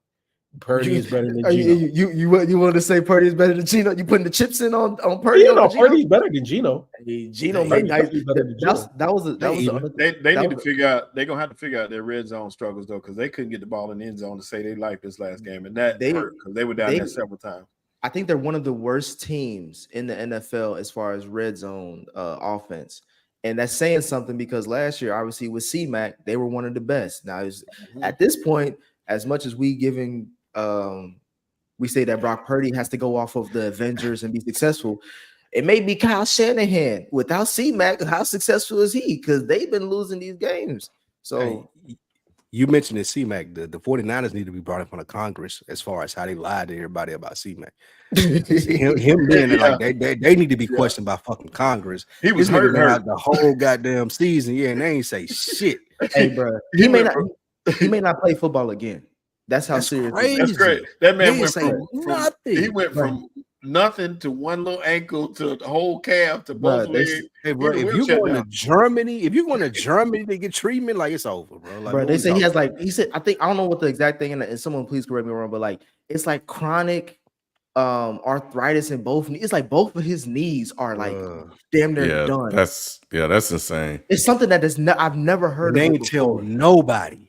Purdy is better than Gino. You wanted to say Purdy is better than Gino? You putting the chips in on Purdy? You know, Purdy's better than Gino. Hey, Gino Purdy's made definitely better than Gino. that was the other They need to figure out. They're gonna have to figure out their red zone struggles though, because they couldn't get the ball in the end zone to say they liked this last game, and that hurt because they were down there several times. I think they're one of the worst teams in the NFL as far as red zone offense. And that's saying something because last year, obviously, with C-Mac, they were one of the best. Now, at this point, as much as we say that Brock Purdy has to go off of the Avengers and be successful, it may be Kyle Shanahan. Without C-Mac, how successful is he? Because they've been losing these games. So you mentioned that C-Mac, the 49ers need to be brought in front of Congress as far as how they lied to everybody about C-Mac. him being like they need to be questioned by fucking Congress. He was This nigga been hurt. out the whole goddamn season, and they ain't say shit. Hey, bro, he may not play football again. That's how serious. crazy. That's great. That man They went say from nothing. he went from nothing to one little ankle to the whole calf to both legs. Hey, bro, He if was you're shut going down. to Germany, to get treatment, like it's over, bro. Like, Bro, what they we say he talking has he said, I don't know what the exact thing, and someone please correct me wrong, but like it's like chronic arthritis in both knees. It's like both of his knees are like damn near done. That's insane. It's something that I've never heard They of. ain't tell nobody.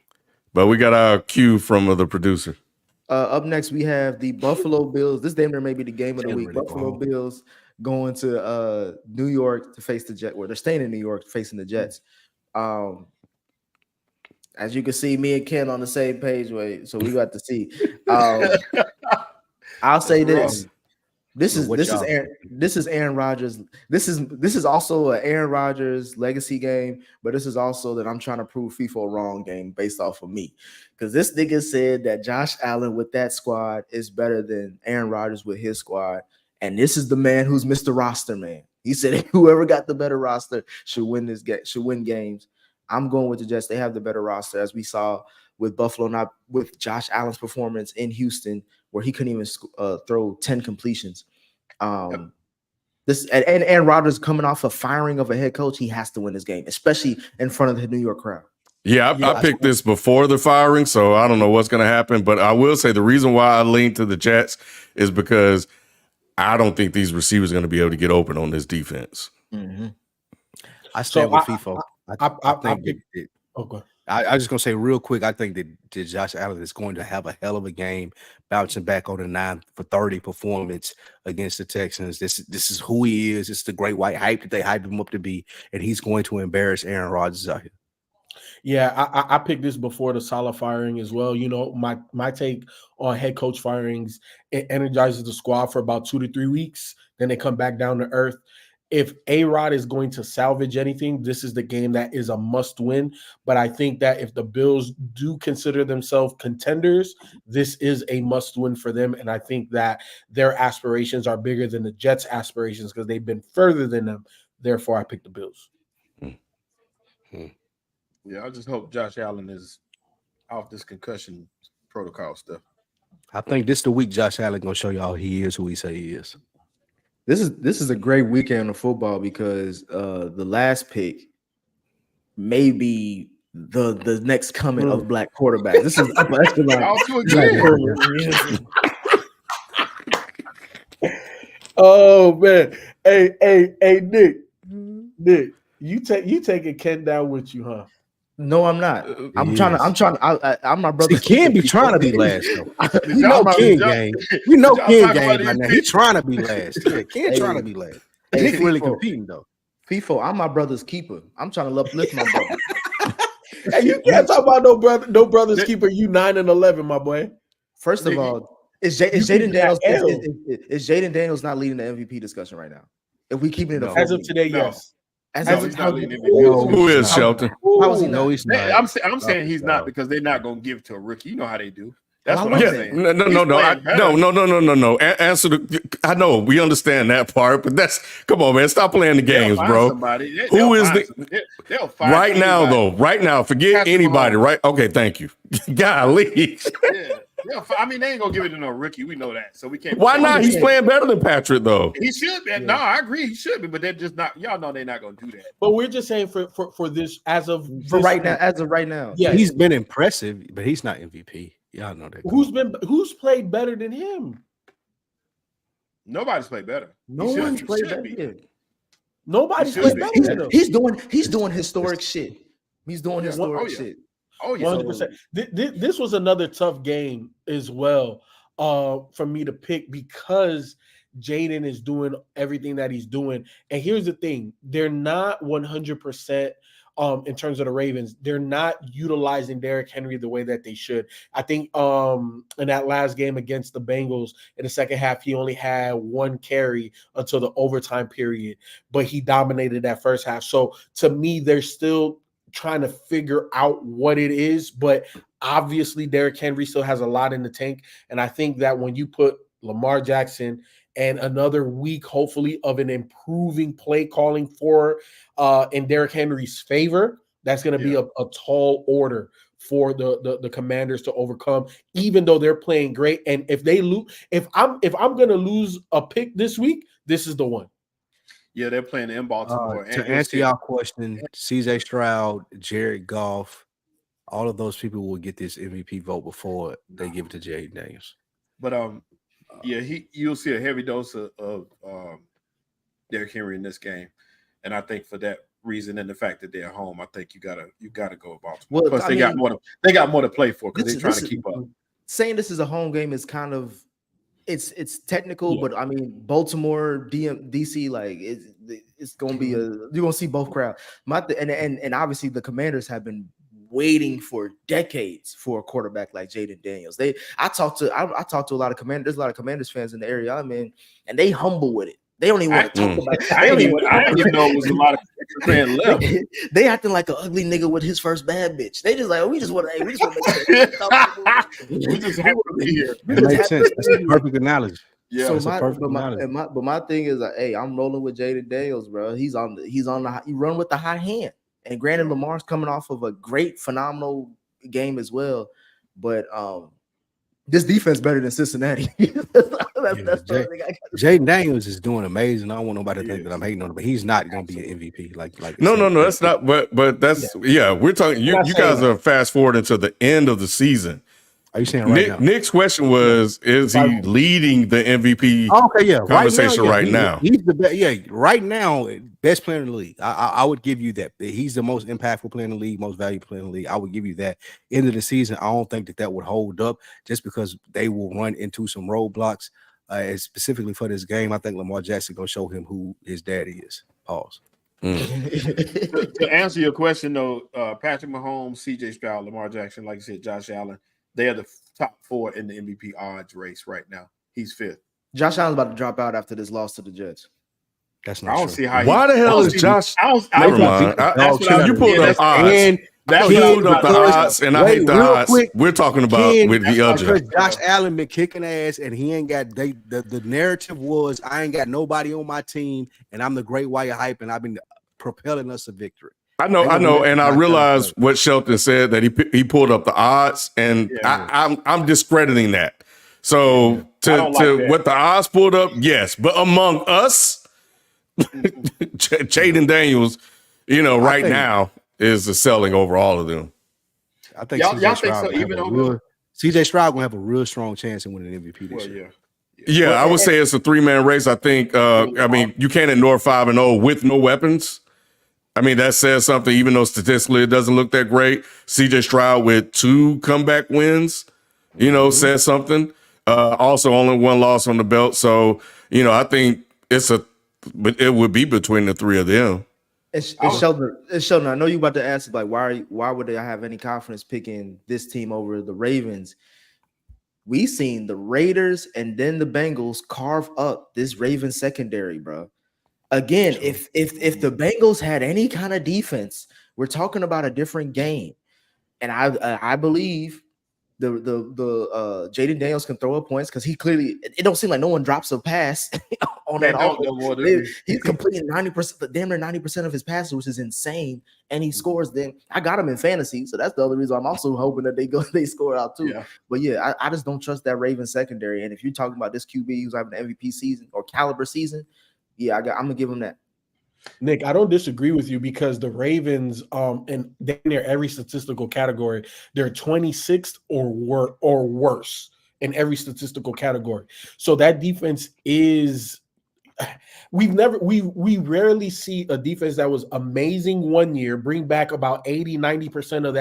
But we got our cue from the producer. Up next, we have the Buffalo Bills. This damn near may be the game of the week. Really Buffalo wrong. Bills going to New York to face the Jets. Well, they're staying in New York facing the Jets. As you can see, me and Ken on the same page. So we got to see. I'll say this. This is Aaron Rodgers. This is also an Aaron Rodgers legacy game, but this is also that I'm trying to prove FIFA wrong game based off of me. Because this nigga said that Josh Allen with that squad is better than Aaron Rodgers with his squad. And this is the man who's Mr. Roster Man. He said whoever got the better roster should win games. I'm going with the Jets. They have the better roster, as we saw with Buffalo, not with Josh Allen's performance in Houston, where he couldn't even throw 10 completions. This and Aaron Rodgers coming off a firing of a head coach, he has to win this game, especially in front of the New York crowd. Yeah, I picked this before the firing, so I don't know what's going to happen. But I will say the reason why I lean to the Jets is because I don't think these receivers are going to be able to get open on this defense. Mm-hmm. I stand with FIFA. Okay. I just gonna say real quick. I think that Josh Allen is going to have a hell of a game, bouncing back on the 9 for 30 performance against the Texans. This is who he is. It's the great white hype that they hype him up to be, and he's going to embarrass Aaron Rodgers out here. Yeah, I picked this before the Salah firing as well. You know, my take on head coach firings, it energizes the squad for about 2 to 3 weeks. Then they come back down to earth. If A-Rod is going to salvage anything, this is the game that is a must win. But I think that if the Bills do consider themselves contenders, this is a must win for them. And I think that their aspirations are bigger than the Jets' aspirations because they've been further than them. Therefore, I picked the Bills. Yeah, I just hope Josh Allen is off this concussion protocol stuff. I think this is the week Josh Allen gonna show y'all he is who he say he is. This is a great weekend of football because the last pick may be the next coming of black quarterbacks. This is upper echelon. Oh man, hey, Nick, you taking Ken down with you, huh? No, I'm not. I'm my brother. He can't be trying to be last though. We know Ken game. We know Ken game right now. He's trying to be last. Yeah, Ken trying to be last. Nick really competing though. FIFO, I'm my brother's keeper. I'm trying to uplift my brother. Hey, you can't talk about no brother's keeper. You 9-11, my boy. First of all, is Jaden Daniels not leading the MVP discussion right now? If we keep it as of today, yes. He's not leading MVP. Who is Shelton? How is he? No, he's not. I'm saying he's not because they're not going to give it to a rookie. You know how they do. That's Why what I'm would saying. No. No. Answer the. I know we understand that part, but come on, man. Stop playing the They'll games, find bro. somebody. Who They'll is find the somebody. They'll find right now anybody. though? Right now, forget Patrick anybody. Mahomes. Right? Okay, thank you. Golly, Yeah. I mean, they ain't gonna give it to no rookie. We know that, so we can't. why say not? that. He's playing better than Patrick though. He should be. No, I agree. He should be, but they're just not. Y'all know they're not gonna do that. But we're just saying for this as of For this right now, week, as of right now. yeah. He's been impressive, but he's not MVP. Y'all know that. Who's played better than him? Nobody's played better. No He should- one's he played should better. be. Yeah. Nobody's He played should better be. than him. He's doing historic shit. He's doing historic oh, yeah. shit. Oh yeah. 100%. This was another tough game as well for me to pick because Jaden is doing everything that he's doing. And here's the thing. They're not 100% in terms of the Ravens. They're not utilizing Derrick Henry the way that they should. I think in that last game against the Bengals in the second half, he only had one carry until the overtime period, but he dominated that first half. So to me, they're still trying to figure out what it is, but obviously Derrick Henry still has a lot in the tank. And I think that when you put Lamar Jackson and another week, hopefully, of an improving play calling for in Derrick Henry's favor, that's going to be a tall order for the Commanders to overcome, even though they're playing great. And if they lose, if I'm going to lose a pick this week, this is the one. Yeah, they're playing in Baltimore. To answer y'all question, CJ Stroud, Jared Goff, all of those people will get this MVP vote before they give it to Jaden Daniels. But yeah, you'll see a heavy dose of Derrick Henry in this game, and I think for that reason and the fact that they're home, I think you gotta go with Baltimore. Well, Plus, they got more to play for because they're trying to keep up. Saying this is a home game is kind of it's technical, but I mean Baltimore, DC, like it's gonna be you're gonna see both crowds. And obviously the Commanders have been waiting for decades for a quarterback like Jaden Daniels. I talked to a lot of Commanders. There's a lot of Commanders fans in the area I'm in, and they humble with it. They don't even want to talk about it. I didn't even know it was a lot of fans left. They acting like an ugly nigga with his first bad bitch. They just like, we just want to make sure. We just happy to be here. It makes sense. That's a perfect analogy. Yeah. So my thing is like, hey, I'm rolling with Jaden Daniels, bro. He run with the hot hand. And granted, Lamar's coming off of a great, phenomenal game as well. But this defense better than Cincinnati. That's the thing I got. Jaden Daniels is doing amazing. I don't want nobody to think that I'm hating on him, but he's not going to be an MVP. Like no, that's not. But that's we're talking. You guys are fast forwarding to the end of the season. Are you saying right now? Nick's question was: is he leading the MVP conversation right now? He's the best. Yeah, right now, best player in the league. I would give you that. He's the most impactful player in the league, most valuable player in the league. I would give you that. End of the season, I don't think that would hold up just because they will run into some roadblocks. Specifically for this game, I think Lamar Jackson gonna show him who his daddy is. Pause. To answer your question, though, Patrick Mahomes, CJ Stroud, Lamar Jackson, like you said, Josh Allen, they are the top 4 in the MVP odds race right now. He's 5th. Josh Allen's about to drop out after this loss to the Jets. That's not I don't true. see how. Why the hell is Josh? Never mind. You pulled up odds. You pulled up the odds, and I hate the odds. We're talking about with the other. Josh Allen been kicking ass, and he ain't got. The narrative was I ain't got nobody on my team, and I'm the great white hype, and I've been propelling us to victory. I know, and I realized what Shelton said that he pulled up the odds, and I'm discrediting that. So to what the odds pulled up, yes, but among us, Jaden Daniels, right now is the selling over all of them. I think y'all think so. Even over CJ Stroud gonna have a real strong chance in winning MVP this year. Yeah, I would say it's a 3-man race. I think. I mean, you can't ignore 5-0 with no weapons. I mean, that says something, even though statistically it doesn't look that great. CJ Stroud with 2 comeback wins, says something. Also, only 1 loss on the belt. So, I think it would be between the 3 of them. It's Sheldon. I know you about to ask, like, why would I have any confidence picking this team over the Ravens? We seen the Raiders and then the Bengals carve up this Ravens secondary, bro. Again, if the Bengals had any kind of defense, we're talking about a different game. And I believe Jaden Daniels can throw up points because he clearly it don't seem like no one drops a pass on They that don't offense. know more than me. He's completing 90%, damn near 90% of his passes, which is insane. And he scores. Then I got him in fantasy, so that's the other reason I'm also hoping that they score out too. Yeah. But yeah, I just don't trust that Ravens secondary. And if you're talking about this QB who's having an MVP season or caliber season, yeah, I'm gonna give him that. Nick, I don't disagree with you because the Ravens, in near every statistical category, they're 26th or worse in every statistical category. So that defense is. We rarely see a defense that was amazing one year bring back about 80-90% of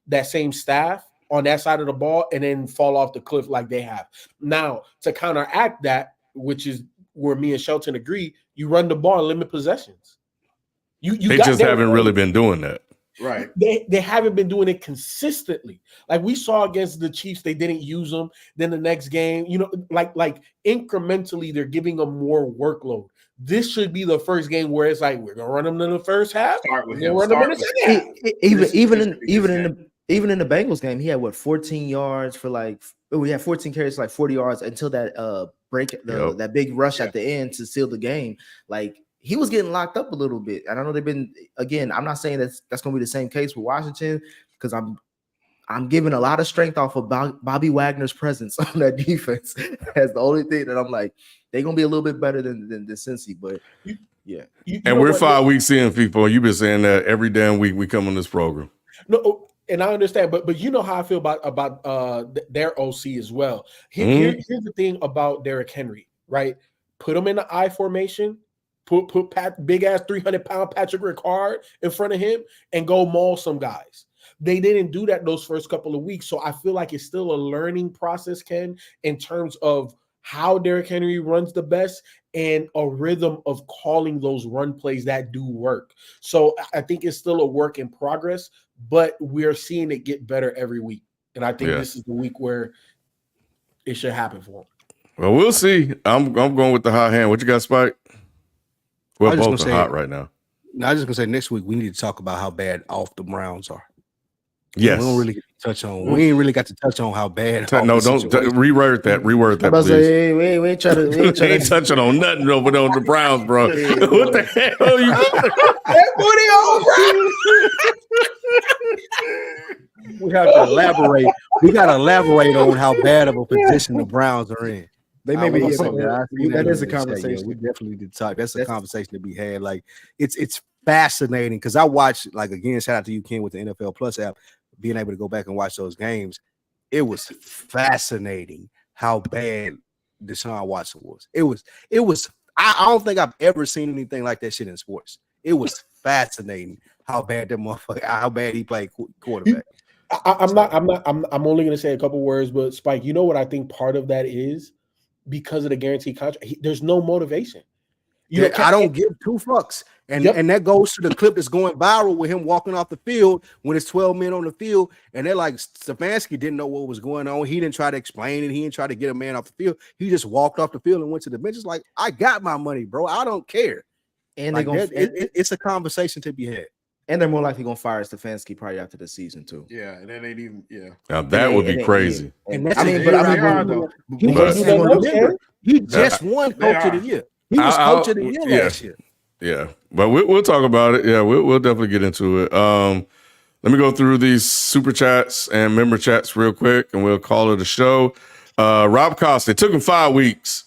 that same staff on that side of the ball and then fall off the cliff like they have. Now, to counteract that, which is where me and Shelton agree, you run the ball and limit possessions. They just haven't really been doing that. Right. They haven't been doing it consistently. Like we saw against the Chiefs, they didn't use them. Then the next game, like incrementally, they're giving them more workload. This should be the first game where it's like we're gonna run them in the first half. Start with We're him. gonna run them in the second half. Even in the Bengals game, he had 14 yards for we had 14 carries for 40 yards until that that big rush at the end to seal the game. Like he was getting locked up a little bit. And I know I'm not saying that's going to be the same case with Washington because I'm giving a lot of strength off of Bobby Wagner's presence on that defense. That's the only thing that I'm like, they're going to be a little bit better than Cincy, but yeah. And we're 5 weeks in, people. You've been saying that every damn week we come on this program. No, and I understand, but you know how I feel about their OC as well. Here's the thing about Derrick Henry, right? Put him in the I formation. Put big ass 300-pound Patrick Ricard in front of him and go maul some guys. They didn't do that those first couple of weeks, so I feel like it's still a learning process, Ken, in terms of how Derrick Henry runs the best and a rhythm of calling those run plays that do work. So I think it's still a work in progress, but we're seeing it get better every week, and I think this is the week where it should happen for him. Well, we'll see. I'm going with the hot hand. What you got, Spike? We're both hot right now. I was just gonna say next week we need to talk about how bad off the Browns are. Yes, we don't really get to touch on. We ain't really got to touch on how bad. No, don't reword that. Reword that, please. Say, we ain't trying to. We ain't touching on nothing over there on the Browns, bro. What the hell are you? We have to elaborate. We got to elaborate on how bad of a position the Browns are in. They may be. That is a conversation. We definitely did talk. That's a conversation to be had. Like it's fascinating because I watched, like, again, shout out to you, Ken, with the NFL Plus app, being able to go back and watch those games. It was fascinating how bad Deshaun Watson was. It was. I don't think I've ever seen anything like that shit in sports. It was fascinating how bad how bad he played quarterback. I'm only going to say a couple words, but Spike, you know what I think part of that is? Because of the guaranteed contract, there's no motivation. I don't give two fucks. And that goes to the clip that's going viral with him walking off the field when it's 12 men on the field. And they're like, Stefanski didn't know what was going on. He didn't try to explain it. He didn't try to get a man off the field. He just walked off the field and went to the bench. It's like, I got my money, bro. I don't care. And like it's a conversation to be had. And they're more likely going to fire Stefanski probably after the season too. Yeah, and then they'd even Now that would be crazy. And that's he just won Coach of the Year. He was Coach of the Year last year. Yeah, but we'll talk about it. Yeah, we'll definitely get into it. Let me go through these super chats and member chats real quick, and we'll call it a show. Rob Costa, it took him 5 weeks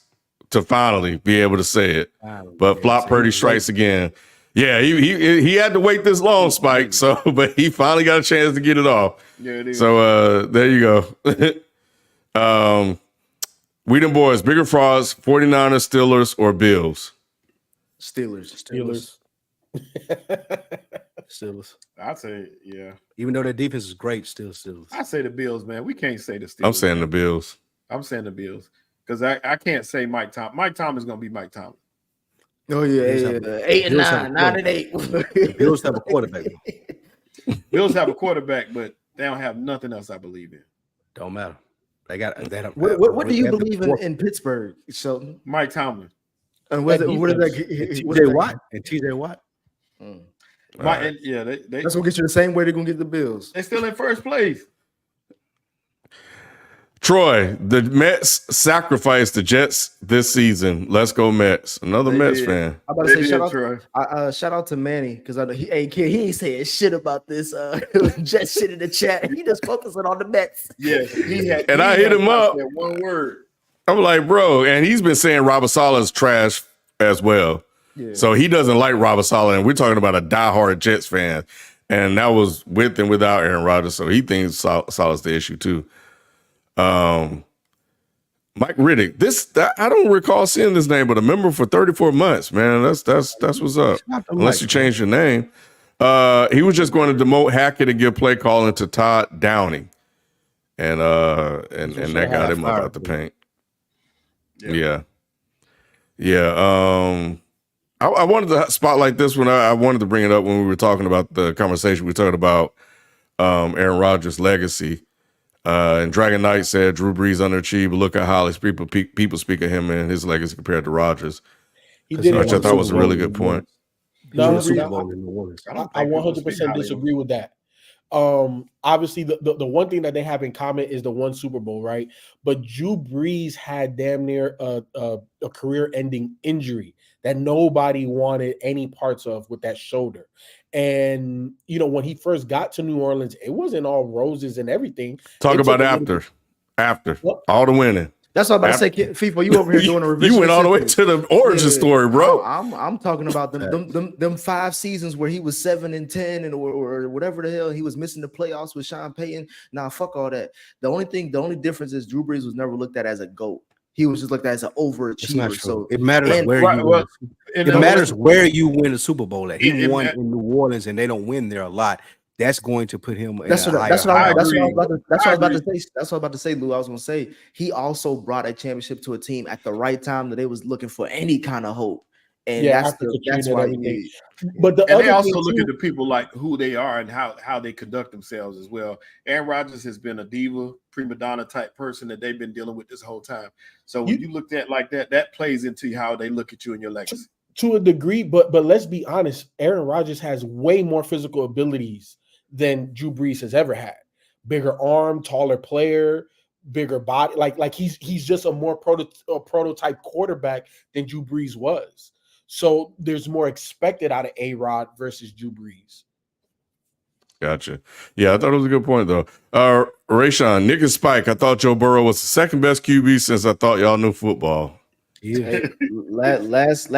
to finally be able to say it, but Flop Purdy strikes again. Yeah, he had to wait this long, Spike. So, but he finally got a chance to get it off. Yeah, it is. So there you go. We them boys, bigger frauds, 49ers, Steelers, or Bills? Steelers. I'd say, yeah. Even though their defense is great, still Steelers. I say the Bills, man. We can't say the Steelers. I'm saying the Bills. I'm saying the Bills because I can't say Mike Tomlin. Mike Tomlin is going to be Mike Tomlin. Oh yeah, 8 and 9, 9 and 8. The Bills have a quarterback. Bills have a quarterback, but they don't have nothing else I believe in. Don't matter. They got. What do you believe in Pittsburgh, Shelton? Mike Tomlin. And what is that? TJ Watt and TJ Watt. Right. Yeah, that's gonna get you the same way they're gonna get the Bills. They're still in first place. Troy, the Mets sacrificed the Jets this season. Let's go Mets. Another They Mets did. fan. I'm about to say shout out to Manny because I know he ain't saying shit about this Jet shit in the chat. He just focusing on the Mets. Yeah, I hit him up. That one word. I'm like, bro, and he's been saying Robert Saleh is trash as well. Yeah. So he doesn't like Robert Saleh, and we're talking about a diehard Jets fan. And that was with and without Aaron Rodgers. So he thinks Saleh's the issue too. Mike Riddick. I don't recall seeing this name, but a member for 34 months, man. That's what's up. Unless you change your name. He was just going to demote Hackett and give play calling to Todd Downing. And that got him up out the paint. Yeah. I wanted to spotlight this one. I wanted to bring it up when we were talking about the conversation. We were talking about Aaron Rodgers' legacy. And Dragon Knight said Drew Brees underachieved, but look at how people speak of him and his legacy compared to Rodgers. Which I thought was a really good point. No, I 100% disagree with that. Obviously, the one thing that they have in common is the one Super Bowl, right? But Drew Brees had damn near a career-ending injury that nobody wanted any parts of with that shoulder. And, when he first got to New Orleans, it wasn't all roses and everything. Talk about after all the winning. That's what I'm about to say, FIFA. You over here doing a revision. You went all the way to the origin story, bro. I'm talking about them 5 seasons where he was 7-10 or whatever the hell he was missing the playoffs with Sean Payton. Nah, fuck all that. The only difference is Drew Brees was never looked at as a GOAT. He was just looked at as an overachiever. So it matters where you win the Super Bowl at. He won in New Orleans, and they don't win there a lot. That's going to put him. That's what I was about to say, Lou. I was going to say he also brought a championship to a team at the right time that they was looking for any kind of hope. And that's why he did. But they also look at the people like who they are and how they conduct themselves as well. Aaron Rodgers has been a diva, prima donna type person that they've been dealing with this whole time. So when you looked at like that plays into how they look at you and your legacy. To a degree, but let's be honest, Aaron Rodgers has way more physical abilities than Drew Brees has ever had. Bigger arm, taller player, bigger body. Like he's just a more prototype quarterback than Drew Brees was. So there's more expected out of A-Rod versus Drew Brees. Gotcha. Yeah, I thought it was a good point, though. Rayshawn, Nick and Spike, I thought Joe Burrow was the second best QB since I thought y'all knew football. Yeah. Last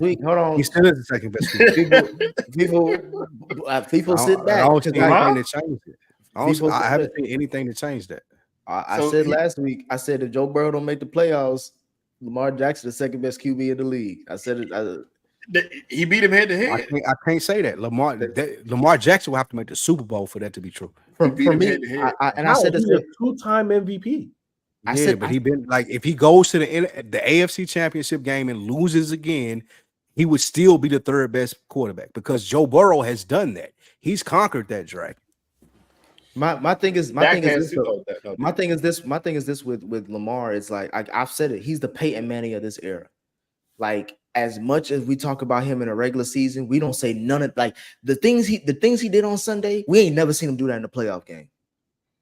week, hold on. He still is the second best QB. People sit back. I don't think anything that changed it. I haven't seen anything to change that. I said last week, I said if Joe Burrow don't make the playoffs, Lamar Jackson, the second best QB in the league. I said it. He beat him head to head. I can't say that. Lamar Jackson will have to make the Super Bowl for that to be true. For me, I said he's a 2-time MVP. But he been like if he goes to the AFC Championship game and loses again, he would still be the third best quarterback because Joe Burrow has done that. He's conquered that dragon. My thing is this with Lamar. It's like I've said it. He's the Peyton Manning of this era. Like as much as we talk about him in a regular season, we don't say none of like the things he did on Sunday. We ain't never seen him do that in the playoff game.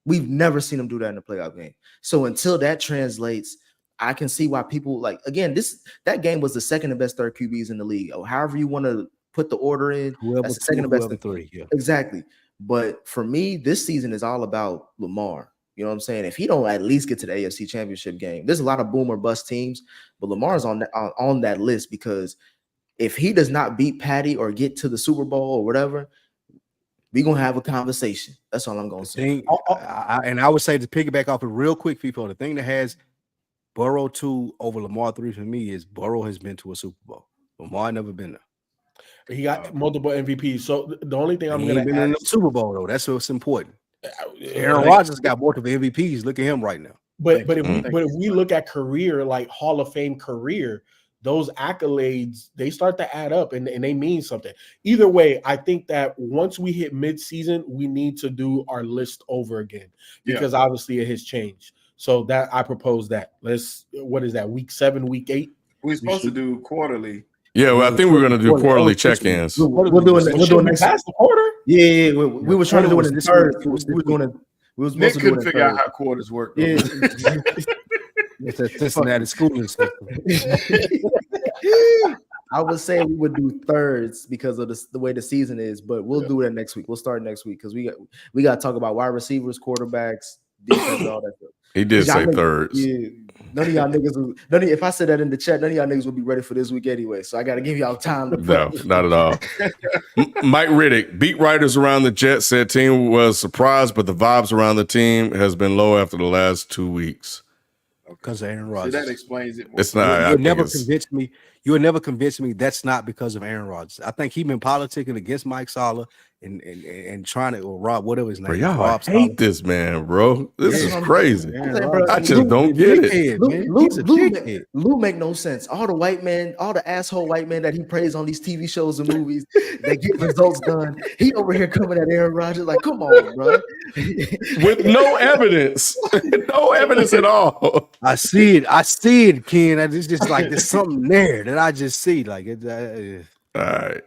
We've never seen him do that in the playoff game. So until that translates, I can see why people like again. That game was the second and best third QBs in the league. Or however you want to put the order in, that's the second and best three. Yeah. Exactly. But for me, this season is all about Lamar. You know what I'm saying? If he don't at least get to the AFC Championship game, there's a lot of boom or bust teams, but Lamar's on that list because if he does not beat Patty or get to the Super Bowl or whatever, we're going to have a conversation. That's all I'm going to say. I would say to piggyback off it real quick, people, the thing that has Burrow 2 over Lamar 3 for me is Burrow has been to a Super Bowl. Lamar never been there. He got multiple MVPs. So the only thing I'm going to been in the Super Bowl, though. That's what's important. Aaron Rodgers got multiple MVPs. Look at him right now. But if we look at career, like Hall of Fame career, those accolades, they start to add up and they mean something. Either way, I think that once we hit mid-season, we need to do our list over again because obviously it has changed. So that I propose that. What is that, week 7, week 8? We're supposed to do quarterly. Yeah, well, I think we're going to do quarterly check-ins. We're doing next past the quarter. Yeah. We were trying to do it in the third. We were doing it. We was supposed Nick to do couldn't it figure out third. how quarters work. Though. Yeah. It's a Cincinnati schooling system. I would say we would do thirds because of the way the season is, but we'll do that next week. We'll start next week because we got to talk about wide receivers, quarterbacks, defense, all that stuff. He did say Niggas, thirds. Yeah, none of y'all niggas. If I said that in the chat, none of y'all niggas will be ready for this week anyway. So I got to give y'all time. No, not at all. Mike Riddick, beat writers around the Jets, said team was surprised, but the vibes around the team has been low after the last 2 weeks. Because of Aaron See, Rodgers. that explains it. More. It's not. I You'll think never it's- convince me. You would never convince me that's not because of Aaron Rodgers. I think he been politicking against Mike Salah and trying to or Rob, whatever his name Bro, is. y'all Rob hate Saleh. this man, bro. This is crazy. I'm saying, bro, I just don't get it. Dickhead, man. He's a dickhead. Lou make no sense. All the white men, all the asshole white men that he prays on these TV shows and movies that get results done. He over here coming at Aaron Rodgers like, come on, bro. With no evidence. No evidence at all. I see it, Ken. It's just like there's something there that I just see. Like it. All right.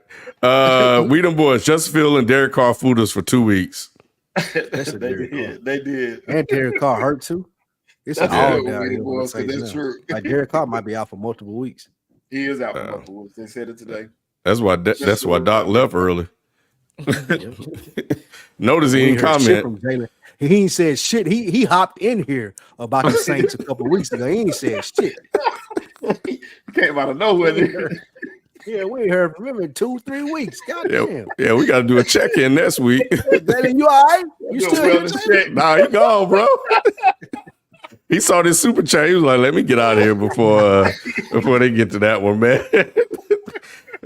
We them boys, Justin Field and Derek Carr fooled us for 2 weeks. That's a they Derek Carr. did. They did. And Derek Carr hurt too. It's an That's all good, down here. boys, 'cause that's true. Like Derek Carr might be out for multiple weeks. He is out for multiple weeks. They said it today. That's why Doc left early. Notice he didn't comment. He ain't said shit. He hopped in here about the Saints a couple weeks ago. He ain't said shit. He came out of nowhere. Yeah, we ain't heard from him in 2-3 weeks. God damn. Yeah, we got to do a check-in next week. Dalen, you all right? You still here? Taylor? Nah, he gone, bro. He saw this super chat. He was like, let me get out of here before they get to that one, man.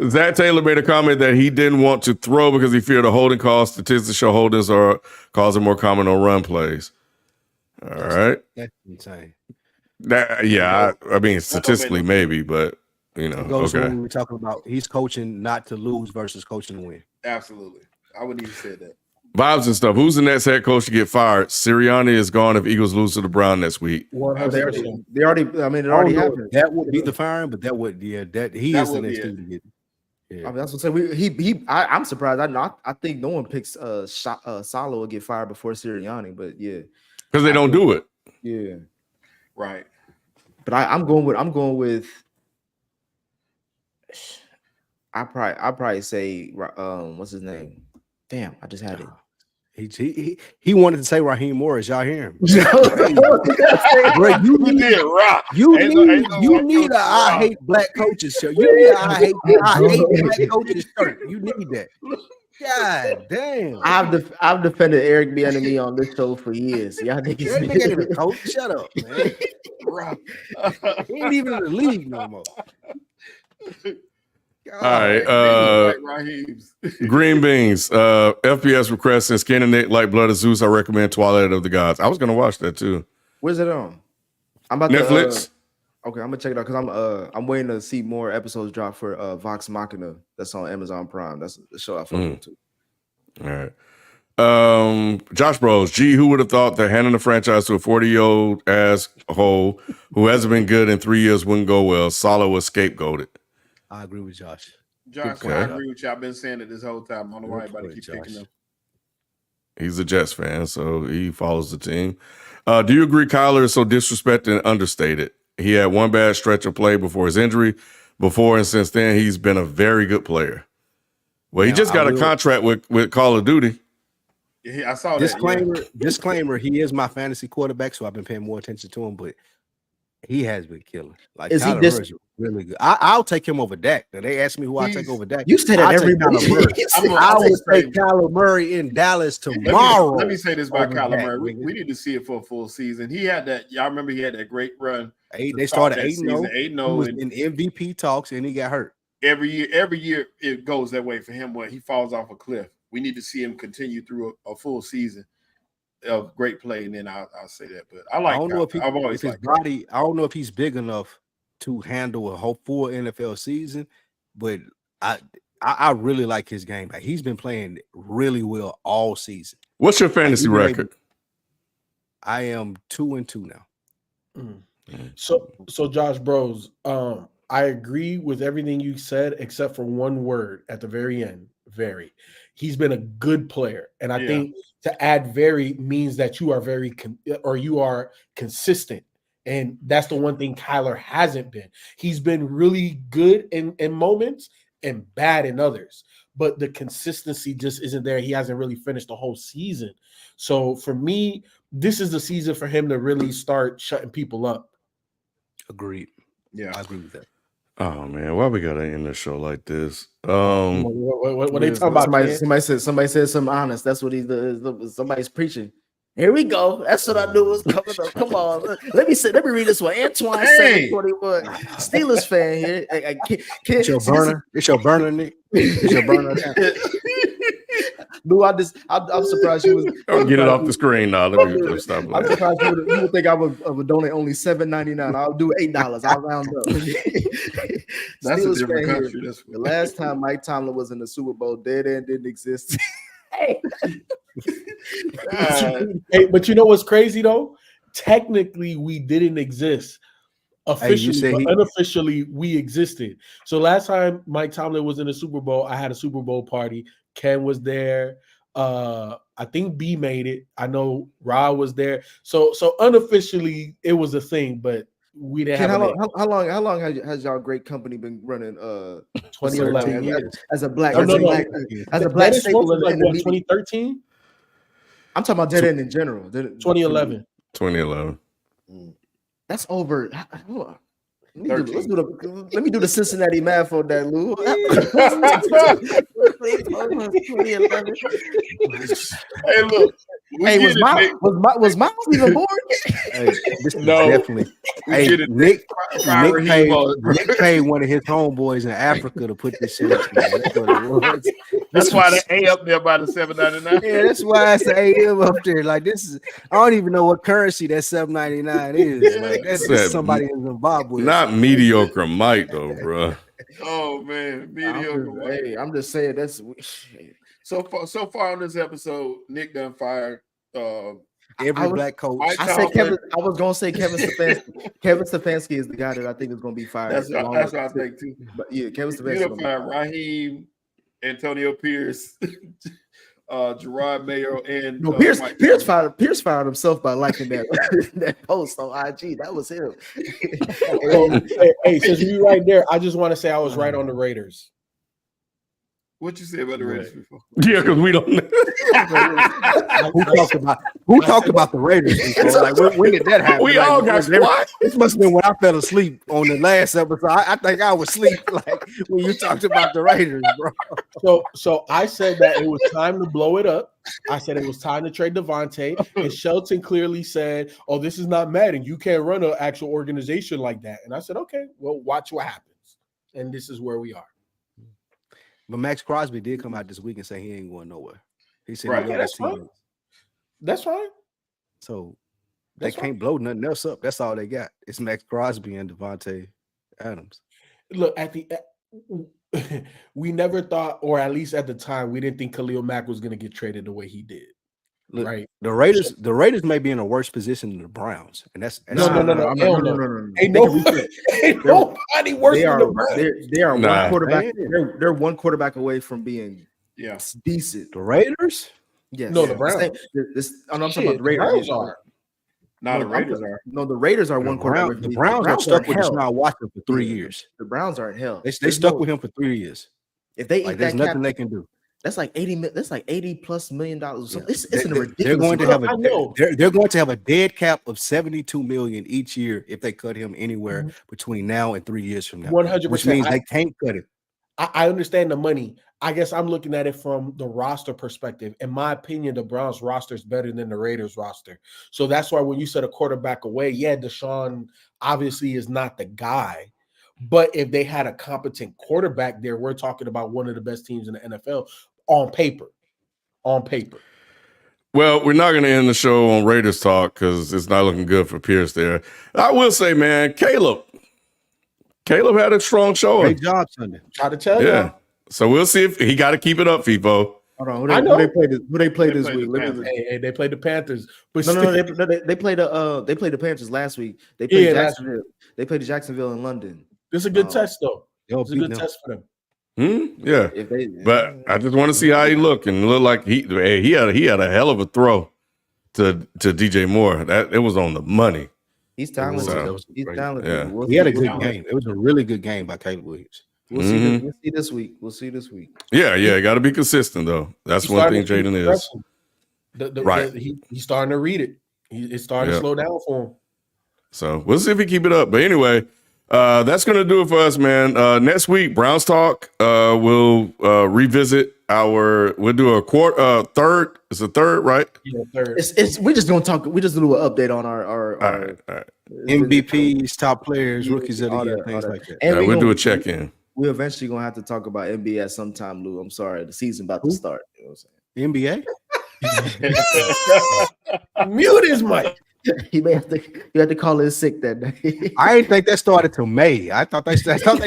Zach Taylor made a comment that he didn't want to throw because he feared a holding call. Statistics show holdings are causing more common on run plays. All right. That's insane. I mean, statistically maybe, but you know, Goes okay. when we were talking about he's coaching not to lose versus coaching to win. Absolutely. I wouldn't even say that. Vibes and stuff. Who's the next head coach to get fired? Sirianni is gone if Eagles lose to the Browns next week. They already it already happened. That would be the firing, but that would that he That is the would next be dude to get. Yeah. I mean, that's what I'm saying. I'm surprised. I think no one picks Salah will get fired before Sirianni, but yeah, Because they don't do it. yeah. Right. But I'm going with. I probably say what's his name? Damn, I just had it. He wanted to say Raheem Morris. Y'all hear him? Bro, you need a I hate black coaches shirt. You need a I hate black coaches shirt. You need that. God damn. I've defended Eric Bieniemy on this show for years. Y'all That nigga ain't a coach. Shut up, man. He ain't even in the league no more. All right. Green Beans. FPS requesting Skin Nick like Blood of Zeus. I recommend Twilight of the Gods. I was gonna watch that too. Where's it on? I'm about Netflix. Okay, I'm gonna check it out because I'm waiting to see more episodes drop for Vox Machina. That's on Amazon Prime. That's the show I follow too. All right. Josh Bros. Gee, who would have thought that handing the franchise to a 40-year-old asshole who hasn't been good in 3 years wouldn't go well? Salah was scapegoated. I agree with Josh. Josh, I agree with you. I've been saying it this whole time. I don't know why everybody keep picking him. He's a Jets fan, so he follows the team. Do you agree Kyler is so disrespected and understated? He had one bad stretch of play before his injury. Before and since then, he's been a very good player. Well, he just got a contract with Call of Duty. Yeah, I saw that. Disclaimer, he is my fantasy quarterback, so I've been paying more attention to him, but he has been killing. Like, is Kyler Murray's really good. I'll take him over Dak. Now, they asked me who I take over Dak. You say that every time. I would take Kyler Murray in Dallas tomorrow. Let me say this about Kyler Murray. We need to see it for a full season. He had that. Y'all remember he had that great run. They started 8-0. He was in MVP talks, and he got hurt. Every year it goes that way for him where he falls off a cliff. We need to see him continue through a full season of great play, and then I'll say that. But I don't know if I've always liked his body. I don't know if he's big enough to handle a whole full NFL season, but I really like his game. Like, he's been playing really well all season. What's your fantasy record? I am 2-2 now. So Josh Bros, I agree with everything you said except for one word at the very end. Very. He's been a good player, and I Yeah. think to add very means that you are very you are consistent, and that's the one thing Kyler hasn't been. He's been really good in moments and bad in others, but the consistency just isn't there. He hasn't really finished the whole season. So for me, this is the season for him to really start shutting people up. Agreed. Yeah. I agree with that. Oh man, why we gotta end the show like this? What they talking about? Somebody said something honest. That's what somebody's preaching. Here we go. That's what I knew was coming up. Come on, let me read this one. Antoine 721, Steelers fan here. It's your burner. It's your burner, Nick. It's your burner. Lou, I'm surprised you was. Get it off the screen now. Let me stop. I'm surprised you would think I would donate only $7.99. I'll do $8. I'll round up. That's a Steelers different fan country. here. The last time Mike Tomlin was in the Super Bowl, dead end didn't exist. Hey, but you know what's crazy though? Technically, we didn't exist. Officially, but unofficially, we existed. So last time Mike Tomlin was in the Super Bowl, I had a Super Bowl party. Ken was there. I think B made it. I know Ra was there. So unofficially, it was a thing, but we didn't have. How long has y'all great company been running? 2011 as a black. As a black state, like what, 2013? I'm talking about dead end in general. 2011. 2011. That's over. Hold on. Let me do the Cincinnati math on that, Lou. Hey, look. Was Miles even born? Hey, this is definitely. Hey, Nick paid one of his homeboys in Africa to put this shit up. That's what it was. That's why the A up there by the $7.99. Yeah, that's why it's the AM up there. Like this is, I don't even know what currency that $7.99 is. Like that's just somebody in Zimbabwe. Not mediocre Mike though, bro. Oh man, mediocre. I'm just saying that's so far on this episode. Nick done fired every black coach. I was gonna say Kevin Stefanski. Kevin Stefanski is the guy that I think is gonna be fired. That's what I think too. But yeah, Kevin Stefanski. You done fired Raheem, Antonio Pierce, Gerard Mayo, and Pierce fired himself by liking that post on IG. That was him. Hey, since we right there, I just want to say I was right on the Raiders. What you say about the Raiders before? Yeah, because we don't know. Who talked about the Raiders before? Like when did that happen? We all got squat. This must have been when I fell asleep on the last episode. I think I was asleep like when you talked about the Raiders, bro. So I said that it was time to blow it up. I said it was time to trade Devontae, and Shelton clearly said, "Oh, this is not Madden. You can't run an actual organization like that." And I said, "Okay, well, watch what happens." And this is where we are. But Max Crosby did come out this week and say he ain't going nowhere. He said, right. That's fine. That's fine. So they can't blow nothing else up. That's all they got. It's Max Crosby and Devontae Adams. Look, we never thought, or at least at the time, we didn't think Khalil Mack was going to get traded the way he did. Look, right? The Raiders may be in a worse position than the Browns, and that's no. Ain't nobody worse than the Browns. They are one quarterback. They're one quarterback away from being decent. The Raiders? Yes. No, the Browns. I'm talking about the Raiders. The Raiders are. No, the Raiders are one quarterback. The Browns are stuck with Deshaun Watson for 3 years. The Browns are in hell. They stuck with him for 3 years. If they eat there's nothing they can do. That's like $80+ million. So it's in a ridiculous. They're going to have a dead cap of $72 million each year if they cut him anywhere between now and 3 years from now. 100%, which means they can't cut it. I understand the money. I guess I'm looking at it from the roster perspective. In my opinion, the Browns roster is better than the Raiders roster. So that's why when you said a quarterback away, Deshaun obviously is not the guy. But if they had a competent quarterback there, we're talking about one of the best teams in the NFL on paper. On paper. Well, we're not going to end the show on Raiders talk because it's not looking good for Pierce there. I will say, man, Caleb had a strong showing. Great job Sunday. Try to tell you. So we'll see if he got to keep it up, FIFO. Hold on, who they played this week? They played the Panthers. But they played the Panthers last week. They played Jacksonville. They played Jacksonville in London. This is a good test, though. It's a good test for them. Yeah. If they, But I just want to see how he look and look like he had a hell of a throw to DJ Moore. That it was on the money. he's talented. So, He's great. talented. Yeah. We'll He had a see- good game. It was a really good game by Caleb Williams. We'll see this week. We'll see this week. Yeah, got to be consistent though. That's He's one thing starting to Jaden see is. progression. Right. He's starting to read it. It's starting to slow down for him. So we'll see if he keep it up. But anyway, that's gonna do it for us, man. Next week, Browns talk. We'll revisit we'll do a third. It's a third, right? Yeah, third. We're just gonna talk. We just do an update on our All right. MVPs, top players, rookies of the all year, that, things all like that. that. And We'll do gonna- a check-in. We're eventually gonna have to talk about NBA at some time, Lou. I'm sorry, the season about to start. You know what NBA? Mute his mic. I'm saying? You have to call in sick that day. I didn't think that started till May. I thought they said it started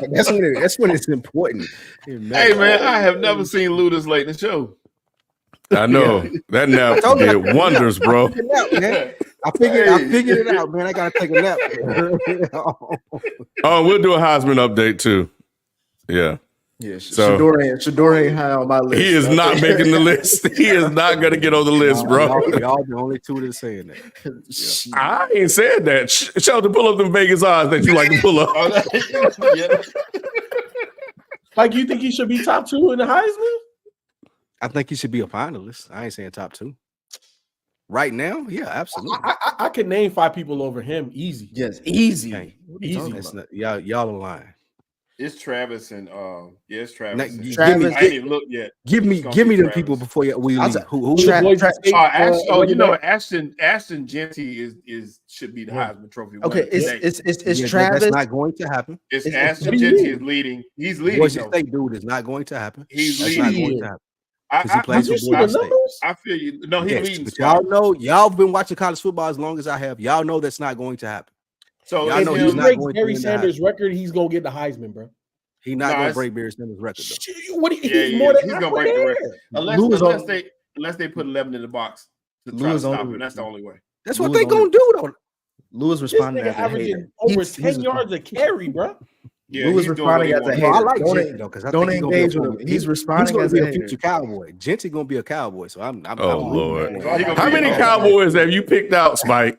in May. That's when it's important. In May. Hey man, I have never seen Lou this late in the show. I know that nap told you I did wonders, bro. Take a nap, man. I figured it out, man. I gotta take a nap. Oh, we'll do a Heisman update too. Yeah. Yeah, So- Shador ain't high on my list. He is not making the list. He is not going to get on the list, bro. Y'all the only two that's saying that. I ain't said that. Shelton, pull up them Vegas odds that you like to pull up. Yeah. Like, you think he should be top 2 in the Heisman? I think he should be a finalist. I ain't saying top 2. Right now, yeah, absolutely. I can name 5 people over him easy. Yes, easy. Hey, Easy. that's not, y'all are lying. It's Travis and it's Travis. Now, and- Travis- I ain't even looked yet. Give me It's gonna them be Travis. people before we I'll leave. say- Who Tra- Boise Tra- State, Ashton Genty should be the Heisman Trophy winner. Okay, today. it's Yeah, Travis. That's not going to happen. It's it's- Ashton what do you Genty mean? is leading. He's leading. Boise though. State dude is not going to happen. He's That's leading. not going to happen. I, 'Cause he I, plays Did you for see Boise the State. numbers? I feel you. No, he's Yes, leading. but squad. y'all been watching college football as long as I have. Y'all know that's not going to happen. So y'all If know he he's not breaks going to Barry win the Sanders' record, he's going to get the Heisman, bro. He's not No, going to it's- break Barry Sanders' record though. What? Yeah, He's yeah, more than he's gonna halfway break the there. record. Lou is Unless they put 11 in the box to Lou try to is stop only- him. That's the only way. That's Lou what is they only- gonna do though. Lou is This responding nigga as a averaging hater. over He's 10 yards a carry, bro. Yeah, Lou is he's doing what responding he as a wants. hater. I like Don't Genty en- though, because I don't think he's gonna be a engage with former- him. He's responding He's gonna as be a a hater. future Cowboy. Genty gonna be a Cowboy, so I'm Oh, I'm Lord. rooting Oh, for he him. gonna How be- many Cowboys have you picked out, Spike?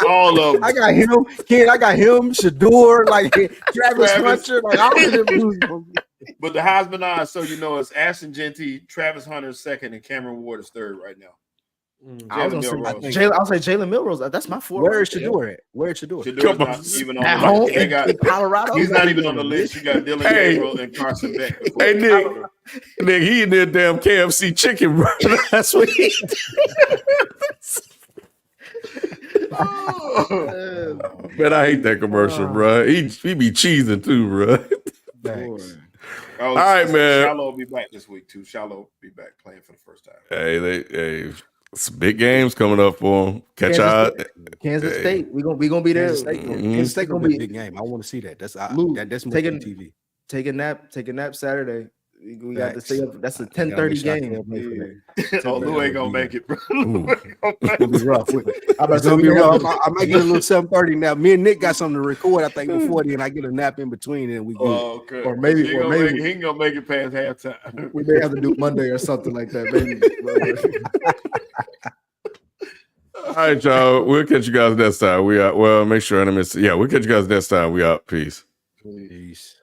All of them. I got him, Ken. I got him, Shador, like Travis Hunter, like all of them dudes gonna be- But the Heisman odds, so you know, it's Ashton Genty, Travis Hunter is second, and Cameron Ward is third right now. I was gonna say Jalen I'll say Jalen Milrose. That's my fourth. Where is Shador at? Where is Shador? Shador's Come on. not even on At the home list. They in got, Colorado. he's not even on the list. You got Dylan Hey. Gabriel and Carson Beck. before Hey, the Nick. Cowboys. Nigga, he in there damn KFC chicken, bro. That's what he Man, I hate that commercial, bro. He be cheesing too, bro. Thanks. Oh, All right, man. Shallow will be back this week too. Shallow will be back playing for the first time. Hey, some big games coming up for him. Catch Kansas out. Kansas Hey. State. We gonna be there. Kansas State gonna, Mhm. Kansas State Gonna gonna be be- a big game. I want to see that. That's Lou, that's more taking- than TV. Take a nap Saturday. We got to Facts. stay up. That's a I gotta 10:30 make sure I game. stay up late for that. Oh, Lou ain't gonna make it, bro. Lou ain't gonna make It's gonna be it. rough. I'm It's gonna be rough. I might get a little 7:30 now. Me and Nick got something to record. I think before then, I get a nap in between, and we good. Oh, okay. Or maybe- he, or gonna maybe- make it, he ain't gonna make it past halftime. We may have to do Monday or something like that, baby. All right, y'all. We'll catch you guys next time. We out. Well, make sure I don't miss it. Yeah, we'll catch you guys next time. We out. Peace. Peace.